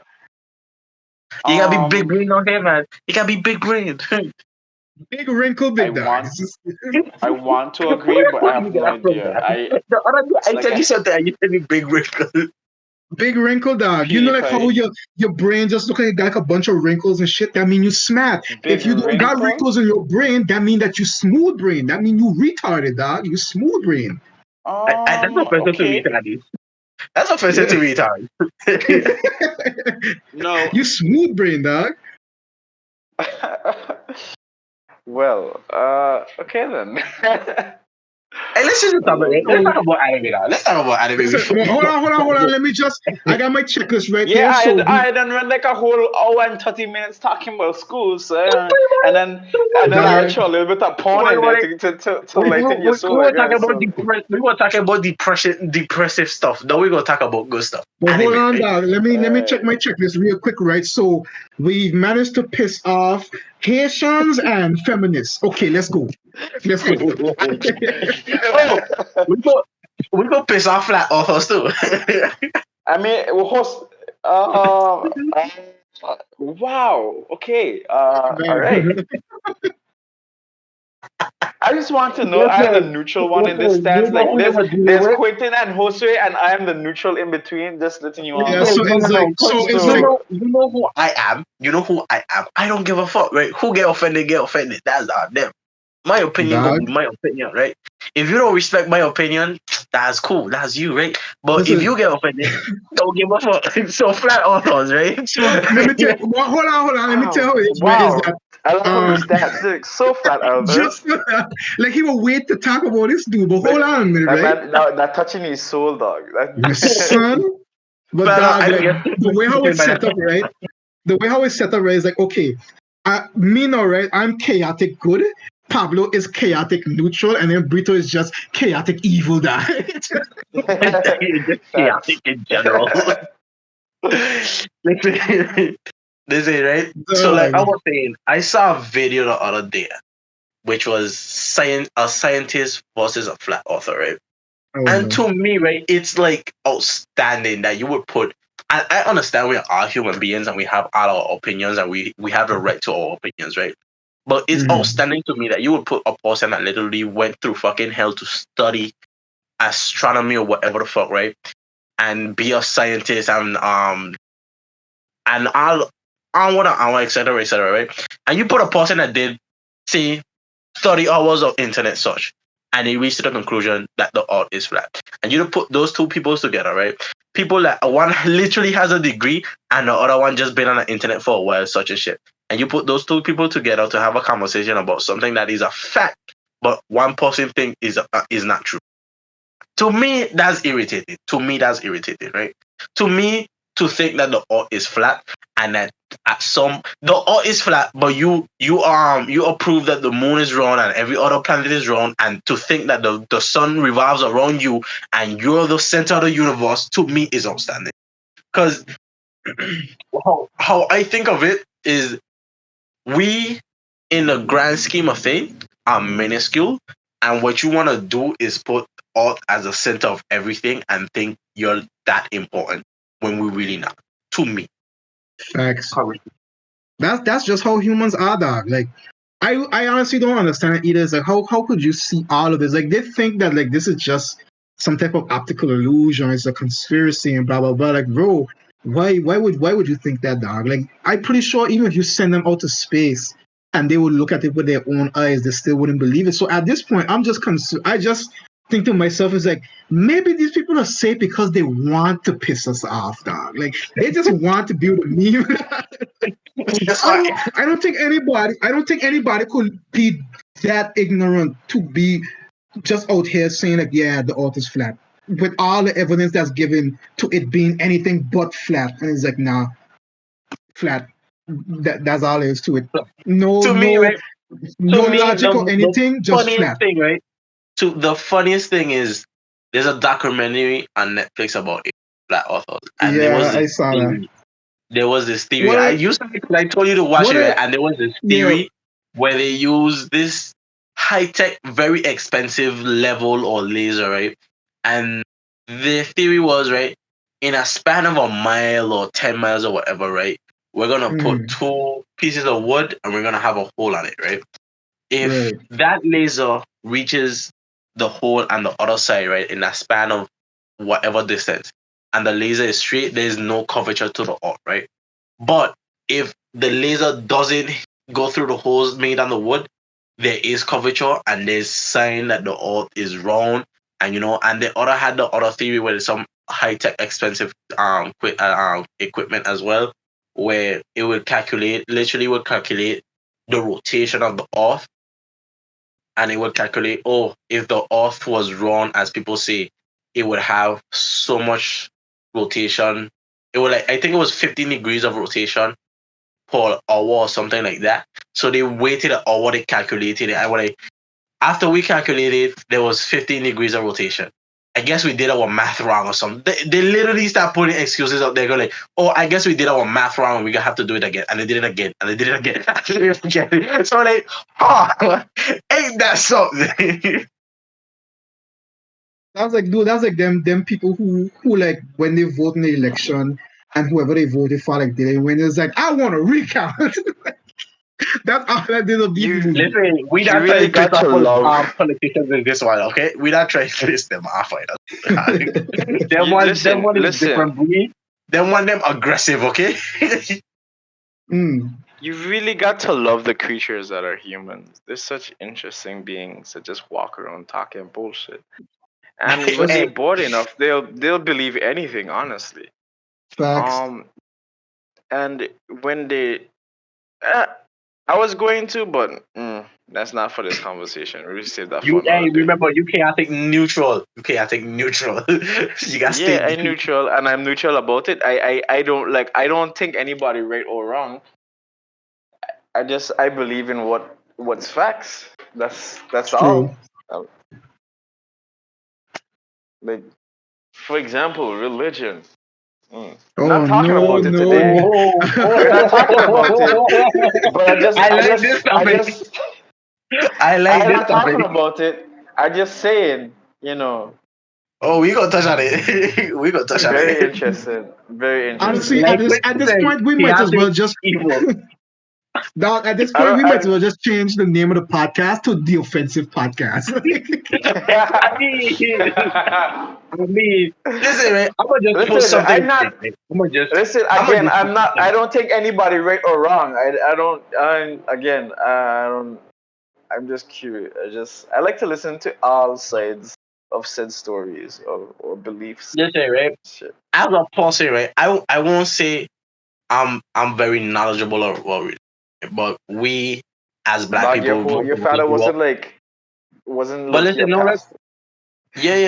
[SPEAKER 2] You gotta be big brain on here, man. You gotta be big brain.
[SPEAKER 1] Big wrinkle, big dog.
[SPEAKER 3] I want to agree,
[SPEAKER 2] Where
[SPEAKER 3] but I
[SPEAKER 2] could you
[SPEAKER 3] have
[SPEAKER 2] get
[SPEAKER 3] no
[SPEAKER 2] that from,
[SPEAKER 3] idea.
[SPEAKER 2] man? The other day, I
[SPEAKER 3] Like
[SPEAKER 2] said you something, and you said me big wrinkle.
[SPEAKER 1] Big wrinkle, dog. You know, like how your brain just look like it got like a bunch of wrinkles and shit. That mean you smart.
[SPEAKER 3] big
[SPEAKER 1] If you don't got
[SPEAKER 3] wrinkle.
[SPEAKER 1] wrinkles in your brain, that mean that you smooth brain. That mean you retarded, dog. You smooth brain.
[SPEAKER 2] That's offensive to
[SPEAKER 3] Okay.
[SPEAKER 2] retard. That's offensive to retard.
[SPEAKER 3] No.
[SPEAKER 1] You smooth brain, dog.
[SPEAKER 3] Well, okay then.
[SPEAKER 2] Hey, let's just talk about it. Let's talk about anime now. Let's talk about anime.
[SPEAKER 1] Listen, hold on. Let me just. I got my checklist right
[SPEAKER 3] Yeah,
[SPEAKER 1] here. So
[SPEAKER 3] I done run like a whole hour and 30 minutes talking about school, so and then I throw a little bit of porn in there to lighten your soul,
[SPEAKER 2] We
[SPEAKER 3] I
[SPEAKER 2] were talking
[SPEAKER 3] guess.
[SPEAKER 2] about
[SPEAKER 3] So.
[SPEAKER 2] we were talking about depressive stuff. Now we're gonna talk about good stuff.
[SPEAKER 1] Well, hold
[SPEAKER 2] Anime,
[SPEAKER 1] on,
[SPEAKER 2] right?
[SPEAKER 1] dog. Let me check my checklist real quick, right? So we've managed to piss off Haitians and feminists. Okay, let's go. Let's go.
[SPEAKER 2] Oh, we go piss off flat authors too.
[SPEAKER 3] I mean, wow. Okay. All right. I just want to know. I am the neutral one in this
[SPEAKER 2] Listen, you
[SPEAKER 3] stance.
[SPEAKER 2] know
[SPEAKER 3] Like
[SPEAKER 2] who you were dealing
[SPEAKER 3] there's
[SPEAKER 2] with?
[SPEAKER 3] Quentin and Josue, and I am the neutral in between. Just letting you all
[SPEAKER 1] Yeah,
[SPEAKER 3] know.
[SPEAKER 1] so it's like, so it's like,
[SPEAKER 2] You know who I am. You know who I am. I don't give a fuck, right? Who get offended, get offended. That's them. My opinion gonna
[SPEAKER 1] dog.
[SPEAKER 2] be my opinion, right? If you don't respect my opinion, that's cool. That's you, right? But if you
[SPEAKER 1] Listen,
[SPEAKER 2] get offended, don't give a fuck. So flat authors, right?
[SPEAKER 1] so let me tell. Well, hold on. Let me tell you, right, is
[SPEAKER 3] Wow.
[SPEAKER 1] that
[SPEAKER 3] I love how these stats so flat earthers.
[SPEAKER 1] just like he will wait to talk about this dude, but hold
[SPEAKER 3] Like
[SPEAKER 1] on a minute,
[SPEAKER 3] that
[SPEAKER 1] right?
[SPEAKER 3] man, that touching his soul, dog.
[SPEAKER 1] My
[SPEAKER 3] That,
[SPEAKER 1] son, but
[SPEAKER 2] Flat out,
[SPEAKER 1] dog,
[SPEAKER 2] I don't
[SPEAKER 1] like
[SPEAKER 2] get
[SPEAKER 1] the way how it's
[SPEAKER 2] by
[SPEAKER 1] set up,
[SPEAKER 2] that.
[SPEAKER 1] right? The way how it's set up, right, is like, okay, me now, right? I'm chaotic good. Pablo is chaotic neutral, and then Brito is just chaotic evil, dog.
[SPEAKER 2] Just
[SPEAKER 3] facts.
[SPEAKER 2] chaotic in general. Listen, this is right. So, like I
[SPEAKER 1] Dog.
[SPEAKER 2] was saying, I saw a video the other day, which was a scientist versus a flat author, right?
[SPEAKER 1] Oh
[SPEAKER 2] And
[SPEAKER 1] no.
[SPEAKER 2] to me, right, it's like outstanding that you would put. I understand we are human beings and we have all our opinions and we have a right to our opinions, right? But it's
[SPEAKER 1] Mhm.
[SPEAKER 2] outstanding to me that you would put a person that literally went through fucking hell to study astronomy or whatever the fuck, right? And be a scientist and all on what hour, etc., right? And you put a person that did say 30 hours of internet search and they reached to the conclusion that the earth is flat. And you put those two people together, right? People that one literally has a degree and the other one just been on the internet for a while, such a shit. And you put those two people together to have a conversation about something that is a fact, but one person think is not true. To me, that's irritating. To me, that's irritating, right? To me, to think that the earth is flat and that at some the earth is flat, but you approve that the moon is round and every other planet is round, and to think that the sun revolves around you and you're the center of the universe, to me is outstanding. Because how I think of it is we, in the grand scheme of things, are minuscule. And what you want to do is put art as the center of everything and think you're that important when we really not. To me.
[SPEAKER 1] Facts.
[SPEAKER 2] Correct.
[SPEAKER 1] That's just how humans are, dog. Like I honestly don't understand it either. It's like how could you see all of this? Like they think that like this is just some type of optical illusion, it's a conspiracy and blah blah blah. Like, bro, why would you think that, dog? Like I'm pretty sure even if you send them out to space and they would look at it with their own eyes, they still wouldn't believe it. So at this point, I just think to myself, is like maybe these people are safe because they want to piss us off, dog. Like they just want to build a meme.
[SPEAKER 2] That's why
[SPEAKER 1] I don't think anybody could be that ignorant to be just out here saying like, yeah, the earth is flat. With all the evidence that's given to it being anything but flat. And it's like, nah, flat. That's all there is to it. No,
[SPEAKER 2] to me,
[SPEAKER 1] no,
[SPEAKER 2] right? To
[SPEAKER 1] no
[SPEAKER 2] me,
[SPEAKER 1] logic or
[SPEAKER 2] the
[SPEAKER 1] anything, just
[SPEAKER 2] funniest
[SPEAKER 1] flat.
[SPEAKER 2] thing, right? To the funniest thing is there's a documentary on Netflix about it, Black authors. And
[SPEAKER 1] Yeah, I saw that.
[SPEAKER 2] there was this theory.
[SPEAKER 1] What
[SPEAKER 2] I
[SPEAKER 1] a
[SPEAKER 2] used to I told you to watch
[SPEAKER 1] what
[SPEAKER 2] it, right?
[SPEAKER 1] a
[SPEAKER 2] And there was this
[SPEAKER 1] yeah.
[SPEAKER 2] theory where they use this high tech, very expensive level or laser, right? And the theory was, right, in a span of a mile or 10 miles or whatever, right? We're gonna put
[SPEAKER 1] Mm,
[SPEAKER 2] two pieces of wood and we're gonna have a hole on it, right? If
[SPEAKER 1] right.
[SPEAKER 2] that laser reaches the hole on the other side, right, in a span of whatever distance, and the laser is straight, there's no curvature to the earth, right? But if the laser doesn't go through the holes made on the wood, there is curvature and there's sign that the earth is round. And and the other had the other theory where there's some high tech expensive equipment as well, where it will calculate the rotation of the earth, and it would calculate, oh, if the earth was round as people say, it would have so much rotation. It would, like, I think it was 15 degrees of rotation per hour or something like that. So they waited an hour, they calculated it. After we calculated, there was 15 degrees of rotation. I guess we did our math wrong or something. They literally start putting excuses out there, going like, "Oh, I guess we did our math wrong. And we're gonna have to do it again." And they did it again, and they did it again. And they did it again. So like, oh, ain't that something?
[SPEAKER 1] That's like, dude, that's like them people who like when they vote in the election and whoever they voted for, like they win, it's like I want to recount. That's how that did a beat
[SPEAKER 3] You
[SPEAKER 1] me.
[SPEAKER 2] Listen, we
[SPEAKER 3] you
[SPEAKER 2] not
[SPEAKER 3] really
[SPEAKER 2] trying to piss
[SPEAKER 3] got to
[SPEAKER 2] off
[SPEAKER 3] love.
[SPEAKER 2] politicians in this one, okay? We not trying to piss them off either.
[SPEAKER 3] You
[SPEAKER 2] them one is
[SPEAKER 3] listen.
[SPEAKER 2] different breed. Them one them aggressive, okay?
[SPEAKER 1] Mm.
[SPEAKER 3] You really got to love the creatures that are humans. They're such interesting beings that just walk around talking bullshit. And when
[SPEAKER 2] Hey,
[SPEAKER 3] they're bored enough, they'll believe anything, honestly.
[SPEAKER 1] Facts.
[SPEAKER 3] Um, and when they, uh, I was going to, but that's not for this conversation. We'll save that for another day.
[SPEAKER 2] remember, you can't think neutral. You can't think neutral. You got to
[SPEAKER 3] Yeah,
[SPEAKER 2] stay.
[SPEAKER 3] I'm neutral, and I'm neutral about it. I don't think anybody right or wrong. I believe in what's facts. That's
[SPEAKER 1] True.
[SPEAKER 3] all. Um, Like, for example, religion. We're not
[SPEAKER 1] Oh
[SPEAKER 3] talking
[SPEAKER 1] no,
[SPEAKER 3] about it today.
[SPEAKER 1] no.
[SPEAKER 3] We're not talking about it. But
[SPEAKER 2] I like this topic. I like
[SPEAKER 3] I'm
[SPEAKER 2] this
[SPEAKER 3] not
[SPEAKER 2] topic.
[SPEAKER 3] talking about it. I just saying,
[SPEAKER 2] Oh, we gonna touch on it. We gonna touch on
[SPEAKER 3] very
[SPEAKER 2] it.
[SPEAKER 3] interested. Very
[SPEAKER 1] Honestly,
[SPEAKER 3] interested.
[SPEAKER 2] Like
[SPEAKER 1] at this
[SPEAKER 2] listen,
[SPEAKER 1] point, we might as
[SPEAKER 2] chaotic
[SPEAKER 1] well just
[SPEAKER 2] evil.
[SPEAKER 1] dog, at this
[SPEAKER 3] I
[SPEAKER 1] point we might as
[SPEAKER 3] don't.
[SPEAKER 1] well just change the name of the podcast to the offensive podcast.
[SPEAKER 2] I mean, listen, man. I'm gonna just put
[SPEAKER 3] Listen,
[SPEAKER 2] something.
[SPEAKER 3] listen
[SPEAKER 2] I'm gonna
[SPEAKER 3] again.
[SPEAKER 2] just.
[SPEAKER 3] I'm not. I don't think anybody right or wrong. I don't. I don't. I'm just curious. I like to listen to all sides of said stories or beliefs.
[SPEAKER 2] Listen, right?
[SPEAKER 3] Shit.
[SPEAKER 2] As a person, right? I won't say I'm very knowledgeable or but we as black
[SPEAKER 3] Dog,
[SPEAKER 2] people, most
[SPEAKER 3] your
[SPEAKER 2] of us
[SPEAKER 3] father
[SPEAKER 2] grew up.
[SPEAKER 3] wasn't
[SPEAKER 2] But
[SPEAKER 3] low key a
[SPEAKER 2] listen, no,
[SPEAKER 3] pastor,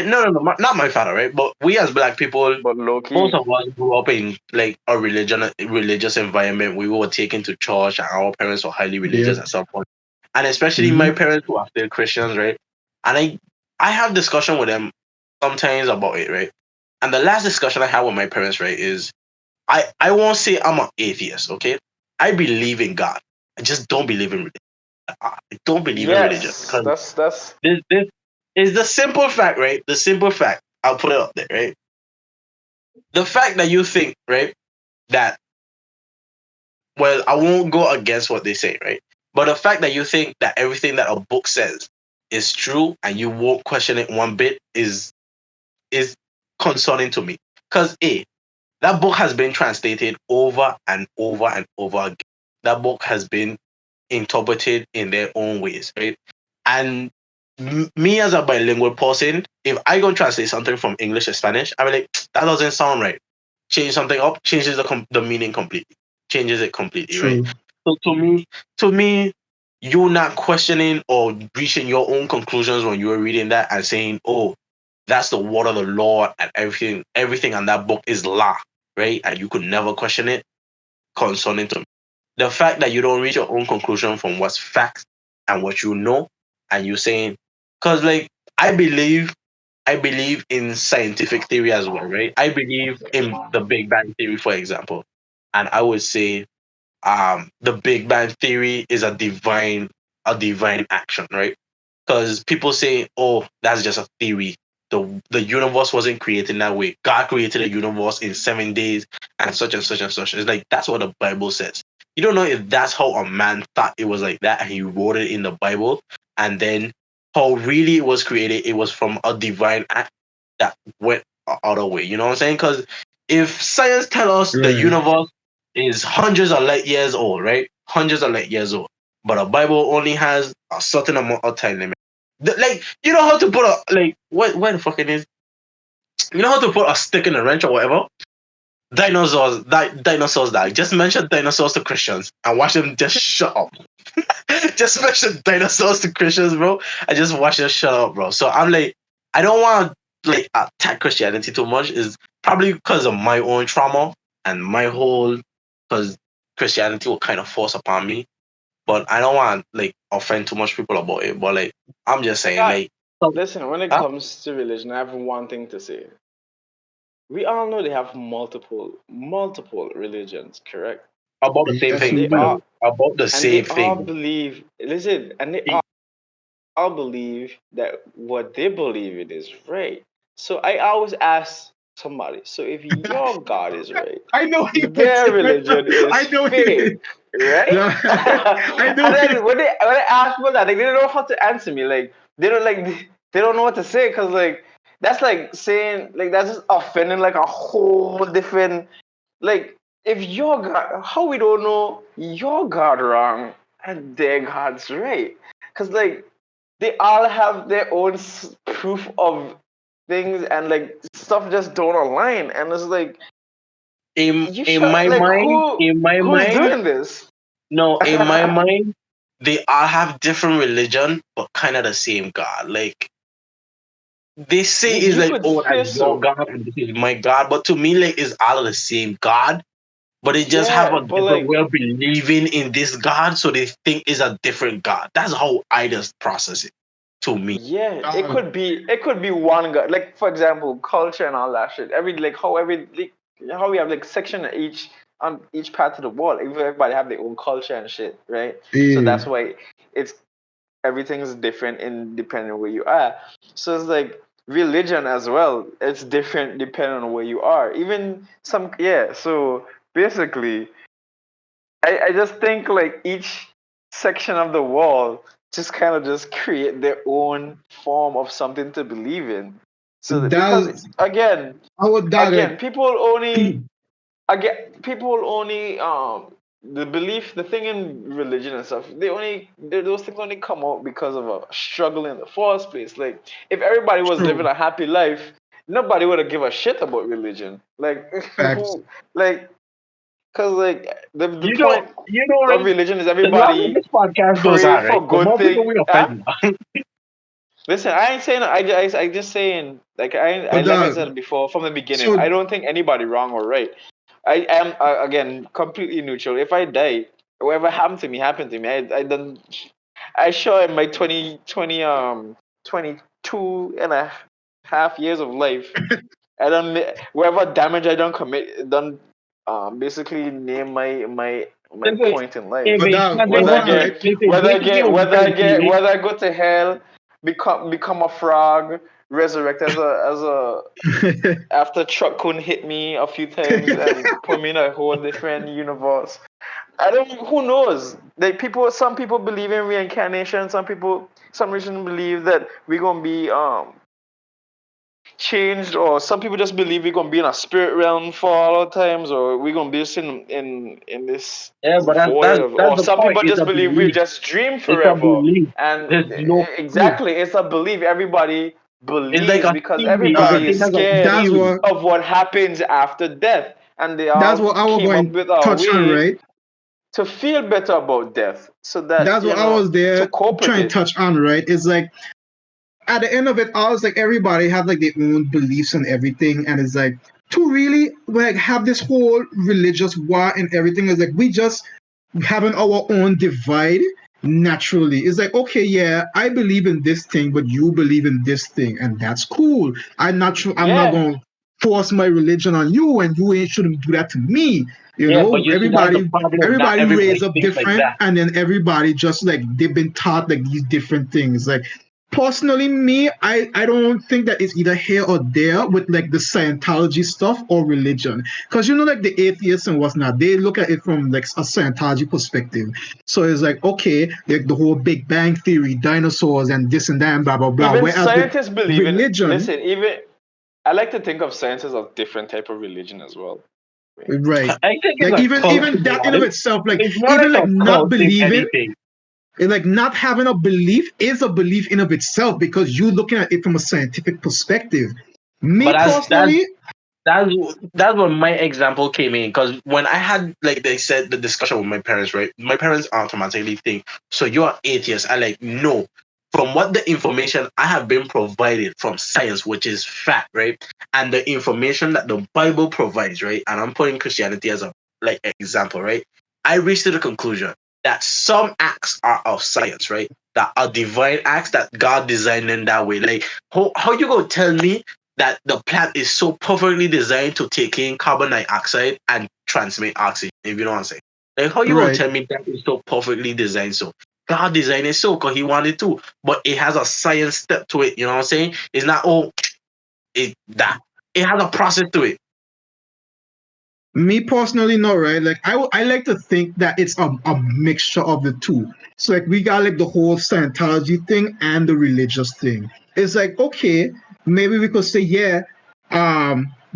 [SPEAKER 2] no, not my father, right? But we as black people,
[SPEAKER 3] but low
[SPEAKER 2] most
[SPEAKER 3] key.
[SPEAKER 2] of us grew up in like a religious environment. We were taken to church, and our parents were highly religious
[SPEAKER 1] Yep.
[SPEAKER 2] at some point. And especially my
[SPEAKER 1] Mhm.
[SPEAKER 2] parents who are still Christians, right? And I have discussion with them sometimes about it, right? And the last discussion I had with my parents, right, is I won't say I'm an atheist, okay? I believe in God. I just don't believe in religion. I don't believe in religion
[SPEAKER 3] Yes,
[SPEAKER 2] because
[SPEAKER 3] that's
[SPEAKER 2] this is the simple fact, right? The simple fact. I'll put it up there, right? The fact that you think, right, that well, I won't go against what they say, right? But the fact that you think that everything that a book says is true and you won't question it one bit is concerning to me. Because that book has been translated over and over and over again. That book has been interpreted in their own ways, right? And me as a bilingual person, if I go and translate something from English to Spanish, I'm like, that doesn't sound right. Change something up, changes the meaning completely, changes it completely, right?
[SPEAKER 1] True.
[SPEAKER 2] So to me, you not questioning or reaching your own conclusions when you were reading that and saying, "Oh, that's the word of the Lord," and everything on that book is law, right? And you could never question it concerning to me. The fact that you don't reach your own conclusion from what's facts and what you know, and you saying, because like I believe in scientific theory as well, right? I believe in the Big Bang theory, for example, and I would say the Big Bang theory is a divine action, right? Because people say, "Oh, that's just a theory. The universe wasn't created that way. God created the universe in 7 days, and such and such and such." It's like that's what the Bible says. You don't know if that's how a man thought it was like that, and he wrote it in the Bible, and then how really it was created. It was from a divine act that went other way. You know what I'm saying? Because if science tell us the
[SPEAKER 1] Right.
[SPEAKER 2] universe is hundreds of light years old, right? Hundreds of light years old, but a Bible only has a certain amount of time limit. Like you know how to put a like what where the fuck it is? You know how to put a stick in a wrench or whatever? Dinosaurs die. Just mention dinosaurs to Christians and watch them just shut up. Just mention dinosaurs to Christians, bro. I just watch them shut up, bro. So I'm like, I don't want to like attack Christianity too much. Is probably because of my own trauma and my whole because Christianity will kind of force upon me. But I don't want like offend too much people about it. But like I'm just saying,
[SPEAKER 3] yeah.
[SPEAKER 2] like so,
[SPEAKER 3] Listen, when it
[SPEAKER 2] huh?
[SPEAKER 3] comes to religion, I have one thing to say. We all know they have multiple religions, correct?
[SPEAKER 2] About the same
[SPEAKER 1] Yes,
[SPEAKER 3] And
[SPEAKER 2] thing.
[SPEAKER 1] we
[SPEAKER 3] they
[SPEAKER 2] By the
[SPEAKER 1] do.
[SPEAKER 2] way, about the
[SPEAKER 3] and they
[SPEAKER 2] same
[SPEAKER 3] all
[SPEAKER 2] thing.
[SPEAKER 3] believe. Listen, and they all believe that what they believe in is right. So I always ask somebody, so if your God is right,
[SPEAKER 1] I know he puts
[SPEAKER 3] their
[SPEAKER 1] it right now.
[SPEAKER 3] religion is
[SPEAKER 1] I know
[SPEAKER 3] fake,
[SPEAKER 1] he.
[SPEAKER 3] right?
[SPEAKER 1] Yeah, I know
[SPEAKER 3] And
[SPEAKER 1] he.
[SPEAKER 3] then when I ask for that, like, they don't know how to answer me. Like they don't know what to say because like that's like saying like that's just offending like a whole different like if your God, how we don't know your God wrong and their God's right? Because like they all have their own proof of things and like stuff just don't align and it's like you
[SPEAKER 2] In
[SPEAKER 3] should
[SPEAKER 2] my
[SPEAKER 3] like
[SPEAKER 2] mind, in my
[SPEAKER 3] who's
[SPEAKER 2] mind,
[SPEAKER 3] doing this?
[SPEAKER 2] no, in my mind, they all have different religion, but kind of the same God. Like they say is
[SPEAKER 3] You
[SPEAKER 2] like,
[SPEAKER 3] could
[SPEAKER 2] oh,
[SPEAKER 3] say
[SPEAKER 2] that's your
[SPEAKER 3] so.
[SPEAKER 2] God and this is my God. But to me, like, it's all the same God. But they just have
[SPEAKER 3] Yeah,
[SPEAKER 2] a
[SPEAKER 3] but
[SPEAKER 2] different
[SPEAKER 3] like
[SPEAKER 2] way of believing in this God, so they think it's a different God. That's how I just process it. To me,
[SPEAKER 3] yeah,
[SPEAKER 1] Uh,
[SPEAKER 3] it could be one guy. Like for example, culture and all that shit. How we have like section each on each part of the world. Everybody have their own culture and shit, right? So
[SPEAKER 1] yeah.
[SPEAKER 3] that's why it's everything is different in depending on where you are. So it's like religion as well. It's different depending on where you are. Even some yeah. So basically, I just think like each section of the wall just kind of just create their own form of something to believe in. So that, because
[SPEAKER 1] That's our dog.
[SPEAKER 3] again, people only the thing in religion and stuff those things only come out because of a struggle in the first place. Like if everybody was living
[SPEAKER 1] True
[SPEAKER 3] a happy life, nobody would have give a shit about religion. Like
[SPEAKER 1] facts.
[SPEAKER 3] like because like the
[SPEAKER 2] you know,
[SPEAKER 3] point of
[SPEAKER 2] right?
[SPEAKER 3] religion is
[SPEAKER 2] The longer
[SPEAKER 3] everybody
[SPEAKER 2] this podcast goes
[SPEAKER 3] pray
[SPEAKER 2] on, right,
[SPEAKER 3] for
[SPEAKER 2] the
[SPEAKER 3] good
[SPEAKER 2] more people
[SPEAKER 3] thing.
[SPEAKER 2] we
[SPEAKER 3] Huh?
[SPEAKER 2] offend.
[SPEAKER 3] Listen, I ain't saying I just saying like I
[SPEAKER 1] But
[SPEAKER 3] like I
[SPEAKER 1] dog,
[SPEAKER 3] said before from the beginning.
[SPEAKER 1] so
[SPEAKER 3] I don't think anybody wrong or right. I am again completely neutral. If I die, whatever happened to me. I done. I sure in my 22 and a half years of life, I done whatever damage I done commit done basically name my
[SPEAKER 2] Listen,
[SPEAKER 3] point in life.
[SPEAKER 2] if
[SPEAKER 1] but
[SPEAKER 2] it's
[SPEAKER 1] dog,
[SPEAKER 2] not
[SPEAKER 1] but
[SPEAKER 2] going
[SPEAKER 3] Whether
[SPEAKER 2] to
[SPEAKER 3] I
[SPEAKER 1] hold on,
[SPEAKER 2] happen,
[SPEAKER 1] right?
[SPEAKER 3] get
[SPEAKER 2] listen, basically what we're trying to say, right?
[SPEAKER 3] whether I go to hell, become a frog, resurrect as a after truck couldn't hit me a few times and put me in a whole different universe. I don't. Who knows? Like some people believe in reincarnation. Some religions believe that we're gonna be changed, or some people just believe we're gonna be in a spirit realm for all our times, or we're gonna be just in this
[SPEAKER 2] Yeah, but
[SPEAKER 3] void of,
[SPEAKER 2] that's
[SPEAKER 3] or
[SPEAKER 2] the
[SPEAKER 3] some
[SPEAKER 2] point.
[SPEAKER 3] people
[SPEAKER 2] It's
[SPEAKER 3] just
[SPEAKER 2] a
[SPEAKER 3] believe we
[SPEAKER 2] belief.
[SPEAKER 3] just dream
[SPEAKER 2] It's a
[SPEAKER 3] forever.
[SPEAKER 2] belief.
[SPEAKER 3] And
[SPEAKER 2] There's no proof.
[SPEAKER 3] exactly, it's a belief. Everybody
[SPEAKER 2] It's like
[SPEAKER 3] believes
[SPEAKER 2] a
[SPEAKER 3] because
[SPEAKER 2] theory. It's the
[SPEAKER 3] everybody
[SPEAKER 1] Dog,
[SPEAKER 3] is
[SPEAKER 2] same as a
[SPEAKER 3] scared
[SPEAKER 1] that's
[SPEAKER 2] theory.
[SPEAKER 1] what
[SPEAKER 3] of what happens after death, and they
[SPEAKER 1] that's
[SPEAKER 3] all
[SPEAKER 1] what I was
[SPEAKER 3] came up
[SPEAKER 1] going
[SPEAKER 3] with a
[SPEAKER 1] touch on,
[SPEAKER 3] way
[SPEAKER 1] right?
[SPEAKER 3] to feel better about death, so that
[SPEAKER 1] That's what I was
[SPEAKER 3] to
[SPEAKER 1] there
[SPEAKER 3] cope with
[SPEAKER 1] trying to
[SPEAKER 3] it.
[SPEAKER 1] touch on, right? It's like at the end of it all, it's like everybody have like their own beliefs and everything, and it's like to really like have this whole religious war and everything is like we just having our own divide naturally. It's like okay, yeah, I believe in this thing, but you believe in this thing, and that's cool. I'm not
[SPEAKER 3] Yeah,
[SPEAKER 1] going to force my religion on you, and you ain't shouldn't do that to me. You
[SPEAKER 2] Yeah, but
[SPEAKER 1] know,
[SPEAKER 2] you see, that's the problem. Not
[SPEAKER 1] everybody raised
[SPEAKER 2] everybody
[SPEAKER 1] up
[SPEAKER 2] thinks like
[SPEAKER 1] different,
[SPEAKER 2] that.
[SPEAKER 1] and then everybody just like they've been taught like these different things. Like personally, me, I don't think that it's either here or there with like the Scientology stuff or religion, because you know, like the atheists and whatnot, they look at it from like a Scientology perspective. So it's like okay, like the whole Big Bang theory, dinosaurs, and this and that, and blah blah blah.
[SPEAKER 3] even
[SPEAKER 1] Whereas with
[SPEAKER 3] scientists believe in.
[SPEAKER 1] religion,
[SPEAKER 3] Listen, even I like to think of science as a different type of religion as well.
[SPEAKER 1] right?
[SPEAKER 2] I think it's
[SPEAKER 1] Like
[SPEAKER 2] a cult, to
[SPEAKER 1] even
[SPEAKER 2] be
[SPEAKER 1] that in of
[SPEAKER 2] honest.
[SPEAKER 1] itself, like
[SPEAKER 2] It's more
[SPEAKER 1] even
[SPEAKER 2] like
[SPEAKER 1] like
[SPEAKER 2] a
[SPEAKER 1] not
[SPEAKER 2] cult, if
[SPEAKER 1] believing,
[SPEAKER 2] anything.
[SPEAKER 1] and like not having a belief is a belief in of itself because you're looking at it from a scientific perspective. Me
[SPEAKER 2] But
[SPEAKER 1] personally,
[SPEAKER 2] that's that's when my example came in, because when I had, like they said, the discussion with my parents, right? My parents automatically think, so you're atheist. I like, no. From what the information I have been provided from science, which is fact, right? And the information that the Bible provides, right? And I'm putting Christianity as a like example, right? I reached to the conclusion that some acts are of science, right? That are divine acts that God designed in that way. Like how you gonna tell me that the plant is so perfectly designed to take in carbon dioxide and transmit oxygen, if you know what I'm saying? Like, how you gonna
[SPEAKER 1] right?
[SPEAKER 2] tell me that is so perfectly designed so? God designed it so because he wanted to, but it has a science step to it, you know what I'm saying? It's not, oh, It has a process to it.
[SPEAKER 1] Me personally, no, right? Like I like to think that it's a mixture of the two. So like we got like the whole Scientology thing and the religious thing. It's like, okay, maybe we could say, yeah,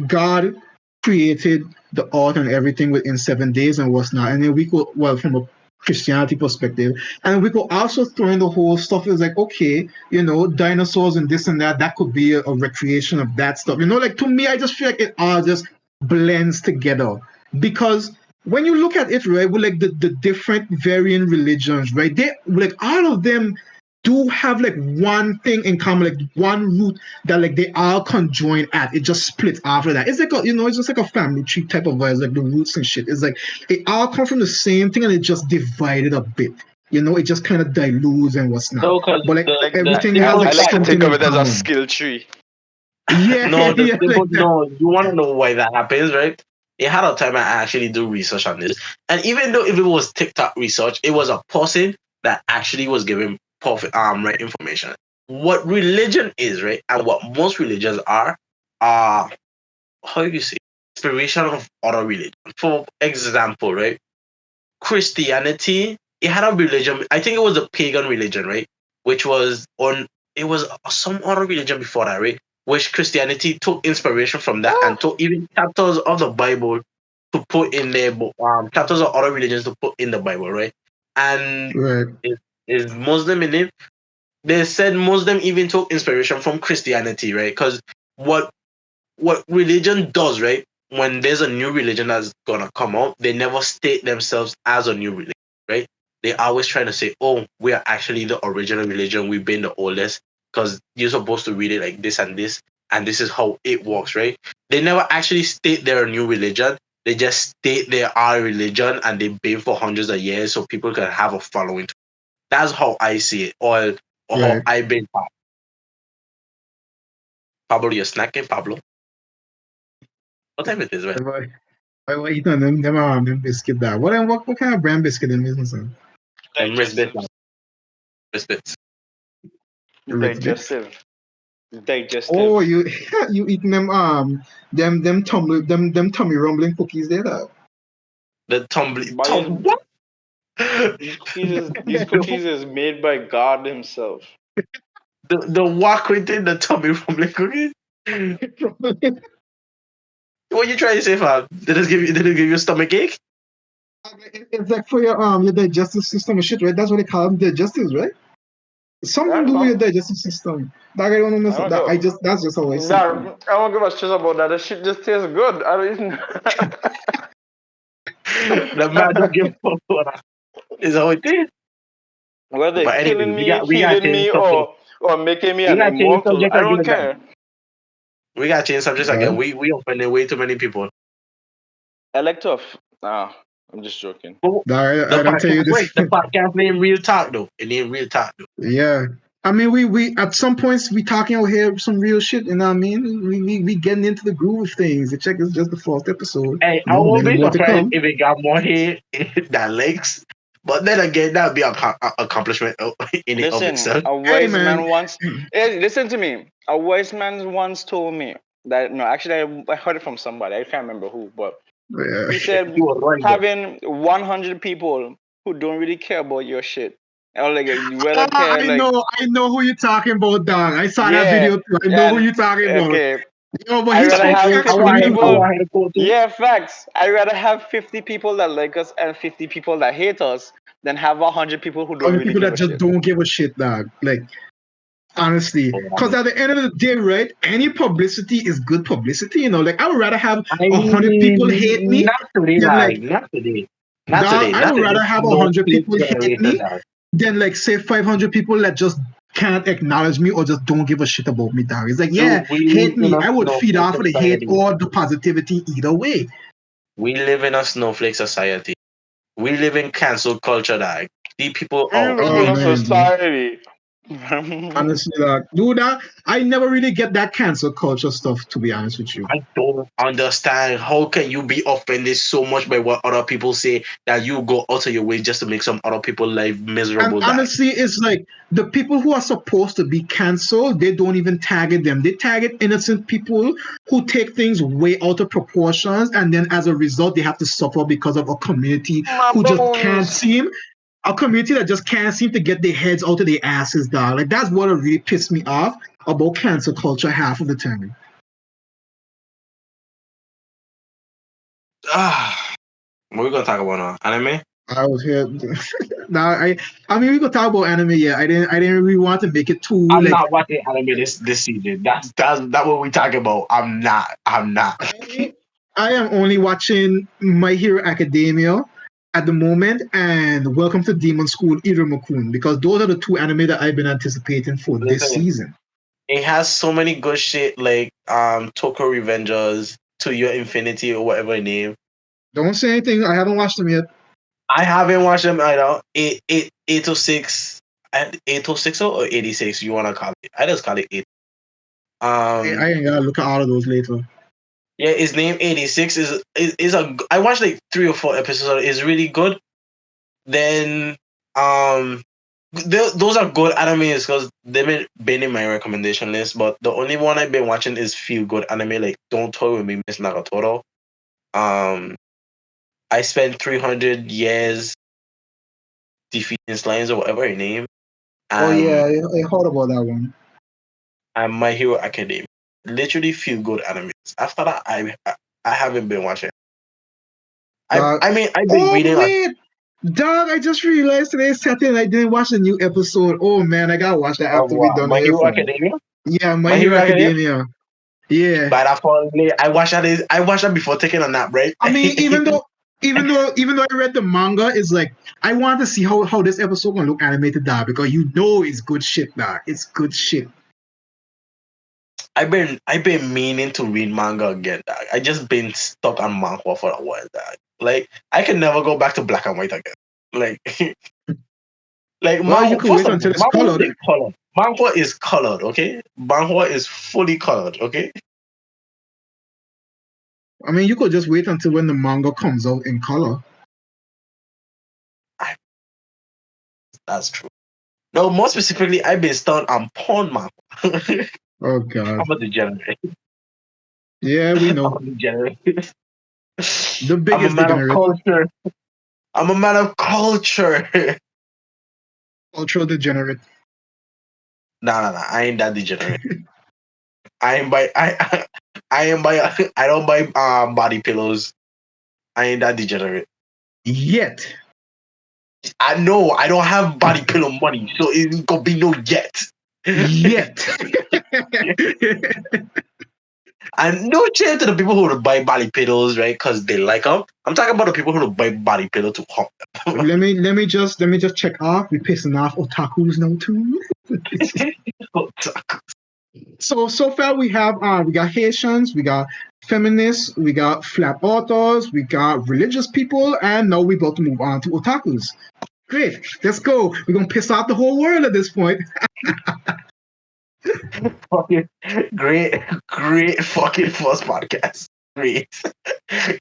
[SPEAKER 1] God created the earth and everything within 7 days and what's not. And then we could, well, from a Christianity perspective, and we could also throw in the whole stuff is like, okay, dinosaurs and this and that could be a recreation of that stuff. Like to me, I just feel like it all just blends together because when you look at it, right, with like the different varying religions, right, they like all of them do have like one thing in common, like one root that like they all conjoin at. It just splits after that. It's like it's just like a family tree type of vibe, like the roots and shit. It's like it all come from the same thing and it just divided a bit. It just kind of dilutes and what's not.
[SPEAKER 2] No, because
[SPEAKER 1] But like everything
[SPEAKER 2] the
[SPEAKER 1] has like
[SPEAKER 3] I like to
[SPEAKER 1] something
[SPEAKER 3] think of
[SPEAKER 1] in
[SPEAKER 3] it as a
[SPEAKER 1] common.
[SPEAKER 3] skill tree.
[SPEAKER 1] Yeah,
[SPEAKER 2] no,
[SPEAKER 1] yeah, like
[SPEAKER 2] no. You want to know why that happens, right? It had a time I actually do research on this, and even though if it was TikTok research, it was a person that actually was giving right information. What religion is, right, and what most religions are how do you say inspiration of other religion. For example, right, Christianity, it had a religion. I think it was a pagan religion, right, which was on. It was some other religion before that, right? Which Christianity took inspiration from that and took even chapters of the Bible to put in their chapters of other religions to put in the Bible, right? And
[SPEAKER 1] right.
[SPEAKER 2] is Muslim in it? They said Muslim even took inspiration from Christianity, right? Because what religion does, right? When there's a new religion that's gonna come out, they never state themselves as a new religion, right? They always trying to say, "Oh, we are actually the original religion. We've been the oldest." Because you're supposed to read it like this, and this is how it works, right? They never actually state they're a new religion. They just state they are a religion, and they've been for hundreds of years, so people can have a following. That's how I see it, or how
[SPEAKER 1] Right.
[SPEAKER 2] I've been taught. Pablo, you're snacking, Pablo. What time it is, right?
[SPEAKER 1] I eat on them biscuit that. What kind of brand biscuit them is?
[SPEAKER 2] Respect.
[SPEAKER 3] Digestive. Digestive.
[SPEAKER 1] Oh, you you eating them tummy rumbling cookies there.
[SPEAKER 2] The tumbling.
[SPEAKER 3] Why-
[SPEAKER 2] What?
[SPEAKER 3] These cookies is made by God Himself.
[SPEAKER 2] The walk within the tummy rumbling cookies. What you trying to say, fam? Did it give you a stomach ache?
[SPEAKER 1] It's like for your digestive system and shit, right? That's what they call them, digestives, right? Something to do with your digestive system. That I don't know. That's just how I see it.
[SPEAKER 3] I don't give a shit about that. The shit just tastes good. I don't even.
[SPEAKER 2] The man don't give a fuck about that. Is how it is.
[SPEAKER 3] Whether
[SPEAKER 2] But anyway,
[SPEAKER 3] killing me,
[SPEAKER 2] we got
[SPEAKER 3] healing me, or making me
[SPEAKER 2] We
[SPEAKER 3] an
[SPEAKER 2] got change
[SPEAKER 3] immortal,
[SPEAKER 2] subject
[SPEAKER 3] I don't
[SPEAKER 2] again.
[SPEAKER 3] care.
[SPEAKER 2] We got change subjects again. We offended way too many people.
[SPEAKER 3] I like to. I'm just joking.
[SPEAKER 1] I don't tell you this.
[SPEAKER 2] The podcast name Real Talk though. It ain't Real Talk though.
[SPEAKER 1] Yeah. I mean, we at some points we talking out here some real shit, you know what I mean? We getting into the groove of things. Check this is just the first episode.
[SPEAKER 2] Hey, I won't be
[SPEAKER 1] more to
[SPEAKER 2] surprised
[SPEAKER 1] come.
[SPEAKER 2] if it got more hate than likes. But then again, that would be an accomplishment in and of itself.
[SPEAKER 3] A wise man once. Hey, listen to me. A wise man once told me that actually I heard it from somebody. I can't remember who, but
[SPEAKER 1] Yeah.
[SPEAKER 3] he said
[SPEAKER 2] You were right,
[SPEAKER 3] having 100 people who don't really care about your shit. Or like you rather care.
[SPEAKER 1] I know who you're talking about, dog. I saw that video too. I know who you're talking about.
[SPEAKER 3] Okay.
[SPEAKER 1] Yo, but
[SPEAKER 3] I
[SPEAKER 1] he's
[SPEAKER 3] rather have 50 people.
[SPEAKER 2] people.
[SPEAKER 3] Yeah, facts. I'd rather have 50 people that like us and 50 people that hate us than have 100 people who don't really
[SPEAKER 1] people
[SPEAKER 3] give
[SPEAKER 1] that
[SPEAKER 3] a
[SPEAKER 1] just
[SPEAKER 3] shit.
[SPEAKER 1] don't give a shit, dog. Like, honestly, because at the end of the day, right, any publicity is good publicity. Like, I would rather have 100 people hate me.
[SPEAKER 2] Not today, not today.
[SPEAKER 1] I would rather have 100 people hate me than like say 500 people that just can't acknowledge me or just don't give a shit about me, dog. It's like, hate me. I would feed off of the hate or the positivity either way.
[SPEAKER 2] We live in a snowflake society. We live in cancel culture, dog. These people
[SPEAKER 3] We live in a society.
[SPEAKER 1] Honestly, dude, I never really get that cancel culture stuff. To be honest with you,
[SPEAKER 2] I don't understand how can you be offended so much by what other people say that you go out of your way just to make some other people's life
[SPEAKER 1] and
[SPEAKER 2] miserable. That
[SPEAKER 1] honestly, it's like the people who are supposed to be canceled, they don't even target them. They target innocent people who take things way out of proportions, and then as a result, they have to suffer because of a community
[SPEAKER 3] My
[SPEAKER 1] who just can't
[SPEAKER 3] bones.
[SPEAKER 1] seem a community that just can't seem to get their heads out of their asses, dog. Like that's what really pissed me off about cancel culture half of the time.
[SPEAKER 2] what we gonna talk about now? Anime?
[SPEAKER 1] I was here. Now I mean we could talk about anime. Yeah, I didn't really want to make it too
[SPEAKER 2] I'm
[SPEAKER 1] like.
[SPEAKER 2] not watching anime this season. That's what we talk about. I'm not.
[SPEAKER 1] I am only watching My Hero Academia at the moment and Welcome to Demon School Irumakun because those are the two anime that I've been anticipating for this
[SPEAKER 2] Listen,
[SPEAKER 1] season.
[SPEAKER 2] it has so many good shit like Tokyo Revengers, To Your Infinity or whatever the name.
[SPEAKER 1] Don't say anything. I haven't watched them yet.
[SPEAKER 2] I haven't watched them either. 806 and 806 or 86 you wanna call it. I just call it 8.
[SPEAKER 1] I ain't gotta look at all of those later.
[SPEAKER 2] Yeah, his name 86 is a. I watched like 3 or 4 episodes. It's really good. Then those are good animes because they've been in my recommendation list. But the only one I've been watching is feel good anime like Don't Toy With Me, Miss Nagatoro. I spent 300 years defeating slimes or whatever her name.
[SPEAKER 1] Oh yeah, I heard about that one.
[SPEAKER 2] And My Hero Academia. Literally feel good animes. After that, I haven't been watching.
[SPEAKER 1] Dog.
[SPEAKER 2] I've been
[SPEAKER 1] Oh
[SPEAKER 2] reading.
[SPEAKER 1] wait, dog! I just realized today's Saturday. I didn't watch the new episode. Oh man, I gotta watch that
[SPEAKER 2] Of
[SPEAKER 1] after we
[SPEAKER 2] what?
[SPEAKER 1] done
[SPEAKER 2] My
[SPEAKER 1] here.
[SPEAKER 2] Hero Academia?
[SPEAKER 1] Yeah, My
[SPEAKER 2] My
[SPEAKER 1] Hero
[SPEAKER 2] Hero Academia?
[SPEAKER 1] Academia. Yeah.
[SPEAKER 2] But I watched that before taking a nap, right?
[SPEAKER 1] I mean, even though I read the manga, it's like I want to see how this episode gonna look animated, dog, because you know it's good shit, dog. It's good shit.
[SPEAKER 2] I've been meaning to read manga again, dog. I just been stuck on manga for a while, dog. Like I can never go back to black and white again. Like like
[SPEAKER 1] Well, you
[SPEAKER 2] manga.
[SPEAKER 1] could
[SPEAKER 2] First
[SPEAKER 1] wait
[SPEAKER 2] of
[SPEAKER 1] until
[SPEAKER 2] all,
[SPEAKER 1] it's colored.
[SPEAKER 2] is colored. Manga is colored, okay? Manga is fully colored, okay?
[SPEAKER 1] I mean, you could just wait until when the manga comes out in color.
[SPEAKER 2] That's true. No, more specifically, I've been stuck on porn manga.
[SPEAKER 1] Oh god.
[SPEAKER 2] I'm a degenerate.
[SPEAKER 1] Yeah, we
[SPEAKER 2] I'm
[SPEAKER 1] know.
[SPEAKER 2] a degenerate.
[SPEAKER 1] The
[SPEAKER 2] I'm a
[SPEAKER 1] biggest
[SPEAKER 2] man of
[SPEAKER 1] degenerate.
[SPEAKER 2] culture. I'm a man of culture.
[SPEAKER 1] Ultra degenerate.
[SPEAKER 2] Nah. I ain't that degenerate. I ain't buy. I ain't buy. I don't buy body pillows. I ain't that degenerate.
[SPEAKER 1] Yet.
[SPEAKER 2] I know I don't have body pillow money, so it ain't gonna be no yet.
[SPEAKER 1] Yet.
[SPEAKER 2] And no shame to the people who buy body pillows, right? Because they like them. I'm talking about the people who buy body pillow to hump them.
[SPEAKER 1] let me just check off. We're pissing off otakus now too. So far we have we got Haitians, we got feminists, we got flat authors, we got religious people, and now we're about to move on to otakus. Great, let's go. We're gonna piss off the whole world at this point.
[SPEAKER 2] Fucking great fucking first podcast. Great.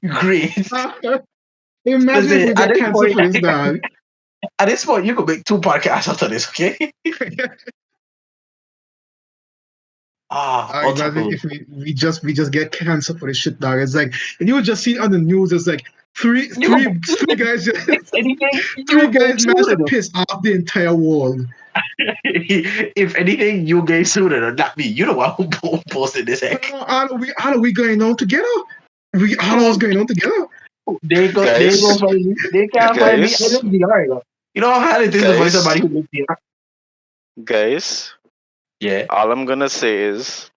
[SPEAKER 1] Imagine if
[SPEAKER 2] Listen,
[SPEAKER 1] we get canceled for this, dog.
[SPEAKER 2] At this point, you could make 2 podcasts after this, okay?
[SPEAKER 1] Imagine if we just get canceled for this shit, dog. It's like, and you would just see on the news. It's like three guys, three guys managed to piss off the entire world.
[SPEAKER 2] If anything, you get sooner, not me. You know what? Who posted this? Heck?
[SPEAKER 1] How are we going on together? We all of us going on together.
[SPEAKER 2] They go find me. They can't find me. I live in DR. You know how hard it is to find somebody who lives DR?
[SPEAKER 4] Guys,
[SPEAKER 2] yeah.
[SPEAKER 4] All I'm gonna say is,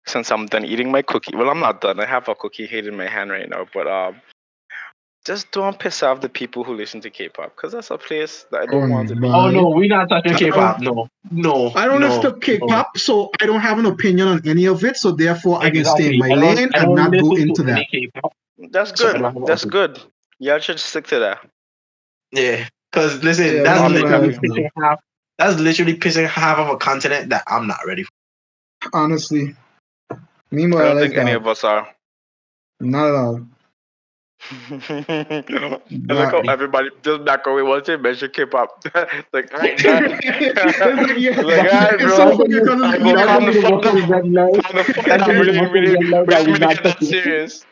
[SPEAKER 4] since I'm done eating my cookie, well, I'm not done. I have a cookie hid in my hand right now, but just don't piss off the people who listen to K-pop, because that's a place that I don't want to be.
[SPEAKER 2] Oh no, we're not touching K-pop. No.
[SPEAKER 1] I don't listen to K-pop, so I don't have an opinion on any of it. So therefore, I can stay in my lane and not go into that.
[SPEAKER 4] That's good. That's good. Y'all should stick to that.
[SPEAKER 2] Yeah, because listen, that's literally That's literally pissing half of a continent that I'm not ready for.
[SPEAKER 1] Honestly,
[SPEAKER 4] I
[SPEAKER 1] meanwhile,
[SPEAKER 4] don't
[SPEAKER 1] like
[SPEAKER 4] think any
[SPEAKER 1] that.
[SPEAKER 4] of us are.
[SPEAKER 1] Not at all.
[SPEAKER 4] And look how
[SPEAKER 1] But
[SPEAKER 4] everybody just back away once they mention K-pop. Like, alright,
[SPEAKER 1] it's like, yeah,
[SPEAKER 4] like, alright,
[SPEAKER 1] it's so
[SPEAKER 4] bro.
[SPEAKER 1] funny because
[SPEAKER 4] I
[SPEAKER 1] it's,
[SPEAKER 4] go
[SPEAKER 1] yeah,
[SPEAKER 4] calm the fuck down.
[SPEAKER 5] like,
[SPEAKER 4] Calm the fuck
[SPEAKER 5] that
[SPEAKER 4] down.
[SPEAKER 5] is the most
[SPEAKER 4] We
[SPEAKER 5] that
[SPEAKER 4] ain't
[SPEAKER 5] we
[SPEAKER 4] making
[SPEAKER 5] not
[SPEAKER 4] that
[SPEAKER 5] touching.
[SPEAKER 4] serious.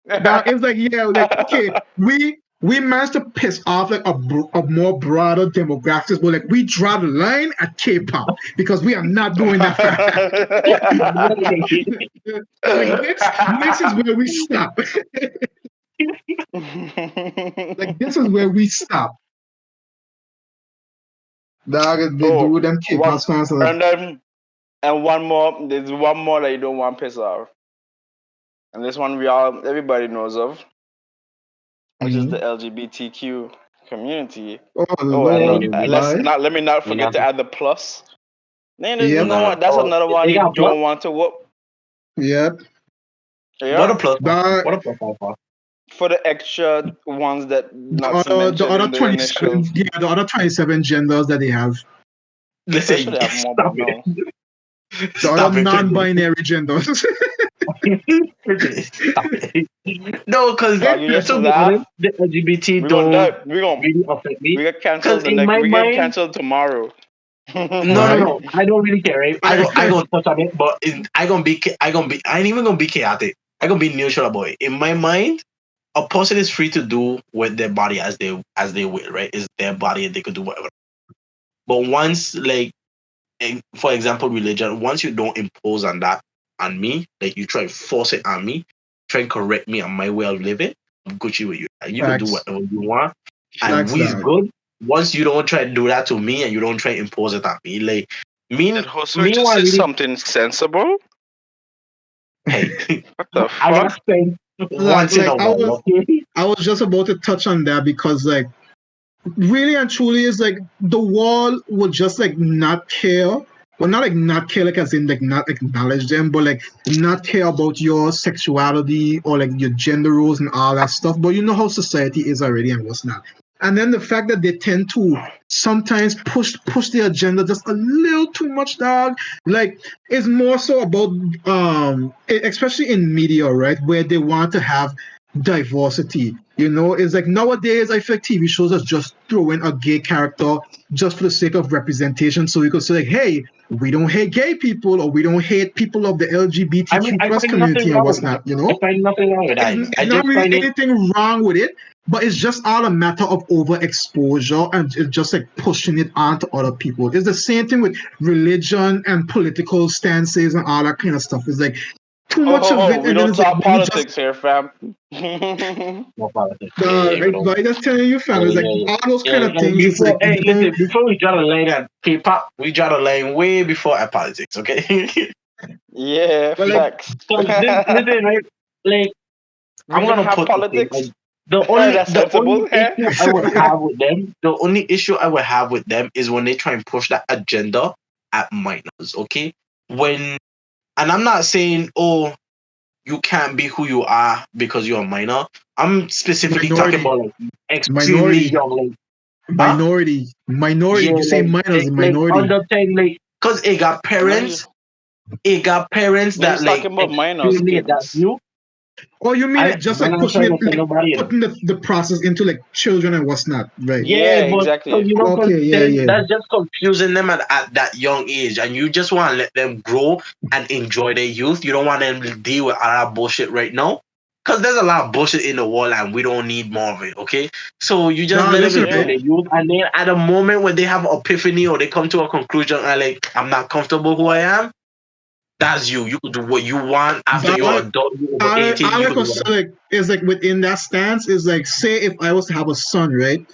[SPEAKER 1] but it's like, yeah, like, okay, we managed to piss off like a more broader demographics, but like we draw the line at K-pop because we are not going that far. Like this is where we stop. Like this is where we stop. Dog, they
[SPEAKER 4] Oh,
[SPEAKER 1] do them K-pop fans. Like,
[SPEAKER 4] and then and one more. There's one more that you don't want to piss off, and this one everybody knows of, which is the LGBTQ community.
[SPEAKER 1] oh
[SPEAKER 4] Oh, and
[SPEAKER 1] Lord, why?
[SPEAKER 4] let me not forget to add the plus. Man, you
[SPEAKER 1] Yep,
[SPEAKER 4] know what? That's another one
[SPEAKER 5] They
[SPEAKER 4] you
[SPEAKER 5] got
[SPEAKER 4] don't want to whoop.
[SPEAKER 1] yep.
[SPEAKER 4] Yeah.
[SPEAKER 2] What a plus.
[SPEAKER 1] Dog,
[SPEAKER 2] What a plus for.
[SPEAKER 4] For the extra ones that not to
[SPEAKER 1] the
[SPEAKER 4] mention
[SPEAKER 1] other
[SPEAKER 4] in the
[SPEAKER 1] 27,
[SPEAKER 4] initial.
[SPEAKER 1] yeah, the other 27 genders that they have.
[SPEAKER 4] They
[SPEAKER 2] Listen,
[SPEAKER 4] should have more,
[SPEAKER 2] stop
[SPEAKER 4] but no.
[SPEAKER 2] it.
[SPEAKER 1] The
[SPEAKER 2] Stop
[SPEAKER 1] other
[SPEAKER 2] it.
[SPEAKER 1] non-binary genders.
[SPEAKER 2] Stop it. No, because
[SPEAKER 4] Dog, you just
[SPEAKER 2] to be
[SPEAKER 4] laugh.
[SPEAKER 2] honest, the LGBT
[SPEAKER 4] We're
[SPEAKER 2] don't
[SPEAKER 4] gonna die. We're gonna
[SPEAKER 2] really affect me.
[SPEAKER 4] we get canceled
[SPEAKER 2] Because in my
[SPEAKER 4] we get
[SPEAKER 2] mind,
[SPEAKER 4] canceled tomorrow.
[SPEAKER 2] no. I don't really care, right? I gonna touch on it, but I ain't even gonna be chaotic. I gonna be neutral about it. In my mind, a person is free to do with their body as they will, right? It's their body and they could do whatever. But once, like, for example, religion, once you don't impose on me, like you try to force it on me, try and correct me on my way of living, I'm Gucci with you. You can do
[SPEAKER 1] Facts.
[SPEAKER 2] whatever you want, and
[SPEAKER 1] Facts,
[SPEAKER 2] we's
[SPEAKER 1] dog.
[SPEAKER 2] good. Once you don't try to do that to me and you don't try to impose it on me, like
[SPEAKER 4] Did Josue just
[SPEAKER 2] meanwhile,
[SPEAKER 4] say
[SPEAKER 2] really,
[SPEAKER 4] something sensible?
[SPEAKER 2] hey,
[SPEAKER 4] What the
[SPEAKER 2] I got
[SPEAKER 4] fuck?
[SPEAKER 2] spent once in a while, okay?
[SPEAKER 1] I was just about to touch on that because like really and truly is like the wall would just like not care. Well, not like not care like as in like not acknowledge them, but like not care about your sexuality or like your gender roles and all that stuff. But you know how society is already and what's not. And then the fact that they tend to sometimes push their agenda just a little too much, dog. Like it's more so about especially in media, right, where they want to have diversity. You know, it's like nowadays I feel like TV shows are just throw in a gay character just for the sake of representation, so we could say like, hey, we don't hate gay people or we don't hate people of the LGBTQ
[SPEAKER 2] I
[SPEAKER 1] plus
[SPEAKER 2] find
[SPEAKER 1] community
[SPEAKER 2] nothing
[SPEAKER 1] and
[SPEAKER 2] wrong
[SPEAKER 1] what's
[SPEAKER 2] with that.
[SPEAKER 1] not. You
[SPEAKER 2] I
[SPEAKER 1] know,
[SPEAKER 2] find nothing wrong with that. I
[SPEAKER 1] it's not
[SPEAKER 2] just
[SPEAKER 1] really
[SPEAKER 2] find it.
[SPEAKER 1] anything wrong with it, but it's just all a matter of overexposure and it's just like pushing it onto other people. It's the same thing with religion and political stances and all that kind of stuff. It's like too much of it,
[SPEAKER 4] We
[SPEAKER 1] and then
[SPEAKER 4] don't
[SPEAKER 1] it's like
[SPEAKER 4] talk
[SPEAKER 1] when you just
[SPEAKER 4] politics here, fam.
[SPEAKER 2] No politics. Yeah, we don't.
[SPEAKER 1] but I just telling you, fam, it's like all those kind of things. It's
[SPEAKER 2] Before,
[SPEAKER 1] like you
[SPEAKER 2] hey,
[SPEAKER 1] don't.
[SPEAKER 2] listen, before we draw the line at K-pop, we draw the line way before at politics, okay?
[SPEAKER 4] Yeah,
[SPEAKER 1] But like,
[SPEAKER 4] facts.
[SPEAKER 2] So listen, right? Like,
[SPEAKER 4] We
[SPEAKER 2] I'm
[SPEAKER 4] can
[SPEAKER 2] gonna
[SPEAKER 4] have
[SPEAKER 2] put this thing.
[SPEAKER 4] politics. That's
[SPEAKER 2] The only
[SPEAKER 4] sensible. Eh?
[SPEAKER 2] issue I would have with them, the only issue I would have with them is when they try and push that agenda at minors, okay? And I'm not saying, oh, you can't be who you are because you're a minor. I'm specifically talking
[SPEAKER 1] minority,
[SPEAKER 2] about like extremely
[SPEAKER 1] minority,
[SPEAKER 2] young, like, huh?
[SPEAKER 1] minority.
[SPEAKER 2] Yeah,
[SPEAKER 1] You say minors,
[SPEAKER 2] like
[SPEAKER 1] minority.
[SPEAKER 2] under 10, like, because it got parents that
[SPEAKER 4] He's
[SPEAKER 2] like
[SPEAKER 4] talking about minors,
[SPEAKER 2] extremely that
[SPEAKER 4] kids.
[SPEAKER 2] you.
[SPEAKER 1] Or you mean like just like
[SPEAKER 2] I'm
[SPEAKER 1] pushing
[SPEAKER 2] trying
[SPEAKER 1] it,
[SPEAKER 2] to tell
[SPEAKER 1] like
[SPEAKER 2] nobody.
[SPEAKER 1] putting the process into like children and what's not, right?
[SPEAKER 4] Yeah,
[SPEAKER 2] Yeah, but
[SPEAKER 4] exactly.
[SPEAKER 2] you know,
[SPEAKER 1] Okay, yeah.
[SPEAKER 2] that's just confusing them at that young age, and you just want to let them grow and enjoy their youth. You don't want them to deal with all that bullshit right now, because there's a lot of bullshit in the world, and we don't need more of it. Okay, so you just
[SPEAKER 1] Nah,
[SPEAKER 2] let them
[SPEAKER 1] listen,
[SPEAKER 2] enjoy
[SPEAKER 4] right?
[SPEAKER 2] their youth, and then at a moment when they have an epiphany or they come to a conclusion, and like, I'm not comfortable who I am. That's you. You could do what you want after you're adult. You're over 18. You could do whatever.
[SPEAKER 1] like is like within that stance is like say if I was to have a son, right?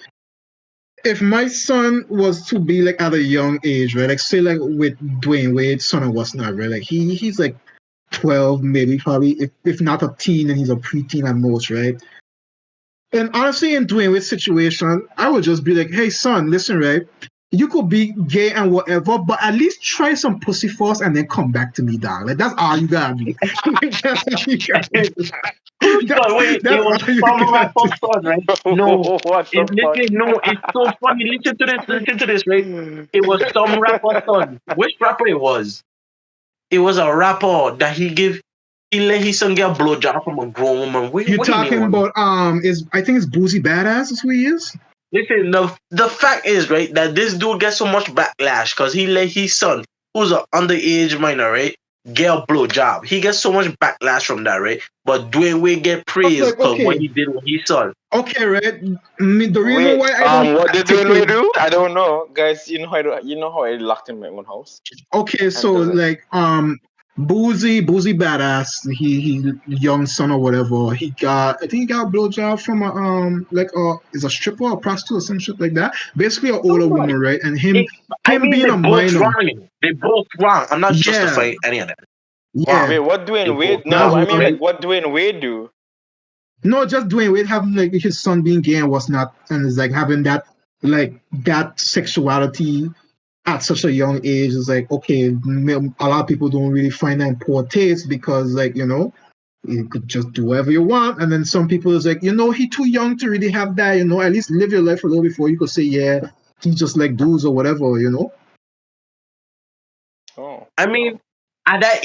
[SPEAKER 1] If my son was to be like at a young age, right? Like say like with Dwayne Wade's son or what's not, right? Like he's like 12, maybe probably if not a teen, and he's a preteen at most, right? And honestly, in Dwayne Wade's situation, I would just be like, hey son, listen, right? You could be gay and whatever, but at least try some pussy first and then come back to me, dog. Like that's all you gotta do. That's all you gotta do.
[SPEAKER 2] But wait, it was
[SPEAKER 1] That's all you
[SPEAKER 2] some
[SPEAKER 1] got
[SPEAKER 2] rapper
[SPEAKER 1] to.
[SPEAKER 2] son, right? No,
[SPEAKER 3] What the fuck?
[SPEAKER 2] listen, no, it's so funny. Listen to this, right? It was some rapper son. Which rapper it was? It was a rapper that he let his son get a blowjob from a grown woman.
[SPEAKER 1] You
[SPEAKER 2] What he name
[SPEAKER 1] talking
[SPEAKER 2] was?
[SPEAKER 1] about is I think it's Boozy Badass is who he is?
[SPEAKER 2] Listen, the fact is, right, that this dude gets so much backlash because he let his son, who's an underage minor, right, get a blowjob. He gets so much backlash from that, right? But Dwayne Wade get
[SPEAKER 1] I was
[SPEAKER 2] praised
[SPEAKER 1] like,
[SPEAKER 2] because what
[SPEAKER 1] okay,
[SPEAKER 2] he did with his son.
[SPEAKER 1] okay, right. The reason
[SPEAKER 4] Wait,
[SPEAKER 1] why I don't
[SPEAKER 4] what did
[SPEAKER 1] take
[SPEAKER 4] we
[SPEAKER 1] it,
[SPEAKER 4] do? I don't know, guys. You know how I locked in my own house,
[SPEAKER 1] okay,
[SPEAKER 4] and
[SPEAKER 1] so
[SPEAKER 4] does it?
[SPEAKER 1] like Boozy Badass, he young son or whatever, I think he got a blowjob from a like is a stripper or a prostitute or some shit like that. Basically an older
[SPEAKER 2] No,
[SPEAKER 1] woman, right? And
[SPEAKER 2] it, I
[SPEAKER 1] him
[SPEAKER 2] mean,
[SPEAKER 1] being
[SPEAKER 2] they
[SPEAKER 1] a
[SPEAKER 2] both
[SPEAKER 1] minor.
[SPEAKER 2] wrong. They both wrong. I'm not
[SPEAKER 1] Yeah,
[SPEAKER 2] justifying any of that.
[SPEAKER 1] yeah.
[SPEAKER 2] Wrong.
[SPEAKER 4] Wait, what
[SPEAKER 2] They
[SPEAKER 4] Dwayne
[SPEAKER 2] both
[SPEAKER 4] Wade?
[SPEAKER 1] That's
[SPEAKER 4] No, I
[SPEAKER 2] wrong,
[SPEAKER 4] mean
[SPEAKER 1] one.
[SPEAKER 4] like
[SPEAKER 2] right?
[SPEAKER 4] what Dwayne Wade do?
[SPEAKER 1] No, just Dwayne Wade having like his son being gay and what's not, and it's like having that sexuality at such a young age is like okay. A lot of people don't really find that in poor taste because you could just do whatever you want, and then some people is like he too young to really have that. At least live your life a little before you could say yeah he just like dudes or whatever.
[SPEAKER 4] Oh,
[SPEAKER 2] I mean, at that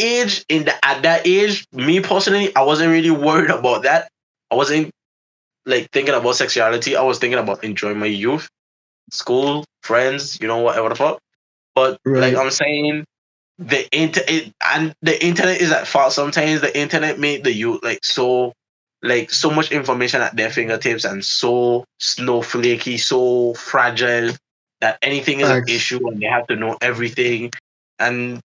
[SPEAKER 2] age, me personally, I wasn't really worried about that. I wasn't like thinking about sexuality. I was thinking about enjoying my youth, school, friends, whatever the fuck. But like
[SPEAKER 1] Right.
[SPEAKER 2] I'm saying, the internet is at fault. Sometimes the internet made the youth so much information at their fingertips and so snowflakey, so fragile that anything is an
[SPEAKER 1] Facts.
[SPEAKER 2] issue and they have to know everything. And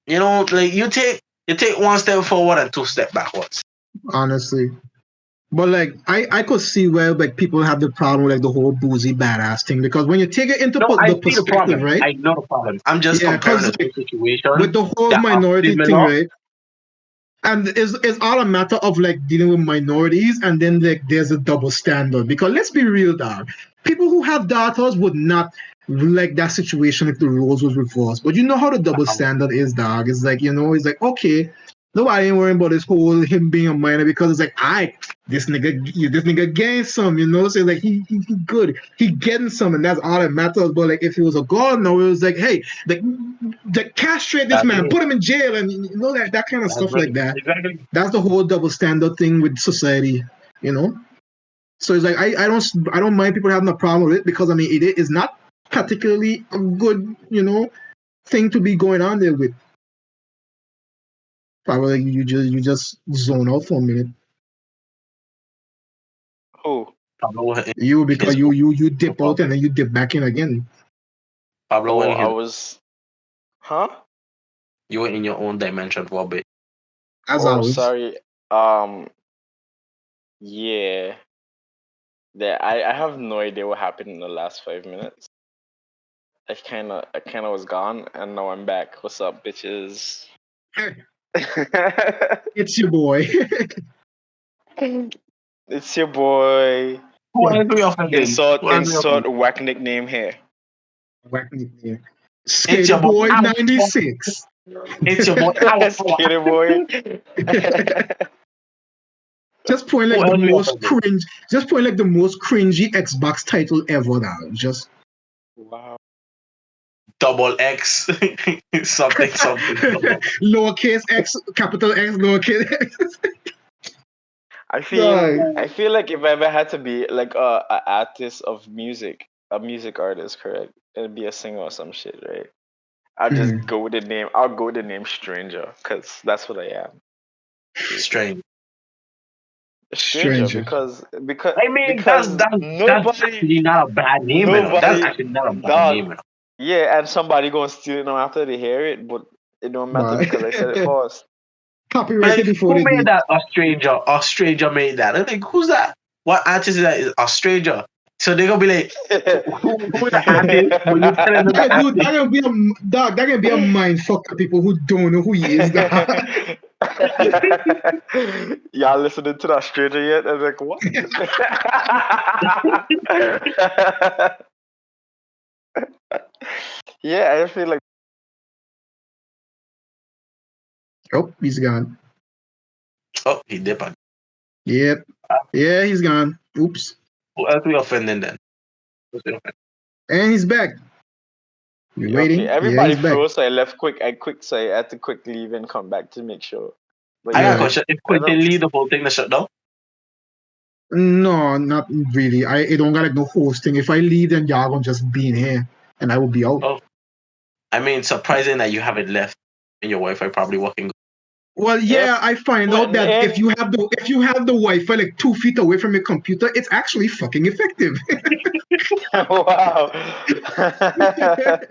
[SPEAKER 2] like you take one step forward and two step backwards.
[SPEAKER 1] Honestly. But like I could see where like people have the problem with like the whole Boozy Badass thing because when you take it into
[SPEAKER 2] No, I
[SPEAKER 1] the
[SPEAKER 2] see the
[SPEAKER 1] perspective,
[SPEAKER 2] problem.
[SPEAKER 1] right?
[SPEAKER 2] I know the problem. I'm just
[SPEAKER 1] Yeah,
[SPEAKER 2] comparing
[SPEAKER 1] because
[SPEAKER 2] the two
[SPEAKER 1] like with
[SPEAKER 2] situations
[SPEAKER 1] the whole
[SPEAKER 2] that are
[SPEAKER 1] minority thing,
[SPEAKER 2] similar.
[SPEAKER 1] right? And it's all a matter of like dealing with minorities, and then like there's a double standard. Because let's be real, dog. People who have daughters would not like that situation if the roles was reversed. But you know how the double standard is, dog. It's like it's like okay, nobody ain't worrying about this whole him being a minor because it's like this nigga getting some, So it's like he good, he getting some, and that's all that matters. But like if he was a girl, no, it was like hey, like castrate this
[SPEAKER 2] That's
[SPEAKER 1] man,
[SPEAKER 2] it.
[SPEAKER 1] put him in jail, and that kind of
[SPEAKER 2] That's
[SPEAKER 1] stuff like
[SPEAKER 2] right.
[SPEAKER 1] that.
[SPEAKER 2] Exactly.
[SPEAKER 1] That's the whole double standard thing with society, you know. So it's like I don't mind people having a problem with it because I mean it is not particularly a good thing to be going on there with. Probably like you just zone out for a minute.
[SPEAKER 4] who?
[SPEAKER 2] Pablo in
[SPEAKER 1] You because
[SPEAKER 2] his
[SPEAKER 1] you dip
[SPEAKER 2] own
[SPEAKER 1] out and then you dip back in again.
[SPEAKER 2] Pablo
[SPEAKER 4] Oh,
[SPEAKER 2] in
[SPEAKER 4] I
[SPEAKER 2] his
[SPEAKER 4] was, huh?
[SPEAKER 2] you were in your own dimension for a bit.
[SPEAKER 1] As
[SPEAKER 4] Oh,
[SPEAKER 1] always.
[SPEAKER 4] sorry. Yeah. I have no idea what happened in the last 5 minutes. I kinda was gone, and now I'm back. What's up, bitches?
[SPEAKER 1] It's your boy.
[SPEAKER 4] It's your boy.
[SPEAKER 2] Who else we offended?
[SPEAKER 4] Insert
[SPEAKER 2] Who else we offended?
[SPEAKER 4] insert whack nickname here.
[SPEAKER 1] Whacking it here.
[SPEAKER 2] It's
[SPEAKER 1] Skater
[SPEAKER 2] your boy.
[SPEAKER 1] boy
[SPEAKER 2] Ow.
[SPEAKER 1] 96.
[SPEAKER 2] It's your boy. Ow, ow.
[SPEAKER 4] Skater boy.
[SPEAKER 1] Just point
[SPEAKER 2] Who
[SPEAKER 1] like the
[SPEAKER 2] else we
[SPEAKER 1] most
[SPEAKER 2] offended?
[SPEAKER 1] cringe. Just point like the most cringy Xbox title ever. Now, just
[SPEAKER 4] Wow.
[SPEAKER 2] Double X something something.
[SPEAKER 1] lowercase x, capital X, lowercase x. Dog.
[SPEAKER 4] I feel like if I ever had to be like a artist of music, a music artist, correct? It'd be a singer or some shit, right? I'll just
[SPEAKER 1] Mm,
[SPEAKER 4] go with the name. I'll go with the name Stranger, cause that's what I am. Basically.
[SPEAKER 2] Strange.
[SPEAKER 4] A stranger,
[SPEAKER 1] stranger.
[SPEAKER 2] I mean,
[SPEAKER 4] because
[SPEAKER 2] that's
[SPEAKER 4] nobody
[SPEAKER 2] actually not a bad name, That's
[SPEAKER 4] nobody
[SPEAKER 2] actually not a bad
[SPEAKER 4] dog.
[SPEAKER 2] name,
[SPEAKER 4] Yeah, and somebody gonna steal it now after they hear it, but it don't matter
[SPEAKER 1] But
[SPEAKER 4] because I said it first.
[SPEAKER 1] copyrighted
[SPEAKER 2] Like,
[SPEAKER 1] before
[SPEAKER 2] who
[SPEAKER 1] they
[SPEAKER 2] made
[SPEAKER 1] did.
[SPEAKER 2] that? A stranger. A stranger made that. I'm like, who's that? What artist is that? Is a stranger. So they're gonna be like, who is the artist? When you tell them the
[SPEAKER 1] That dude, that
[SPEAKER 2] artist,
[SPEAKER 1] can be a dog. That can be a mind fuck to people who don't know who he is. Dog.
[SPEAKER 4] Y'all listening to that stranger yet? I was like, what? Yeah, I feel like
[SPEAKER 1] Oh, he's gone.
[SPEAKER 2] oh, he did.
[SPEAKER 1] Yep. Yeah, he's gone. Oops.
[SPEAKER 2] Who else we offending then? Who's we offending?
[SPEAKER 1] And he's back. We're waiting.
[SPEAKER 3] Okay,
[SPEAKER 1] Yeah,
[SPEAKER 3] everybody
[SPEAKER 1] he's back.
[SPEAKER 3] froze, so I left quick. So I had to quick leave and come back to make sure. But
[SPEAKER 2] I got a
[SPEAKER 1] Yeah.
[SPEAKER 2] question. If Quentin leave the whole thing to shut down?
[SPEAKER 1] No, not really. I don't got like no hosting. If I leave, then y'all gonna just be in here, and I will be out.
[SPEAKER 2] Oh. I mean, surprising that you haven't left and your Wi-Fi probably working.
[SPEAKER 1] Well, yeah, I find out that
[SPEAKER 3] and-
[SPEAKER 1] if you have the Wi-Fi like 2 feet away from your computer, it's actually fucking effective.
[SPEAKER 3] Wow.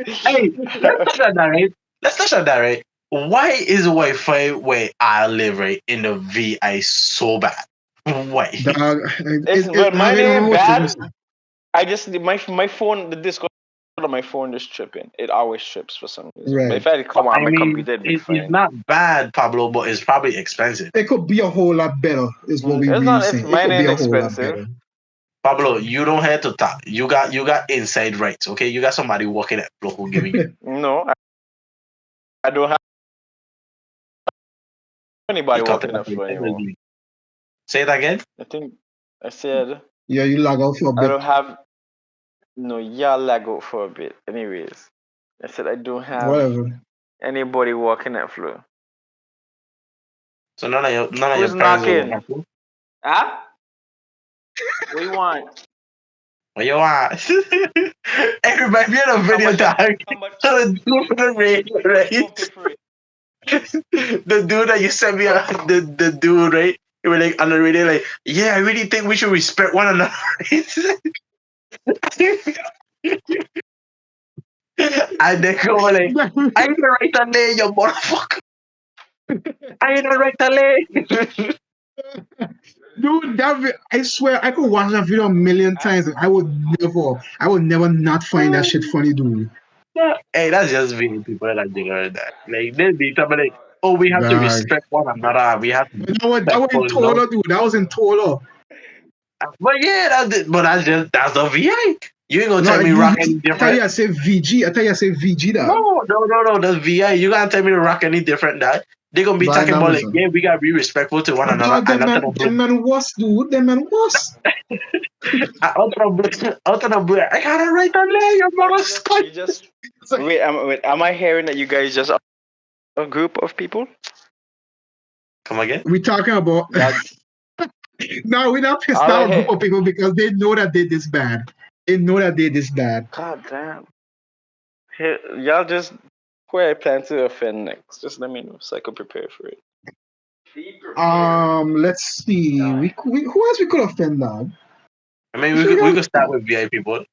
[SPEAKER 2] Hey, let's touch on that, right? Let's touch on that, right? Why is Wi-Fi where I live, right, in the VI so bad? Why?
[SPEAKER 1] Dog,
[SPEAKER 3] But mine
[SPEAKER 1] I don't
[SPEAKER 3] ain't
[SPEAKER 1] know what
[SPEAKER 3] bad.
[SPEAKER 1] to
[SPEAKER 3] I just my phone, the Discord on my phone is tripping. It always trips for some reason.
[SPEAKER 1] Right.
[SPEAKER 3] But if I had to come on
[SPEAKER 2] I
[SPEAKER 3] my
[SPEAKER 2] mean,
[SPEAKER 3] computer, it'd be
[SPEAKER 2] it's
[SPEAKER 3] fine.
[SPEAKER 2] not bad, Pablo, but it's probably expensive.
[SPEAKER 1] It could be a whole lot better, is what we
[SPEAKER 3] It's
[SPEAKER 1] really
[SPEAKER 3] not if
[SPEAKER 1] saying. It
[SPEAKER 3] mine
[SPEAKER 1] could be
[SPEAKER 3] ain't
[SPEAKER 1] a whole lot
[SPEAKER 3] expensive.
[SPEAKER 1] better.
[SPEAKER 2] Pablo, you don't have to talk. You got inside rights, okay? You got somebody working at Flow who giving you.
[SPEAKER 3] No, I don't have anybody
[SPEAKER 2] You cut
[SPEAKER 3] working
[SPEAKER 2] it
[SPEAKER 3] at Flow anymore.
[SPEAKER 2] Say it again.
[SPEAKER 3] I think I said
[SPEAKER 1] Yeah, you lag out for a
[SPEAKER 3] I
[SPEAKER 1] bit.
[SPEAKER 3] don't have. No, y'all lag out for a bit. Anyways, I said I don't have
[SPEAKER 1] Whatever.
[SPEAKER 3] anybody working at Flow.
[SPEAKER 2] So none of your
[SPEAKER 3] Who's
[SPEAKER 2] parents are
[SPEAKER 3] knocking?
[SPEAKER 2] working at Flow.
[SPEAKER 3] Huh? What you want?
[SPEAKER 2] What you want? Everybody be on a video tag.
[SPEAKER 3] How much?
[SPEAKER 2] So the dude for the radio, right?
[SPEAKER 3] Don't pay for it.
[SPEAKER 2] The dude that you sent me, the dude, right? You were like on the radio, like, yeah, I really think we should respect one another. And they go like, I ain't the right to lay, you motherfucker. I ain't the right to lay.
[SPEAKER 1] Dude, I swear I could watch that video a million times. And I would never not find that shit funny, dude.
[SPEAKER 2] Hey, that's just being people that do that. Like, they'll be talking like, oh, we have to
[SPEAKER 1] Dog.
[SPEAKER 2] respect one another. We have to.
[SPEAKER 1] That was in Tola, dude. That was in Tola.
[SPEAKER 2] But yeah, that's the VI. You ain't gonna tell me rock any
[SPEAKER 1] I thought
[SPEAKER 2] different.
[SPEAKER 1] you said VG. I thought you said VG, dog.
[SPEAKER 2] No, that's VI. You gotta tell me to rock any different that. They're gonna be
[SPEAKER 1] Bad
[SPEAKER 2] talking about like,
[SPEAKER 1] numbers,
[SPEAKER 2] yeah, we gotta be respectful to one another.
[SPEAKER 1] Dog, them
[SPEAKER 2] And
[SPEAKER 1] man was, dude. Them man was.
[SPEAKER 2] out of the blue, I got it right on there, you mother scut.
[SPEAKER 3] You just wait. Am I hearing that you guys just are a group of people?
[SPEAKER 2] Come again?
[SPEAKER 1] We talking about.
[SPEAKER 3] That's
[SPEAKER 1] No, we're not pissed
[SPEAKER 3] All I
[SPEAKER 1] off a group
[SPEAKER 3] hear-
[SPEAKER 1] of people because they know that they this bad. They know that they this bad.
[SPEAKER 3] God damn. Here, y'all just where I plan to offend next. Just let me know so I can prepare for it.
[SPEAKER 1] Let's see. Who else we could offend, dog?
[SPEAKER 2] I mean, we could start with VI people.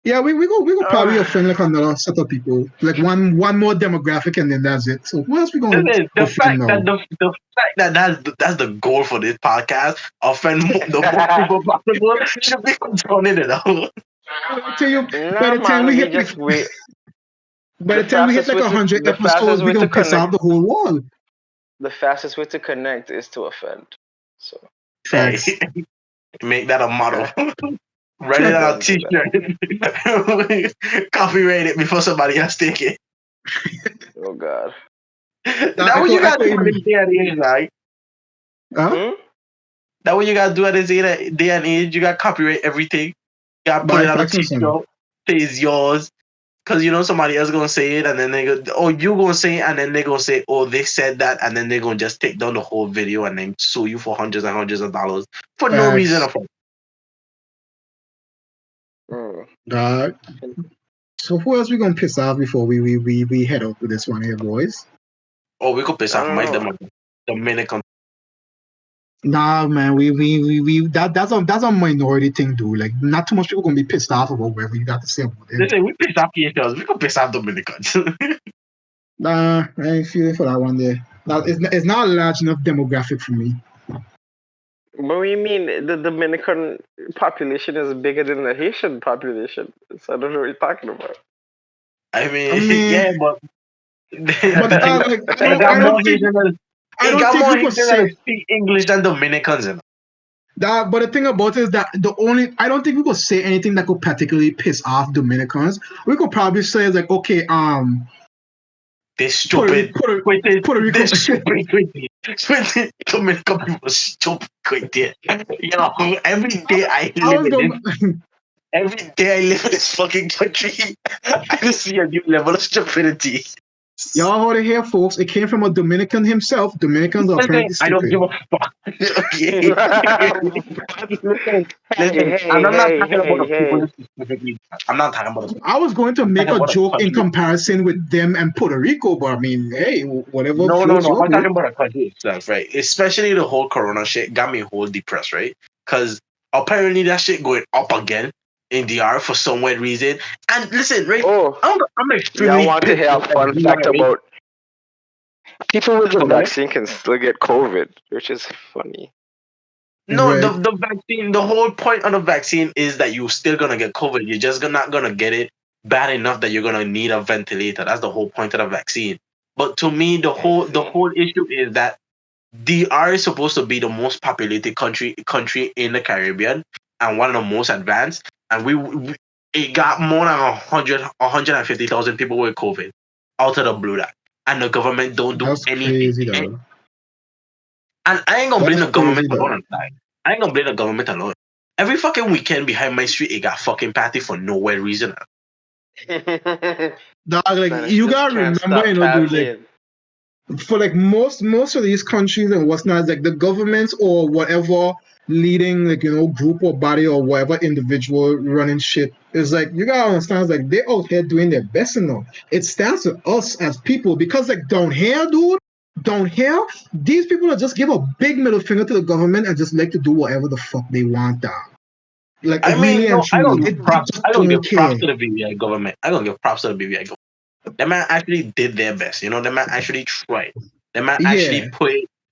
[SPEAKER 1] Yeah, we go probably offend like another set of people, like one more demographic, and then that's it. So who else we gonna
[SPEAKER 2] The fact
[SPEAKER 1] offend
[SPEAKER 2] that
[SPEAKER 1] now?
[SPEAKER 2] the fact that that's the goal for this podcast, offend the more people possible, should be controlling it all.
[SPEAKER 1] I tell you, by
[SPEAKER 3] Nah,
[SPEAKER 1] the time
[SPEAKER 3] man,
[SPEAKER 1] we
[SPEAKER 3] we
[SPEAKER 1] hit
[SPEAKER 3] just wait.
[SPEAKER 1] by
[SPEAKER 3] the
[SPEAKER 1] the time we hit
[SPEAKER 3] fastest
[SPEAKER 1] like
[SPEAKER 3] way to-
[SPEAKER 1] 100
[SPEAKER 3] the fastest
[SPEAKER 1] episodes, we
[SPEAKER 3] way to
[SPEAKER 1] gonna piss
[SPEAKER 3] connect-
[SPEAKER 1] off the whole world.
[SPEAKER 3] The fastest way to connect is to offend. So
[SPEAKER 2] Hey,
[SPEAKER 1] Facts.
[SPEAKER 2] make that a motto. Write it on a t-shirt. Copyright it before somebody else take it.
[SPEAKER 3] oh god.
[SPEAKER 2] That's what you gotta do at this day and age, right?
[SPEAKER 1] Huh?
[SPEAKER 2] That's what you gotta do at this day and age. You gotta copyright everything. You gotta put
[SPEAKER 1] Buy
[SPEAKER 2] it on a
[SPEAKER 1] facts and
[SPEAKER 2] t-shirt.
[SPEAKER 1] something.
[SPEAKER 2] Say it's yours. Cause you know somebody else gonna say it and then they go, oh, you gonna say it and then they gonna say, oh, they said that, and then they're gonna just take down the whole video and then sue you for hundreds and hundreds of dollars for no
[SPEAKER 1] Facts.
[SPEAKER 2] reason at all.
[SPEAKER 1] Dog. So who else we gonna piss off before we head out with this one here, boys?
[SPEAKER 2] Oh, we could piss off
[SPEAKER 3] I
[SPEAKER 2] Mike
[SPEAKER 3] don't know.
[SPEAKER 2] the Dominican.
[SPEAKER 1] Nah, man, that's a minority thing, dude. Like, not too much people gonna be pissed off about whatever you got to say about it.
[SPEAKER 2] Listen, we piss off PHLs. We could piss off Dominicans.
[SPEAKER 1] Nah, I ain't feeling for that one there. Now, it's not a large enough demographic for me.
[SPEAKER 3] But what do you mean the Dominican population is bigger than the Haitian population? So I don't know what you're talking about.
[SPEAKER 2] I mean,
[SPEAKER 1] I mean-
[SPEAKER 2] yeah, but
[SPEAKER 1] But like,
[SPEAKER 2] it got more Haitians than
[SPEAKER 1] I don't think we could say
[SPEAKER 2] speak English than Dominicans. You know?
[SPEAKER 1] that. But the thing about it is that I don't think we could say anything that could particularly piss off Dominicans. We could probably say like, okay,
[SPEAKER 2] They stupid.
[SPEAKER 1] Puerto Rico.
[SPEAKER 2] They stupid. 20 Dominican people stupid. You know, every day I
[SPEAKER 1] I was
[SPEAKER 2] live in
[SPEAKER 1] going.
[SPEAKER 2] this. Every day I live in this fucking country, I just see a new level of stupidity.
[SPEAKER 1] Y'all heard it here, folks. It came from a Dominican himself. Dominicans are apparently
[SPEAKER 2] I don't
[SPEAKER 1] stupid.
[SPEAKER 2] give a fuck. Okay. Listen,
[SPEAKER 3] Hey,
[SPEAKER 2] I'm not
[SPEAKER 3] hey,
[SPEAKER 2] talking about the
[SPEAKER 3] hey,
[SPEAKER 2] people
[SPEAKER 3] hey.
[SPEAKER 2] specifically. I'm not talking about the
[SPEAKER 1] I was going to
[SPEAKER 2] I'm
[SPEAKER 1] make
[SPEAKER 2] talking
[SPEAKER 1] a
[SPEAKER 2] about the
[SPEAKER 1] joke in
[SPEAKER 2] country.
[SPEAKER 1] comparison with them and Puerto Rico, but I mean, hey, whatever
[SPEAKER 2] No,
[SPEAKER 1] floats your
[SPEAKER 2] I'm
[SPEAKER 1] boat.
[SPEAKER 2] talking about the country itself, right? Especially the whole corona shit got me whole depressed, right? Because apparently that shit going up again in DR for some weird reason. And listen, right?
[SPEAKER 3] Oh,
[SPEAKER 2] I'm
[SPEAKER 3] y'all
[SPEAKER 2] extremely
[SPEAKER 3] want to
[SPEAKER 2] pissed
[SPEAKER 3] hear a
[SPEAKER 2] at
[SPEAKER 3] fun
[SPEAKER 2] DR,
[SPEAKER 3] fact
[SPEAKER 2] right?
[SPEAKER 3] about people with the
[SPEAKER 2] Come on.
[SPEAKER 3] vaccine can still get COVID, which is funny.
[SPEAKER 2] No,
[SPEAKER 1] Right.
[SPEAKER 2] the vaccine, the whole point of the vaccine is that you're still gonna get COVID. You're just not gonna get it bad enough that you're gonna need a ventilator. That's the whole point of the vaccine. But to me, the whole issue is that DR is supposed to be the most populated country in the Caribbean and one of the most advanced. And we it got more than 150,000 people with COVID out of the blue that. And the government don't do
[SPEAKER 1] That's
[SPEAKER 2] anything.
[SPEAKER 1] crazy, dog.
[SPEAKER 2] And I ain't gonna blame
[SPEAKER 1] That's
[SPEAKER 2] the government
[SPEAKER 1] crazy,
[SPEAKER 2] alone
[SPEAKER 1] dog.
[SPEAKER 2] on that. I ain't gonna blame the government alone. Every fucking weekend behind my street, it got fucking party for nowhere reason.
[SPEAKER 1] Dog, like
[SPEAKER 3] Spanish
[SPEAKER 1] you
[SPEAKER 3] just
[SPEAKER 1] gotta
[SPEAKER 3] can't
[SPEAKER 1] remember,
[SPEAKER 3] stop
[SPEAKER 1] dude, like
[SPEAKER 3] talking.
[SPEAKER 1] for like most of these countries and what's not, like the governments or whatever leading like group or body or whatever individual running shit is like you gotta understand like they out here doing their best it stands to us as people because like down here, dude, down here, these people are just give a big middle finger to the government and just like to do whatever the fuck they want, dog. Like
[SPEAKER 2] I mean,
[SPEAKER 1] really and
[SPEAKER 2] no, I
[SPEAKER 1] truly,
[SPEAKER 2] don't
[SPEAKER 1] they
[SPEAKER 2] give props.
[SPEAKER 1] just
[SPEAKER 2] I don't
[SPEAKER 1] don't
[SPEAKER 2] give props
[SPEAKER 1] care.
[SPEAKER 2] to the BVI government. I don't give props to the BVI government. That man actually did their best. That man actually tried. That man actually
[SPEAKER 1] Yeah.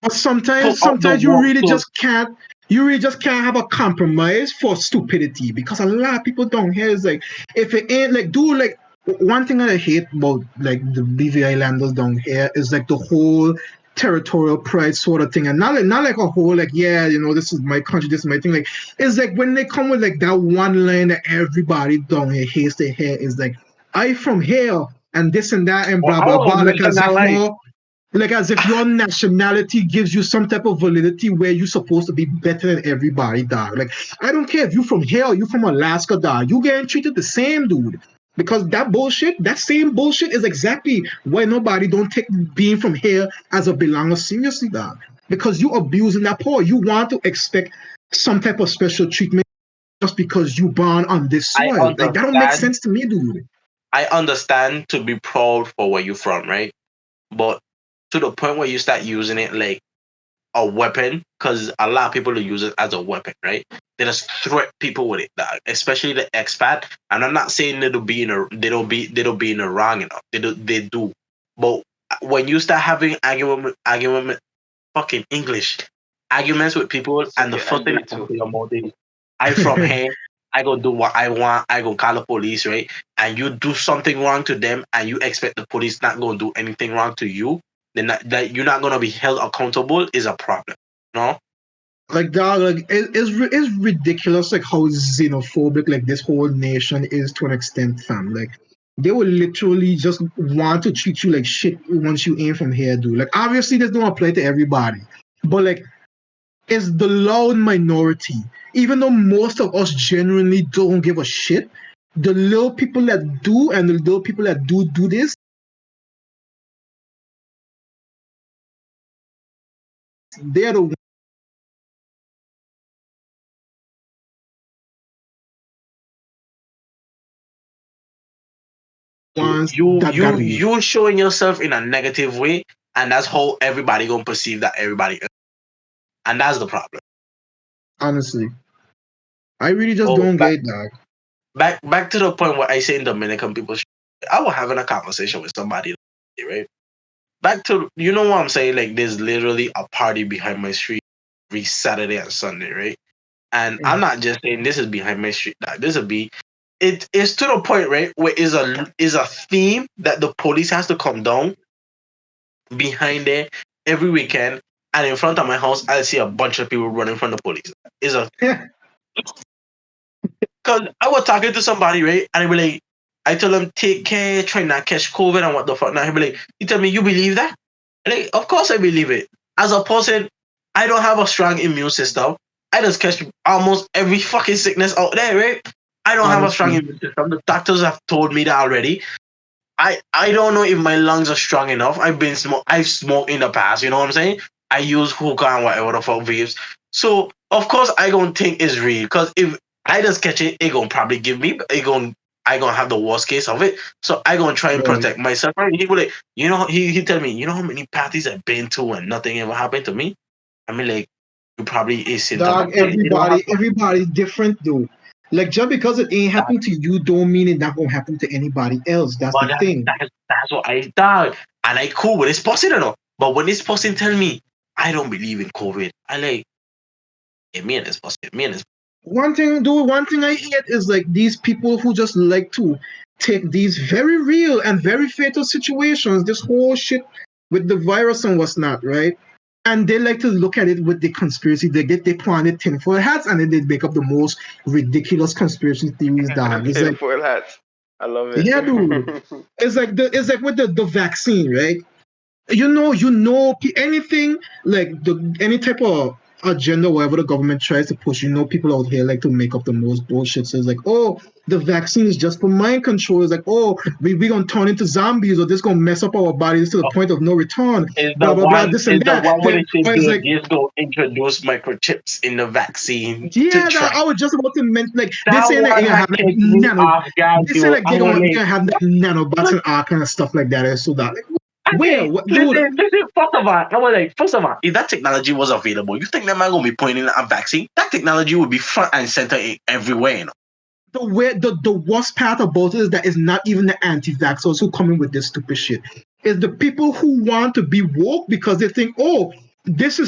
[SPEAKER 1] But
[SPEAKER 2] put
[SPEAKER 1] sometimes,
[SPEAKER 2] out the
[SPEAKER 1] sometimes you
[SPEAKER 2] work.
[SPEAKER 1] really
[SPEAKER 2] So
[SPEAKER 1] just can't. You really just can't have a compromise for stupidity because a lot of people down here is like, if it ain't like, dude, like one thing that I hate about like the BV Islanders down here is like the whole territorial pride sort of thing, and not like a whole like this is my country, this is my thing. Like it's like when they come with like that one line that everybody down here hates to hear is like, I from here and this and that and
[SPEAKER 2] well,
[SPEAKER 1] blah
[SPEAKER 2] I
[SPEAKER 1] blah
[SPEAKER 2] won't
[SPEAKER 1] blah,
[SPEAKER 2] mention that line.
[SPEAKER 1] like as if your nationality gives you some type of validity where you're supposed to be better than everybody, dog. Like I don't care if you from here or you from Alaska, dog. You getting treated the same, dude. Because that same bullshit is exactly why nobody don't take being from here as a belanger seriously, dog. Because you abusing that poor. You want to expect some type of special treatment just because you born on this
[SPEAKER 2] I
[SPEAKER 1] soil. Like that don't make
[SPEAKER 2] understand.
[SPEAKER 1] sense to me, dude.
[SPEAKER 2] I understand to be proud for where you're from, right? But to the point where you start using it like a weapon, because a lot of people use it as a weapon, right? They just threat people with it, dog. Especially the expat. And I'm not saying they don't be in the wrong enough. They do. But when you start having argument fucking English arguments with people,
[SPEAKER 3] It's
[SPEAKER 2] and the
[SPEAKER 3] okay,
[SPEAKER 2] first thing that
[SPEAKER 3] Brito.
[SPEAKER 2] comes to your mouth is, I from here, I go do what I want, I go call the police, right? And you do something wrong to them, and you expect the police not going to do anything wrong to you, then that you're not going to be held accountable is a problem. No?
[SPEAKER 1] Like dog, like it's ridiculous like how xenophobic like this whole nation is to an extent, fam. Like they will literally just want to treat you like shit once you aim from here, dude. Like obviously this don't apply to everybody, but like it's the loud minority. Even though most of us genuinely don't give a shit, the little people that do and the little people that do this, they're the ones that
[SPEAKER 2] You
[SPEAKER 1] got abused.
[SPEAKER 2] you showing yourself in a negative way, and that's how everybody gonna perceive that everybody is. And that's the problem.
[SPEAKER 1] Honestly, I really just
[SPEAKER 2] Oh,
[SPEAKER 1] don't get it, dog.
[SPEAKER 2] back to the point where I say in Dominican people, I was having a conversation with somebody, right? Back to what I'm saying. Like there's literally a party behind my street every Saturday and Sunday, right? And I'm not just saying this is behind my street. Like, this will be. It is to the point, right, where is a theme that the police has to come down behind there every weekend, and in front of my house, I see a bunch of people running from the police. Is a because I was talking to somebody, right, and they were like, I tell him take care, try not catch COVID and what the fuck. Now he be like, you tell me you believe that? Like, of course I believe it. As a person, I don't have a strong immune system. I just catch almost every fucking sickness out there, right? I don't have a strong
[SPEAKER 1] Honestly.
[SPEAKER 2] immune system. The doctors have told me that already. I don't know if my lungs are strong enough. I've smoked in the past, you know what I'm saying? I use hookah and whatever the fuck vapes. So of course I don't think it's real. Because if I just catch it, it gonna probably give me I gonna have the worst case of it. So I gonna try and
[SPEAKER 1] Right.
[SPEAKER 2] protect myself. Right? He would like, he tell me, you know how many parties I've been to and nothing ever happened to me? I mean like you probably
[SPEAKER 1] Dog,
[SPEAKER 2] asymptomatic. You don't have
[SPEAKER 1] everybody's different though. Like just because it ain't happening to you, don't mean it not gonna happen to anybody else. That's
[SPEAKER 2] but
[SPEAKER 1] the thing.
[SPEAKER 2] that's what I thought. And I cool with this person or no. But when this person tell me I don't believe in COVID, I like me and this person, me and this
[SPEAKER 1] One thing I hate is like these people who just like to take these very real and very fatal situations, this whole shit with the virus and what's not, right? And they like to look at it with the conspiracy. They get they planted tinfoil hats and then they make up the most ridiculous conspiracy theories, dog. It's like,
[SPEAKER 3] Tinfoil hats. I love it.
[SPEAKER 1] yeah, dude. It's like with the vaccine, right? Anything like any type of agenda, whatever the government tries to push, people out here like to make up the most bullshit. So it's like, oh, the vaccine is just for mind control. It's like, oh, we gonna turn into zombies, or this gonna mess up our bodies to the point of no return.
[SPEAKER 2] is
[SPEAKER 1] Blah
[SPEAKER 2] the
[SPEAKER 1] blah blah.
[SPEAKER 2] one
[SPEAKER 1] This
[SPEAKER 2] is
[SPEAKER 1] and
[SPEAKER 2] the
[SPEAKER 1] that.
[SPEAKER 2] one where
[SPEAKER 1] Then
[SPEAKER 2] they say
[SPEAKER 1] or it's
[SPEAKER 2] Bill
[SPEAKER 1] like,
[SPEAKER 2] Gates go introduce microchips in the vaccine to
[SPEAKER 1] yeah,
[SPEAKER 2] try.
[SPEAKER 1] I was just about to mention like they
[SPEAKER 2] That
[SPEAKER 1] saying that
[SPEAKER 2] one
[SPEAKER 1] you're gonna
[SPEAKER 2] had
[SPEAKER 1] have like
[SPEAKER 2] kicked me
[SPEAKER 1] nano.
[SPEAKER 2] off guard,
[SPEAKER 1] They say
[SPEAKER 2] dude.
[SPEAKER 1] like
[SPEAKER 2] I was
[SPEAKER 1] you're
[SPEAKER 2] like,
[SPEAKER 1] gonna have like nanobots and all kind of stuff like that. So that like, where?
[SPEAKER 2] okay,
[SPEAKER 1] What, dude?
[SPEAKER 2] listen, first of all, if that technology was available, you think that man gonna be pointing at a vaccine? That technology would be front and center everywhere, you know.
[SPEAKER 1] The worst part about it is that it's not even the anti-vaxxers who come in with this stupid shit. It's the people who want to be woke because they think, oh, this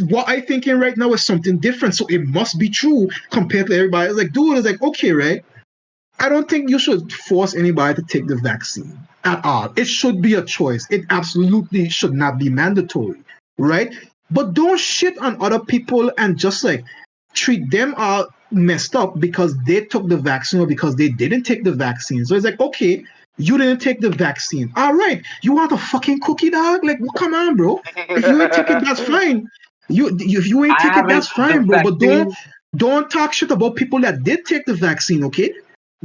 [SPEAKER 1] what I thinking right now is something different, so it must be true compared to everybody. It's like, dude, it's like, okay, right? I don't think you should force anybody to take the vaccine at all. It should be a choice. It absolutely should not be mandatory, right? But don't shit on other people and just like treat them all messed up because they took the vaccine or because they didn't take the vaccine. So it's like, okay, you didn't take the vaccine. All right, you want a fucking cookie, dog? Like, well, come on, bro. If you ain't take it, that's fine. If you ain't
[SPEAKER 2] I
[SPEAKER 1] take it,
[SPEAKER 2] haven't
[SPEAKER 1] that's
[SPEAKER 2] the
[SPEAKER 1] fine, bro. But
[SPEAKER 2] vaccine.
[SPEAKER 1] don't talk shit about people that did take the vaccine, okay?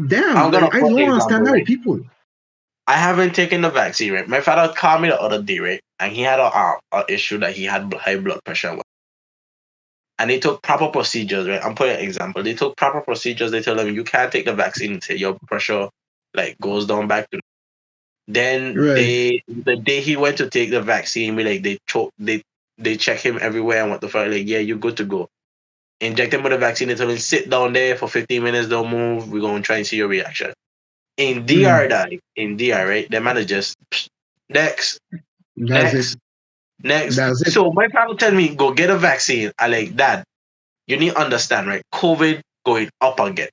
[SPEAKER 1] Damn,
[SPEAKER 2] I'm gonna
[SPEAKER 1] like I
[SPEAKER 2] put
[SPEAKER 1] don't
[SPEAKER 2] the
[SPEAKER 1] understand
[SPEAKER 2] example,
[SPEAKER 1] that with
[SPEAKER 2] right?
[SPEAKER 1] people.
[SPEAKER 2] I haven't taken the vaccine, right? My father called me the other day, right? And he had a issue that he had high blood pressure. And they took proper procedures, right? I'm putting an example. They took proper procedures. They tell them you can't take the vaccine until your pressure like goes down back to. Then
[SPEAKER 1] Right.
[SPEAKER 2] the day he went to take the vaccine, they check him everywhere and what the fuck, like, yeah, you're good to go. Inject him with the vaccine. They tell him sit down there for 15 minutes, don't move. We're gonna try and see your reaction. In DR, right? The man is just next,
[SPEAKER 1] That's it.
[SPEAKER 2] next, next.
[SPEAKER 1] That's it.
[SPEAKER 2] So my father tell me go get a vaccine. I like that. You need to understand, right? COVID going up again.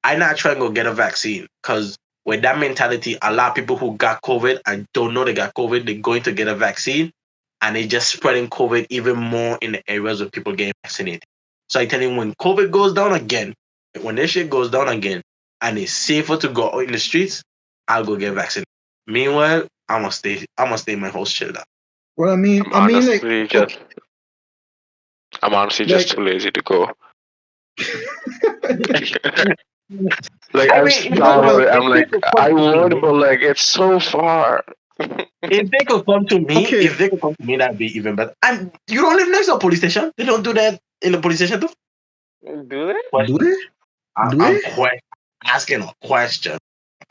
[SPEAKER 2] I not trying to go get a vaccine because with that mentality, a lot of people who got COVID and don't know they got COVID, they're going to get a vaccine and they just spreading COVID even more in the areas of people getting vaccinated. So I tell you, when COVID goes down again, when this shit goes down again and it's safer to go out in the streets, I'll go get vaccinated. Meanwhile, I'm gonna stay in my house chilled out.
[SPEAKER 1] Well, I mean, like,
[SPEAKER 4] I'm honestly
[SPEAKER 1] like,
[SPEAKER 4] just too lazy to go. Like
[SPEAKER 2] I
[SPEAKER 4] I'm
[SPEAKER 2] mean, you know
[SPEAKER 4] starting
[SPEAKER 2] what?
[SPEAKER 4] with, I'm
[SPEAKER 2] If they
[SPEAKER 4] like
[SPEAKER 2] could
[SPEAKER 4] I
[SPEAKER 2] come to me,
[SPEAKER 4] would,
[SPEAKER 2] right?
[SPEAKER 4] but like it's so far.
[SPEAKER 2] If they could come to me,
[SPEAKER 1] okay,
[SPEAKER 2] that'd be even better. And you don't live next to a police station. They don't do that in the police station too.
[SPEAKER 3] Do they?
[SPEAKER 1] do they? Do they?
[SPEAKER 2] Asking a question.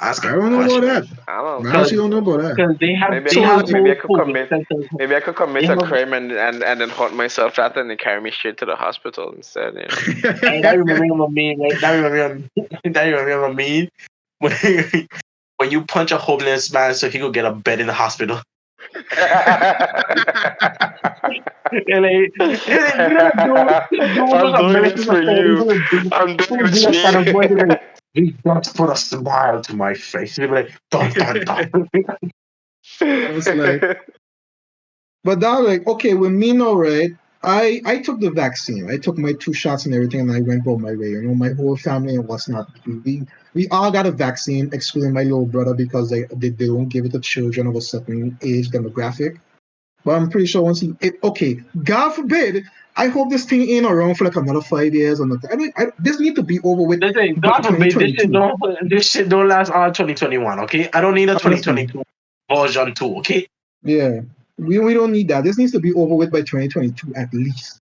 [SPEAKER 1] I don't know about that.
[SPEAKER 3] I don't
[SPEAKER 1] I
[SPEAKER 3] think
[SPEAKER 1] actually don't know
[SPEAKER 3] so.
[SPEAKER 1] about that.
[SPEAKER 2] Because they have
[SPEAKER 3] Maybe
[SPEAKER 2] they
[SPEAKER 1] So
[SPEAKER 2] have
[SPEAKER 1] like,
[SPEAKER 3] maybe I
[SPEAKER 2] whole
[SPEAKER 3] could
[SPEAKER 2] COVID
[SPEAKER 3] commit
[SPEAKER 2] centers.
[SPEAKER 3] maybe I could commit
[SPEAKER 2] They
[SPEAKER 3] a
[SPEAKER 2] have,
[SPEAKER 3] crime and then hurt myself after and they carry me straight to the hospital instead, you know.
[SPEAKER 2] and that remember me, right? That remember me when when you punch a homeless man so he could get a bed in the hospital. And like, do was
[SPEAKER 4] I'm
[SPEAKER 2] a
[SPEAKER 4] doing this
[SPEAKER 2] American
[SPEAKER 4] for
[SPEAKER 2] story.
[SPEAKER 4] you. I'm
[SPEAKER 2] He
[SPEAKER 4] doing
[SPEAKER 2] would do
[SPEAKER 4] this for
[SPEAKER 2] that kind of voice
[SPEAKER 4] you.
[SPEAKER 2] like, he just put a smile to my face. He'd be like, dun dun dun.
[SPEAKER 1] I was like, but now like, okay, with me now, right? I took the vaccine. I took my 2 shots and everything, and I went about my way. My whole family and what's not. we all got a vaccine, excluding my little brother because they don't give it to children of a certain age demographic. But I'm pretty sure once okay, God forbid, I hope this thing ain't around for like another 5 years or nothing. This need to be over with
[SPEAKER 2] Listen,
[SPEAKER 1] by
[SPEAKER 2] God forbid this
[SPEAKER 1] 2022.
[SPEAKER 2] shit don't last all 2021, okay? I don't need a
[SPEAKER 1] Honestly.
[SPEAKER 2] 2022 version 2, okay?
[SPEAKER 1] Yeah, we don't need that. This needs to be over with by 2022 at least.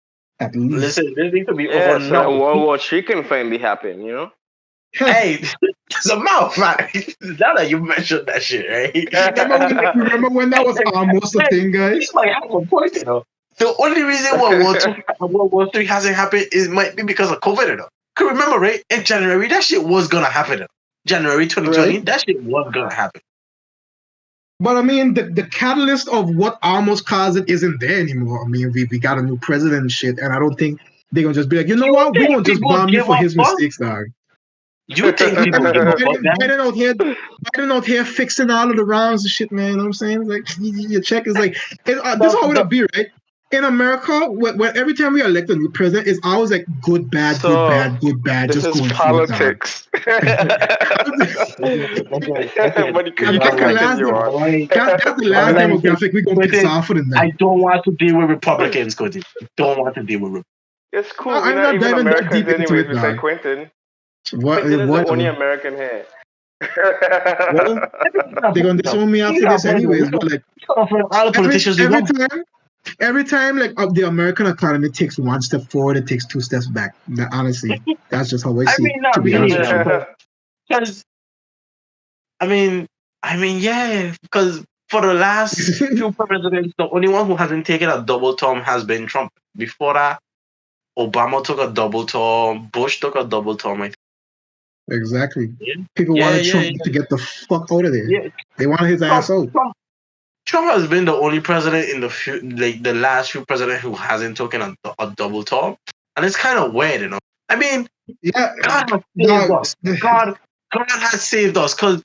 [SPEAKER 1] At least.
[SPEAKER 2] Listen, this needs to be
[SPEAKER 3] Yeah,
[SPEAKER 2] over
[SPEAKER 3] so that
[SPEAKER 2] now.
[SPEAKER 3] World War III can finally happen, you know?
[SPEAKER 2] Hey, it's a mouth, man. Now that you mentioned that shit, right?
[SPEAKER 1] remember when that was almost a thing, guys?
[SPEAKER 2] It's like have a point, you know. The only reason World War III hasn't happened is might be because of COVID, you know. Cause remember, right? In January, that shit was gonna happen. You know? January 2020,
[SPEAKER 1] Right?
[SPEAKER 2] that shit was gonna happen.
[SPEAKER 1] But I mean, the catalyst of what almost caused it isn't there anymore. I mean, we got a new president and shit, and I don't think they're gonna just be like, you know
[SPEAKER 2] You
[SPEAKER 1] what, we're
[SPEAKER 2] think
[SPEAKER 1] gonna just
[SPEAKER 2] people
[SPEAKER 1] bomb you
[SPEAKER 2] give
[SPEAKER 1] for
[SPEAKER 2] a
[SPEAKER 1] his
[SPEAKER 2] fuck?
[SPEAKER 1] mistakes, dog.
[SPEAKER 2] You think people give a fuck, man?
[SPEAKER 1] Biden out here fixing all of the rounds and shit, man. You know what I'm saying? Like your check is like this is how it be, right? In America, when every time we elect a new president, it's always like good, bad,
[SPEAKER 3] So,
[SPEAKER 1] good, bad, good, bad,
[SPEAKER 3] this
[SPEAKER 1] just
[SPEAKER 3] is
[SPEAKER 1] going through it, dog.
[SPEAKER 3] politics. Money could
[SPEAKER 1] And
[SPEAKER 3] you
[SPEAKER 1] that's the last
[SPEAKER 3] continue on.
[SPEAKER 1] that's the last demographic we gonna piss off for the
[SPEAKER 2] I
[SPEAKER 1] night.
[SPEAKER 2] don't want to deal with Republicans, Cody. Don't want to deal with Republicans.
[SPEAKER 3] It's cool.
[SPEAKER 1] I'm
[SPEAKER 3] We're
[SPEAKER 1] not
[SPEAKER 3] not even
[SPEAKER 1] diving that
[SPEAKER 3] Americans
[SPEAKER 1] deep into
[SPEAKER 3] anyways,
[SPEAKER 1] it,
[SPEAKER 3] besides
[SPEAKER 1] dog.
[SPEAKER 3] Quentin.
[SPEAKER 1] What?
[SPEAKER 3] Quentin is the
[SPEAKER 1] What?
[SPEAKER 3] only American here.
[SPEAKER 1] Well, they're gonna disown me after this anyways. But like
[SPEAKER 2] All the politicians we want.
[SPEAKER 1] every time like the American economy takes one step forward, it takes two steps back. Honestly, that's just how I
[SPEAKER 2] I
[SPEAKER 1] see
[SPEAKER 2] mean,
[SPEAKER 1] it.
[SPEAKER 2] not
[SPEAKER 1] To be
[SPEAKER 2] really,
[SPEAKER 1] honest with you.
[SPEAKER 2] because I mean, yeah, because for the last few presidents, the only one who hasn't taken a double term has been Trump. Before that, Obama took a double term, Bush took a double term. I think.
[SPEAKER 1] Exactly.
[SPEAKER 2] Yeah.
[SPEAKER 1] People wanted Trump to get the fuck out of there.
[SPEAKER 2] Yeah.
[SPEAKER 1] They wanted his ass out.
[SPEAKER 2] Trump has been the only president in the last few presidents who hasn't taken a double term, and it's kind of weird, you know. I mean,
[SPEAKER 1] Yeah,
[SPEAKER 2] God has saved us. God has saved us, because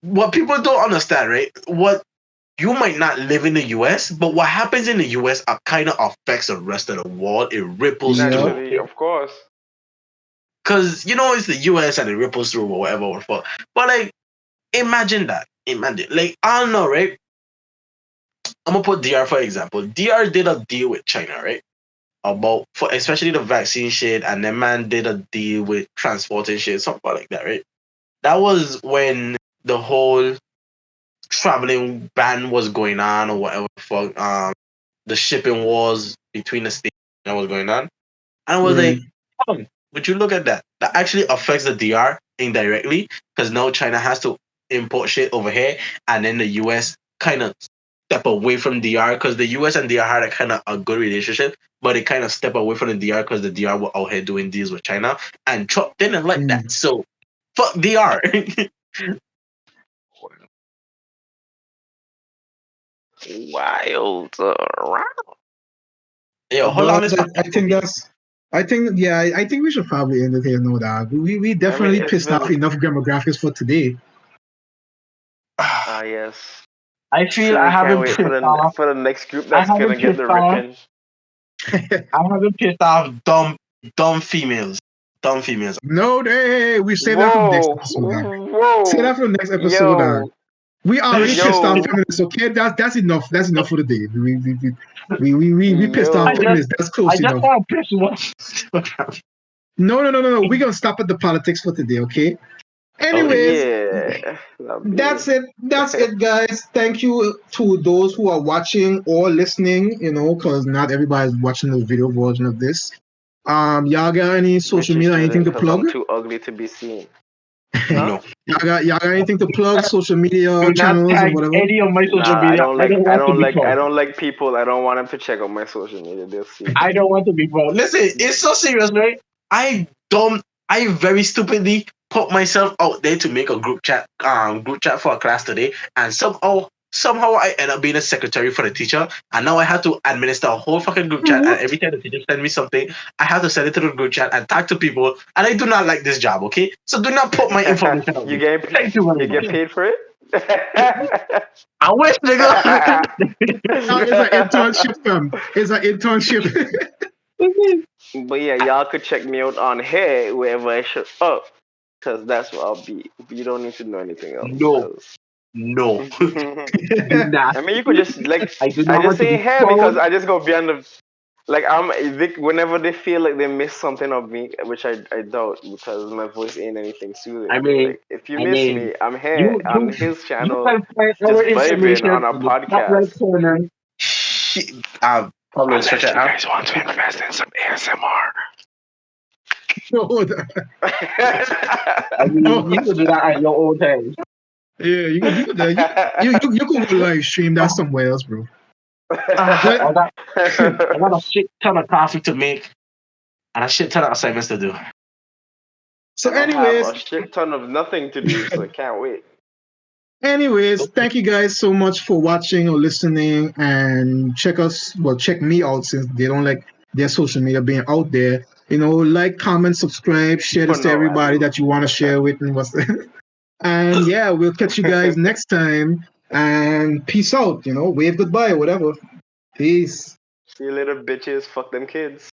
[SPEAKER 2] what people don't understand, right? What you might not live in the U.S., but what happens in the U.S. kind of affects the rest of the world. It ripples through.
[SPEAKER 3] Naturally, of course.
[SPEAKER 2] Because, you know, it's the US and it ripples through or whatever. But like, imagine that. Imagine. Like, I don't know, right? I'm going to put DR for example. DR did a deal with China, right? For especially the vaccine shit. And then man did a deal with transporting shit, something like that, right? That was when the whole traveling ban was going on or whatever. The shipping wars between the states that was going on. And I was like, would you look at that? That actually affects the DR indirectly, because now China has to import shit over here, and then the US kind of step away from DR, because the US and DR had a kind of a good relationship, but they kind of step away from the DR because the DR were out here doing deals with China, and Trump didn't like that. So fuck DR.
[SPEAKER 3] Wild.
[SPEAKER 2] Yo, hold on.
[SPEAKER 1] I think we should probably end it here, no doubt. We definitely pissed off enough demographics for today.
[SPEAKER 3] Yes.
[SPEAKER 2] I feel
[SPEAKER 3] So
[SPEAKER 2] I
[SPEAKER 3] we can't
[SPEAKER 2] haven't
[SPEAKER 3] wait
[SPEAKER 2] pissed
[SPEAKER 3] for the next group that's gonna get the ripping.
[SPEAKER 2] I haven't pissed off dumb females. Dumb females.
[SPEAKER 1] No, we say that for the next episode.
[SPEAKER 3] Whoa.
[SPEAKER 1] Say that for the next episode.
[SPEAKER 3] Yo.
[SPEAKER 1] We already pissed off feminists, okay? That's enough. That's enough for the day. We pissed off feminists. That's close enough.
[SPEAKER 2] I just want to piss one.
[SPEAKER 1] No. We're gonna stop at the politics for today, okay? Anyways, that's it. That's it, guys. Thank you to those who are watching or listening, you know, because not everybody's watching the video version of this. Y'all got any social media, anything to plug?
[SPEAKER 3] I'm too ugly to be seen.
[SPEAKER 2] No.
[SPEAKER 1] Y'all got anything to plug? Social media channels or whatever?
[SPEAKER 2] Any of my social media.
[SPEAKER 3] I don't like people. I don't want them to check out my social media. They'll see.
[SPEAKER 2] I don't want to be proud. Listen, it's so serious, right? I very stupidly put myself out there to make a group chat for a class today, and somehow I end up being a secretary for the teacher, and now I have to administer a whole fucking group chat, and every time the teacher sends me something, I have to send it to the group chat and talk to people, and I do not like this job, okay? So do not put my information out.
[SPEAKER 3] You get paid for it?
[SPEAKER 2] I wish, nigga.
[SPEAKER 1] It's an internship, fam. It's an internship.
[SPEAKER 3] But yeah, y'all could check me out on here wherever I show up.
[SPEAKER 5] Because that's what I'll be. You don't need to know anything else.
[SPEAKER 2] No.
[SPEAKER 5] 'cause-
[SPEAKER 2] No. Do not.
[SPEAKER 5] I mean, you could just like.
[SPEAKER 2] I do
[SPEAKER 5] I
[SPEAKER 2] not
[SPEAKER 5] just
[SPEAKER 2] want to
[SPEAKER 5] say
[SPEAKER 2] be
[SPEAKER 5] hair because
[SPEAKER 2] told.
[SPEAKER 5] I just go beyond the. Like whenever they feel like they miss something of me, which I doubt because my voice ain't anything soothing.
[SPEAKER 2] I mean,
[SPEAKER 5] Like if you miss me, I'm here
[SPEAKER 2] you
[SPEAKER 5] on his
[SPEAKER 2] you
[SPEAKER 5] channel,
[SPEAKER 2] can find
[SPEAKER 5] just
[SPEAKER 2] our
[SPEAKER 5] vibing
[SPEAKER 2] information
[SPEAKER 5] on a
[SPEAKER 2] in the top right
[SPEAKER 5] podcast.
[SPEAKER 2] corner. Pablo,
[SPEAKER 4] Unless
[SPEAKER 2] stretch
[SPEAKER 4] you
[SPEAKER 2] it out.
[SPEAKER 4] guys want to invest in some ASMR.
[SPEAKER 1] No,
[SPEAKER 2] I mean,
[SPEAKER 1] no.
[SPEAKER 2] you can do that at your own time.
[SPEAKER 1] Yeah, you could go live stream that somewhere else, bro.
[SPEAKER 2] I got a shit ton of coffee to make and a shit ton of assignments to do.
[SPEAKER 1] So,
[SPEAKER 5] And I have
[SPEAKER 1] anyways,
[SPEAKER 5] a shit ton of nothing to do, so I can't wait.
[SPEAKER 1] thank you guys so much for watching or listening, and check me out since they don't like their social media being out there. Like, comment, subscribe, share this
[SPEAKER 5] For
[SPEAKER 1] to
[SPEAKER 5] now,
[SPEAKER 1] everybody
[SPEAKER 5] anyway.
[SPEAKER 1] that you want to share with, and yeah, we'll catch you guys next time. And peace out. Wave goodbye or whatever. Peace.
[SPEAKER 5] See you later, bitches. Fuck them kids.